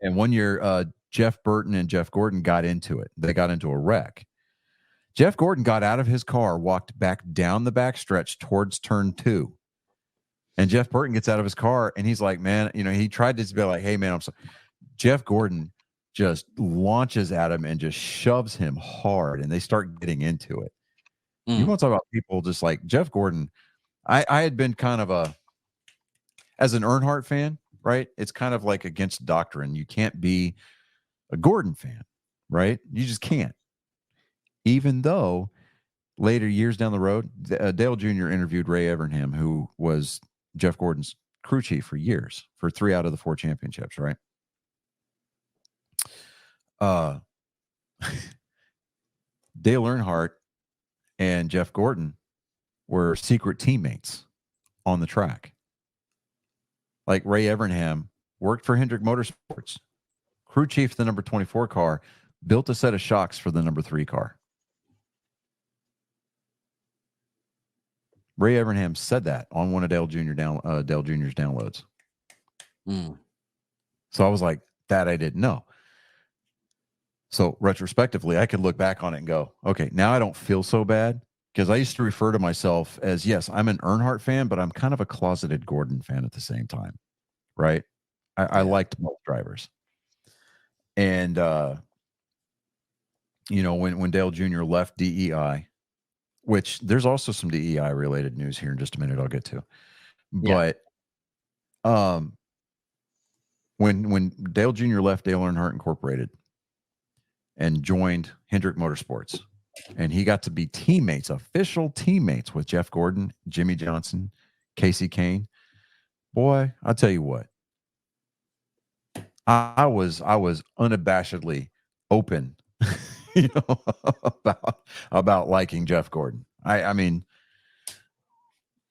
And one year, Jeff Burton and Jeff Gordon got into it. They got into a wreck. Jeff Gordon got out of his car, walked back down the backstretch towards turn 2. And Jeff Burton gets out of his car and he's like, man, he tried to be like, hey, man, I'm sorry. Jeff Gordon just launches at him and just shoves him hard, and they start getting into it. You want to talk about people just like Jeff Gordon. I had been kind of as an Earnhardt fan, right? It's kind of like against doctrine. You can't be a Gordon fan, right? You just can't. Even though later years down the road, Dale Jr. interviewed Ray Evernham, who was Jeff Gordon's crew chief for years, for 3 out of the 4 championships, right? Dale Earnhardt and Jeff Gordon were secret teammates on the track. Like Ray Evernham worked for Hendrick Motorsports, crew chief the number 24 car, built a set of shocks for the number 3 car. Ray Evernham said that on one of Dale Jr.'s downloads. So I was like, that I didn't know. So retrospectively, I could look back on it and go, okay, now I don't feel so bad, because I used to refer to myself as, yes, I'm an Earnhardt fan, but I'm kind of a closeted Gordon fan at the same time, right? I liked both drivers. And, when Dale Jr. left DEI, which there's also some DEI related news here in just a minute I'll get to. But when Dale Jr. left Dale Earnhardt Incorporated and joined Hendrick Motorsports, and he got to be official teammates with Jeff Gordon, Jimmy Johnson, Casey Kane. Boy, I'll tell you what, I was unabashedly open, you know, about liking Jeff Gordon. I mean,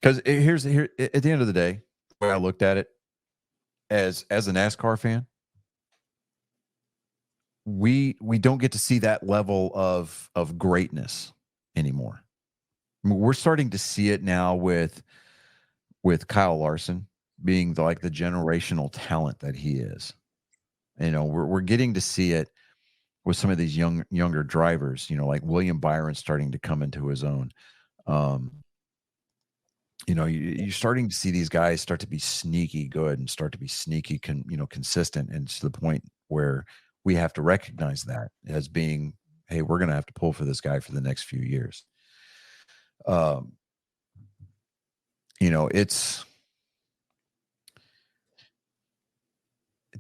because here at the end of the day, the way I looked at it as a NASCAR fan, we don't get to see that level of greatness anymore. I mean, we're starting to see it now with Kyle Larson being the generational talent that he is. You know, we're getting to see it with some of these younger drivers, you know, like William Byron starting to come into his own. You know, you're starting to see these guys start to be sneaky good and start to be sneaky, consistent, and to the point where we have to recognize that as being, hey, we're going to have to pull for this guy for the next few years. You know, it's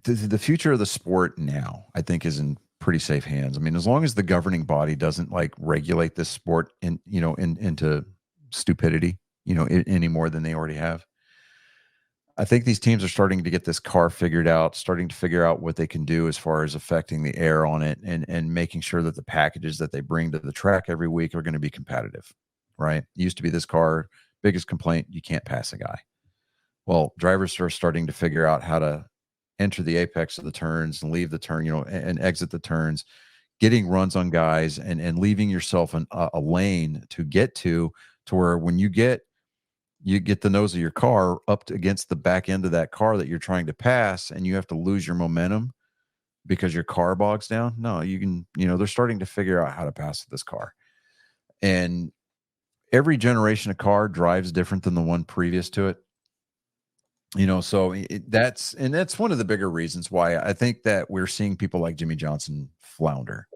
the future of the sport now, I think, is in pretty safe hands. I mean, as long as the governing body doesn't regulate this sport into stupidity, any more than they already have. I think these teams are starting to get this car figured out, starting to figure out what they can do as far as affecting the air on it and making sure that the packages that they bring to the track every week are going to be competitive, right? It used to be this car, biggest complaint, you can't pass a guy. Well, drivers are starting to figure out how to enter the apex of the turns and leave the turn, and exit the turns, getting runs on guys and leaving yourself a lane to get to where when you get the nose of your car up against the back end of that car that you're trying to pass and you have to lose your momentum because your car bogs down. No, you can, they're starting to figure out how to pass this car. And every generation of car drives different than the one previous to it. So that's one of the bigger reasons why I think that we're seeing people like Jimmy Johnson flounder.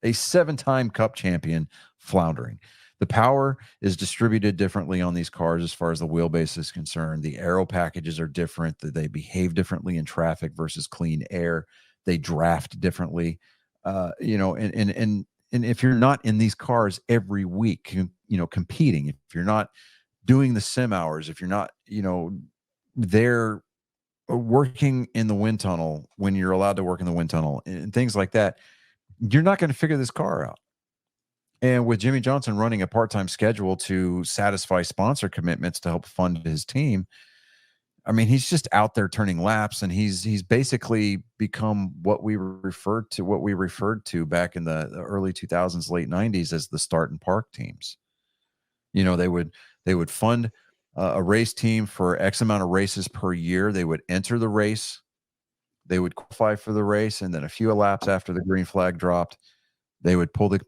A 7-time Cup champion floundering. The power is distributed differently on these cars as far as the wheelbase is concerned. The aero packages are different. They behave differently in traffic versus clean air. They draft differently. And if you're not in these cars every week, competing, if you're not doing the sim hours, if you're not, they're working in the wind tunnel when you're allowed to work in the wind tunnel and things like that, you're not going to figure this car out. And with Jimmy Johnson running a part-time schedule to satisfy sponsor commitments to help fund his team, I mean, he's just out there turning laps, and he's basically become what we referred to back in the early 2000s, late 90s as the start and park teams. They would fund a race team for X amount of races per year. They would enter the race, they would qualify for the race, and then a few laps after the green flag dropped, they would pull the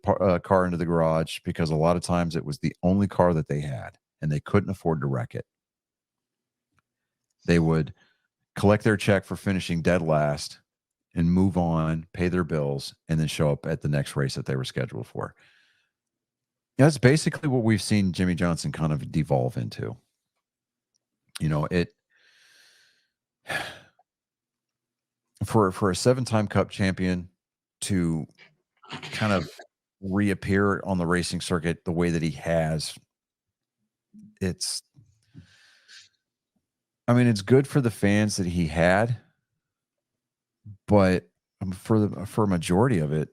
car into the garage because a lot of times it was the only car that they had and they couldn't afford to wreck it. They would collect their check for finishing dead last and move on, pay their bills, and then show up at the next race that they were scheduled for. That's basically what we've seen Jimmy Johnson kind of devolve into. For a 7-time Cup champion to kind of reappear on the racing circuit the way that he has, it's good for the fans that he had, but for a majority of it,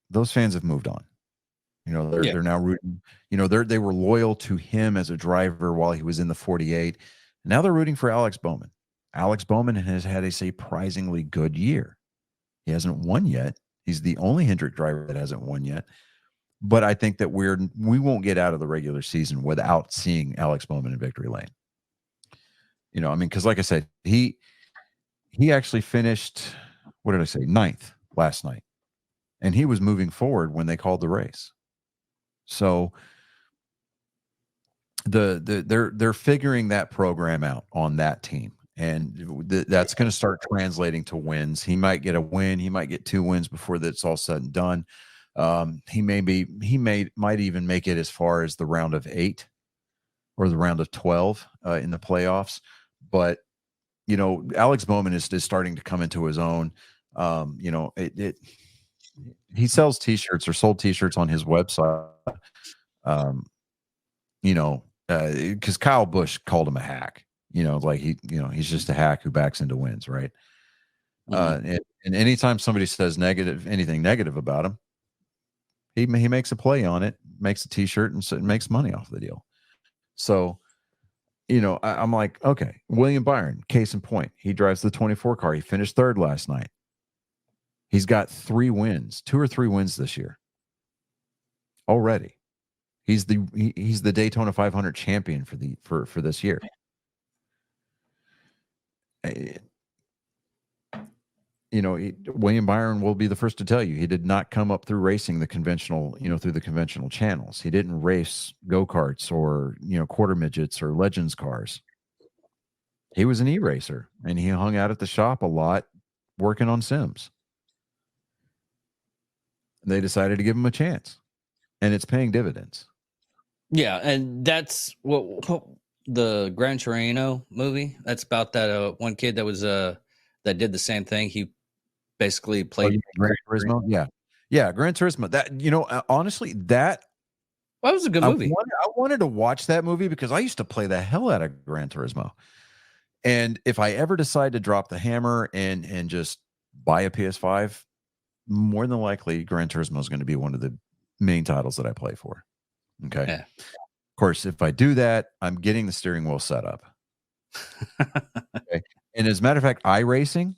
those fans have moved on. They're now rooting. They were loyal to him as a driver while he was in the 48. Now they're rooting for Alex Bowman. Alex Bowman has had a surprisingly good year. He hasn't won yet. He's the only Hendrick driver that hasn't won yet. But I think that we won't get out of the regular season without seeing Alex Bowman in victory lane. Because like I said, he actually finished, what did I say, 9th last night. And he was moving forward when they called the race. So they're figuring that program out on that team. And that's going to start translating to wins. He might get a win. He might get 2 wins before that's all said and done. He might even make it as far as the round of 8 or the round of 12 in the playoffs. But, Alex Bowman is starting to come into his own. He sells T-shirts or sold T-shirts on his website, because Kyle Busch called him a hack. He's just a hack who backs into wins, right? And anytime somebody says anything negative about him, he makes a play on it, makes a T-shirt, and makes money off the deal. So, I'm like, okay, William Byron, case in point, he drives the 24 car. He finished third last night. He's got 2 or 3 wins this year already. He's the Daytona 500 champion for this year. William Byron will be the first to tell you he did not come up through racing the conventional, through the conventional channels. He didn't race go-karts or, quarter midgets or legends cars. He was an e-racer, and he hung out at the shop a lot working on sims. They decided to give him a chance, and it's paying dividends. Yeah, and that's what the Gran Torino movie. That's about that one kid that was that did the same thing. He basically played Gran Turismo. Yeah, Gran Turismo. That honestly, that was a good movie. I wanted to watch that movie because I used to play the hell out of Gran Turismo. And if I ever decide to drop the hammer and just buy a PS5, more than likely Gran Turismo is going to be one of the main titles that I play for. Okay. Yeah. Of course, if I do that, I'm getting the steering wheel set up. Okay. And as a matter of fact, iRacing,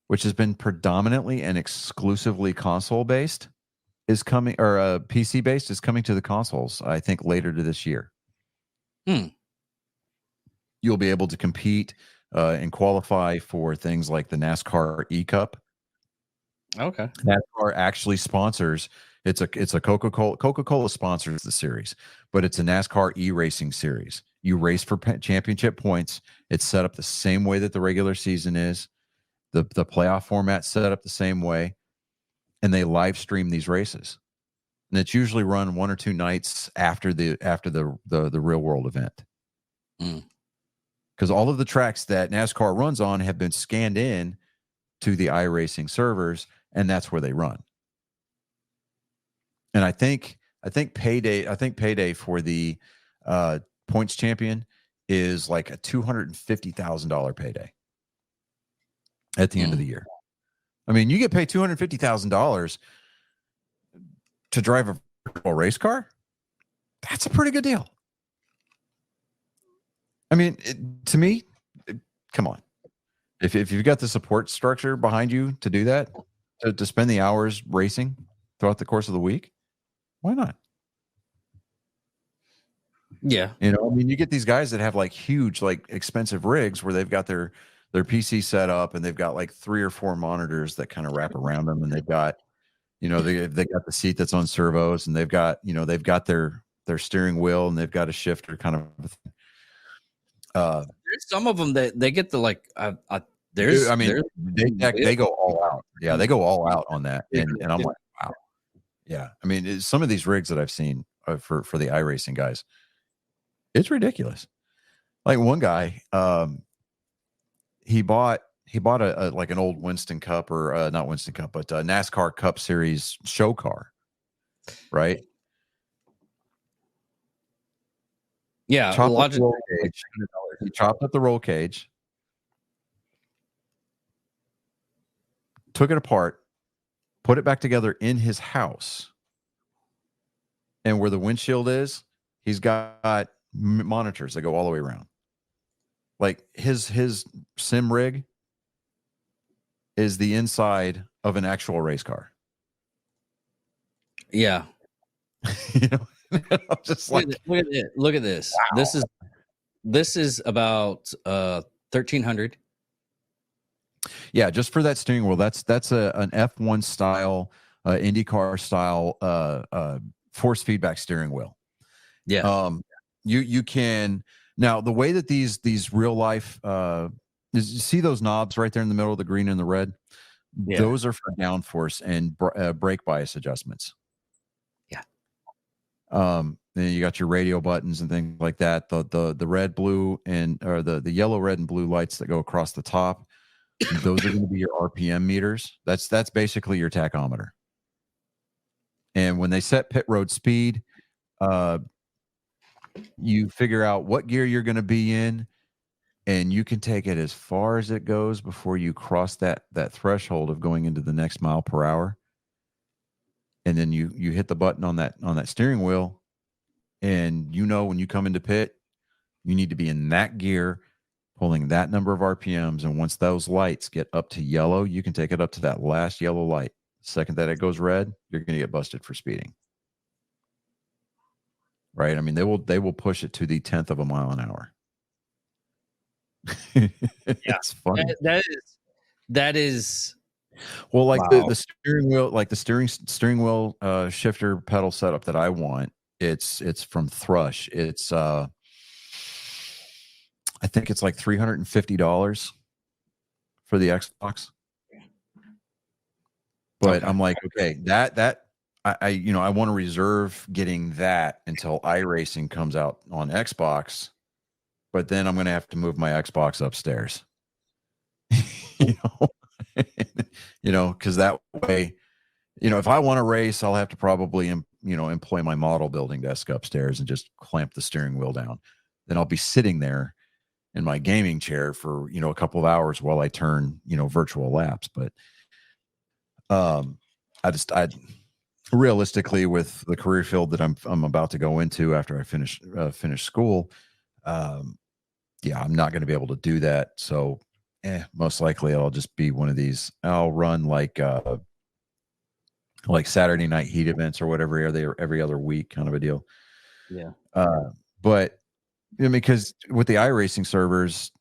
which has been predominantly and exclusively console based, is coming, or PC based, is coming to the consoles, I think, later to this year. You'll be able to compete and qualify for things like the NASCAR E-Cup. Okay. NASCAR actually sponsors. It's a Coca-Cola. Coca-Cola sponsors the series, but it's a NASCAR e-racing series. You race for championship points. It's set up the same way that the regular season is. The playoff format set up the same way, and they live stream these races. And it's usually run 1 or 2 nights after the real world event. Because all of the tracks that NASCAR runs on have been scanned in to the iRacing servers, and that's where they run. And I think payday for the points champion is like a $250,000 payday at the end of the year. I mean, you get paid $250,000 to drive a virtual race car. That's a pretty good deal. I mean, to me, come on. If you've got the support structure behind you to do that, to spend the hours racing throughout the course of the week, why not? Yeah. I mean, you get these guys that have like huge, like expensive rigs where they've got their PC set up and they've got like 3 or 4 monitors that kind of wrap around them, and they've got, they got the seat that's on servos, and they've got their steering wheel, and they've got a shifter kind of. There's some of them that they get the like. They go all out. Yeah, they go all out on that, and I'm like, wow. Yeah, I mean, some of these rigs that I've seen for the iRacing guys, it's ridiculous. Like one guy, he bought a like an old Winston Cup, or not Winston Cup, but NASCAR Cup Series show car, right? Yeah, he chopped up the roll cage, took it apart, put it back together in his house, and where the windshield is, he's got monitors that go all the way around. Like his sim rig is the inside of an actual race car. Yeah. I'm just like, look at this. Wow. This is about 1,300. Yeah, just for that steering wheel. That's an F1 style, IndyCar style force feedback steering wheel. Yeah. You can now, the way that these real life you see those knobs right there in the middle of the green and the red. Yeah. Those are for downforce and brake bias adjustments. Yeah. Then you got your radio buttons and things like that. The red, blue, or the yellow, red, and blue lights that go across the top. Those are going to be your RPM meters. That's basically your tachometer. And when they set pit road speed, you figure out what gear you're going to be in and you can take it as far as it goes before you cross that threshold of going into the next mile per hour. And then you hit the button on that steering wheel, and when you come into pit, you need to be in that gear, pulling that number of RPMs. And once those lights get up to yellow, you can take it up to that last yellow light. The second that it goes red, you're going to get busted for speeding. Right? I mean, they will push it to the 10th of a mile an hour. It's funny. That is well, like wow. the steering wheel, like the steering wheel shifter pedal setup that I want. It's from Thrush. It's I think it's like $350 for the Xbox. But I'm like, okay, that I want to reserve getting that until iRacing comes out on Xbox. But then I'm going to have to move my Xbox upstairs. Because that way, if I want to race, I'll have to probably, employ my model building desk upstairs and just clamp the steering wheel down. Then I'll be sitting there in my gaming chair for, a couple of hours while I turn, virtual laps. But I realistically, with the career field that I'm about to go into after I finish school, I'm not going to be able to do that. So most likely I'll just be one of these. I'll run like Saturday night heat events or whatever every other week kind of a deal. Yeah. But because with the iRacing servers,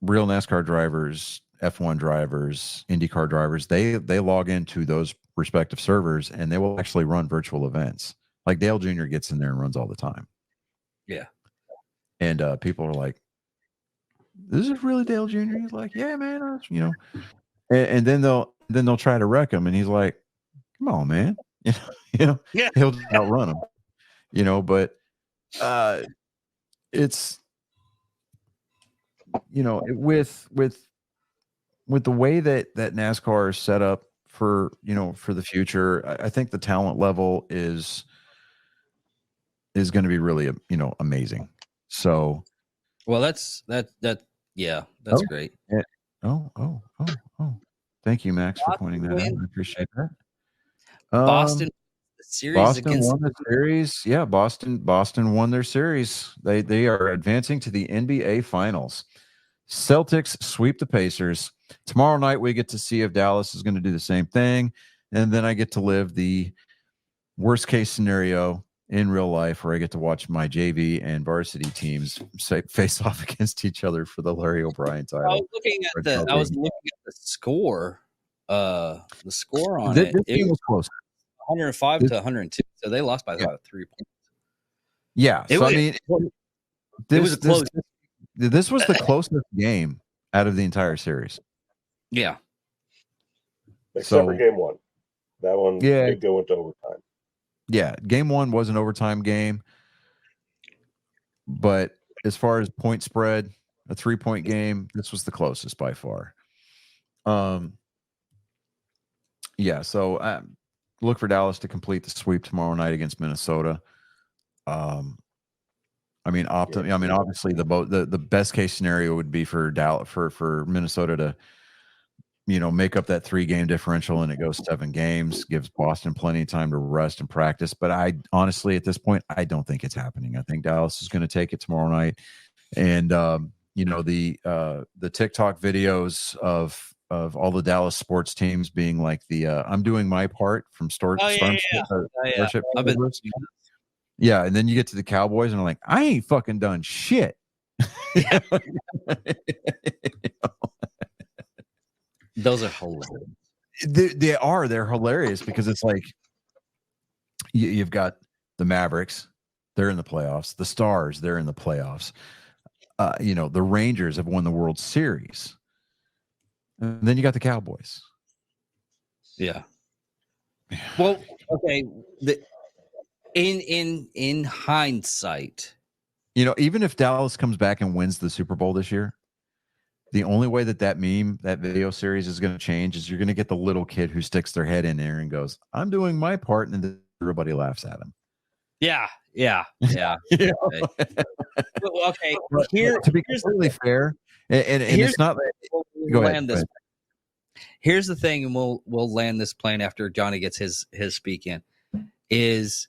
real NASCAR drivers, F1 drivers, IndyCar drivers, they log into those respective servers and they will actually run virtual events. Like Dale Jr. gets in there and runs all the time. Yeah. And people are like, "This is really Dale Jr.?" He's like, "Yeah, man." And then they'll try to wreck him, and he's like, "Come on, man." Yeah. He'll just outrun him. But it's with the way that NASCAR is set up for the future, I think the talent level is going to be really amazing. So, well, that's great. Yeah. Oh. Thank you, Max, for pointing that out. I appreciate that. Boston series Boston won the series. Yeah, Boston won their series. They are advancing to the NBA Finals. Celtics sweep the Pacers. Tomorrow night we get to see if Dallas is going to do the same thing, and then I get to live the worst case scenario in real life, where I get to watch my JV and varsity teams face off against each other for the Larry O'Brien title. I was looking at the score. The score on This game was close. 105 to 102. So they lost by about 3 points. Yeah. This was close. This was the closest game out of the entire series. Yeah. Except for game one. That one did go into overtime. Yeah, game one was an overtime game, but as far as point spread, a 3-point game, this was the closest by far. So look for Dallas to complete the sweep tomorrow night against Minnesota. Obviously the best case scenario would be for Dallas for Minnesota to make up that 3-game differential and it goes 7 games, gives Boston plenty of time to rest and practice. But I honestly, at this point, I don't think it's happening. I think Dallas is going to take it tomorrow night. And, the TikTok videos of all the Dallas sports teams being like I'm doing my part from Starship. Yeah. And then you get to the Cowboys and I'm like, I ain't fucking done shit. Those are hilarious. They're hilarious because it's like you've got the Mavericks, they're in the playoffs. The Stars, they're in the playoffs. The Rangers have won the World Series. And then you got the Cowboys. Yeah. Well, okay. In hindsight, even if Dallas comes back and wins the Super Bowl this year, the only way that video series is going to change is you're going to get the little kid who sticks their head in there and goes, "I'm doing my part," and then everybody laughs at him. Yeah. Yeah. Okay. Well, okay. To be completely fair, and it's not. Go ahead. Here's the thing, and we'll land this plane after Johnny gets his speak in. Is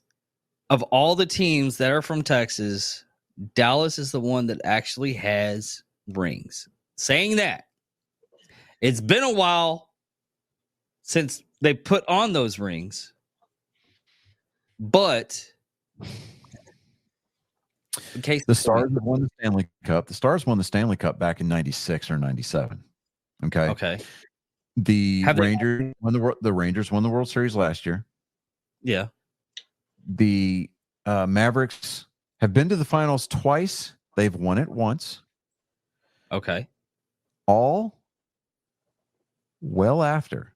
of all the teams that are from Texas, Dallas is the one that actually has rings. Saying that, it's been a while since they put on those rings, but in case the Stars have won the Stanley Cup. The Stars won the Stanley Cup back in '96 or '97. Okay. The Rangers won the World Series last year. Yeah. The Mavericks have been to the finals twice. They've won it once. Okay. All well after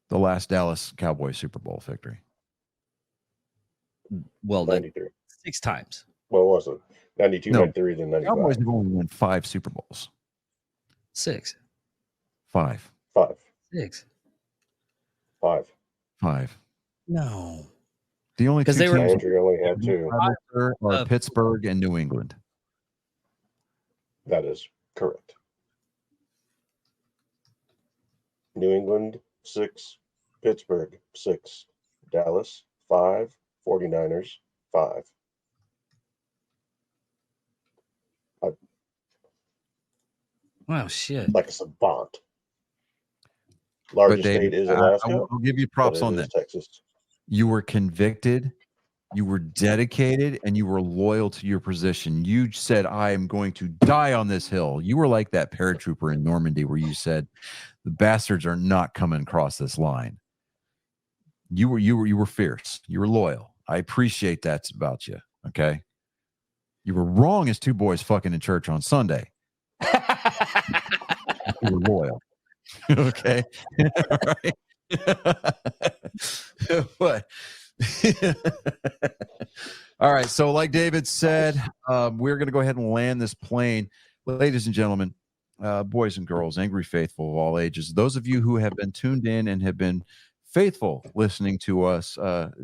the last Dallas Cowboys Super Bowl victory. Well, 93. 6 times. Well, was it 92, No. 93, then 95? Cowboys have only won 5 Super Bowls. 6. 5. 5. 6. 5. 5. No. The only 2 they were teams Andrew only had 2. are Pittsburgh and New England. That is correct. New England 6, Pittsburgh 6, Dallas 5, 49ers 5. Wow, shit. Like a savant. Largest David, state is Alaska. I'll give you props on that. Texas. You were convicted, you were dedicated, and you were loyal to your position. You said, I am going to die on this hill. You were like that paratrooper in Normandy where you said, the bastards are not coming across this line. You were fierce. You were loyal. I appreciate that about you. Okay. You were wrong as 2 boys fucking in church on Sunday. You were loyal. Okay. What? All right. So, like David said, we're going to go ahead and land this plane. Ladies and gentlemen, boys and girls, angry faithful of all ages, those of you who have been tuned in and have been faithful listening to us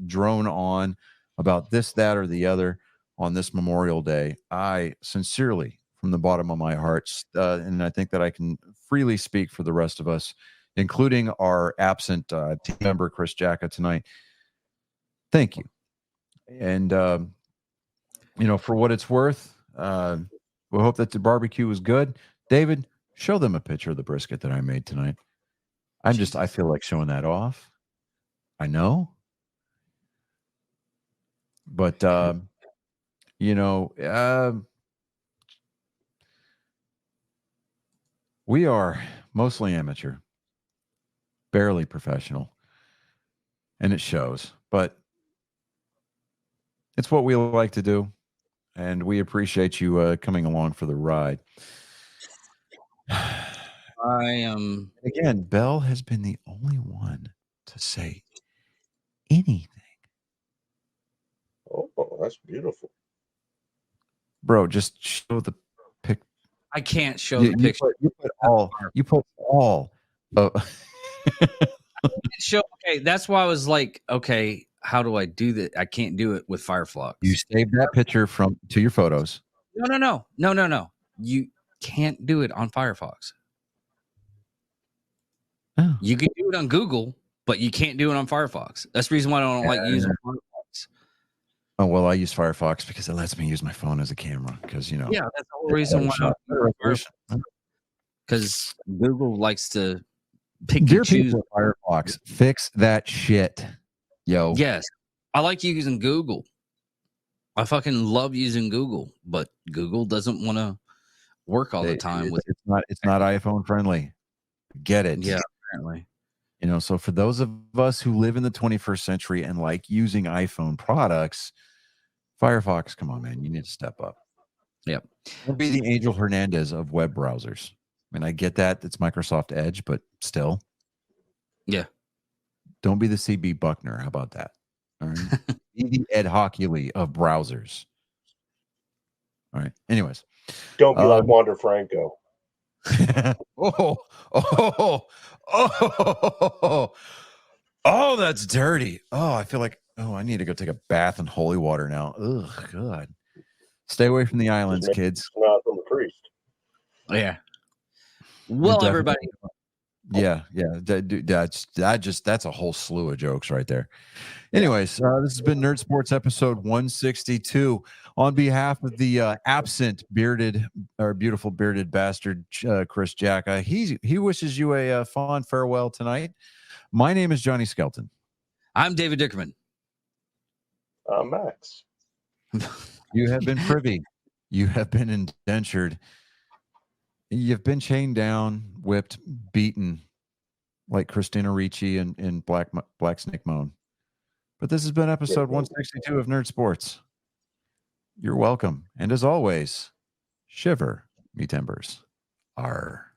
drone on about this, that, or the other on this Memorial Day, I sincerely, from the bottom of my heart, and I think that I can freely speak for the rest of us, including our absent team member, Chris Jacka, tonight. Thank you. And, for what it's worth, we hope that the barbecue was good. David, show them a picture of the brisket that I made tonight. I feel like showing that off. I know. But, we are mostly amateur, barely professional, and it shows. But it's what we like to do, and we appreciate you coming along for the ride. I am. Again, Bell has been the only one to say anything. Oh, that's beautiful. Bro, just show the pic. I can't show the picture. You put all. Show. Okay, that's why I was like, okay, how do I do that? I can't do it with Firefox. You save that picture to your photos. No. You can't do it on Firefox. Oh. You can do it on Google, but you can't do it on Firefox. That's the reason why I don't like using Firefox. Oh, well, I use Firefox because it lets me use my phone as a camera because, Yeah, that's the whole reason why. Because Google likes to pick and choose. Firefox, fix that shit. Yo. Yes. I like using Google. I fucking love using Google, but Google doesn't want to work all the time with it's not iPhone friendly. Get it. Yeah, apparently. So for those of us who live in the 21st century and like using iPhone products, Firefox, come on, man, you need to step up. Yep. Don't be the Angel Hernandez of web browsers. I mean, I get that it's Microsoft Edge, but still. Yeah. Don't be the CB Buckner. How about that? All right. Be the Ed Hockley of browsers. All right. Anyways. Don't be like Wander Franco. Oh, that's dirty. Oh, I feel like Oh, I need to go take a bath in holy water now. Ugh, God. Stay away from the islands, Just make kids. it smell from the priest. Yeah. You Well, definitely- everybody, Yeah. That's a whole slew of jokes right there. Anyways, this has been Nerd Sports episode 162. On behalf of the absent beautiful bearded bastard, Chris Jacka, he wishes you a fond farewell tonight. My name is Johnny Skelton. I'm David Dickerman. Max. You have been privy. You have been indentured. You've been chained down, whipped, beaten, like Christina Ricci and Black Snake Moan. But this has been episode 162 of Nerd Sports. You're welcome. And as always, shiver, me timbers. Arr.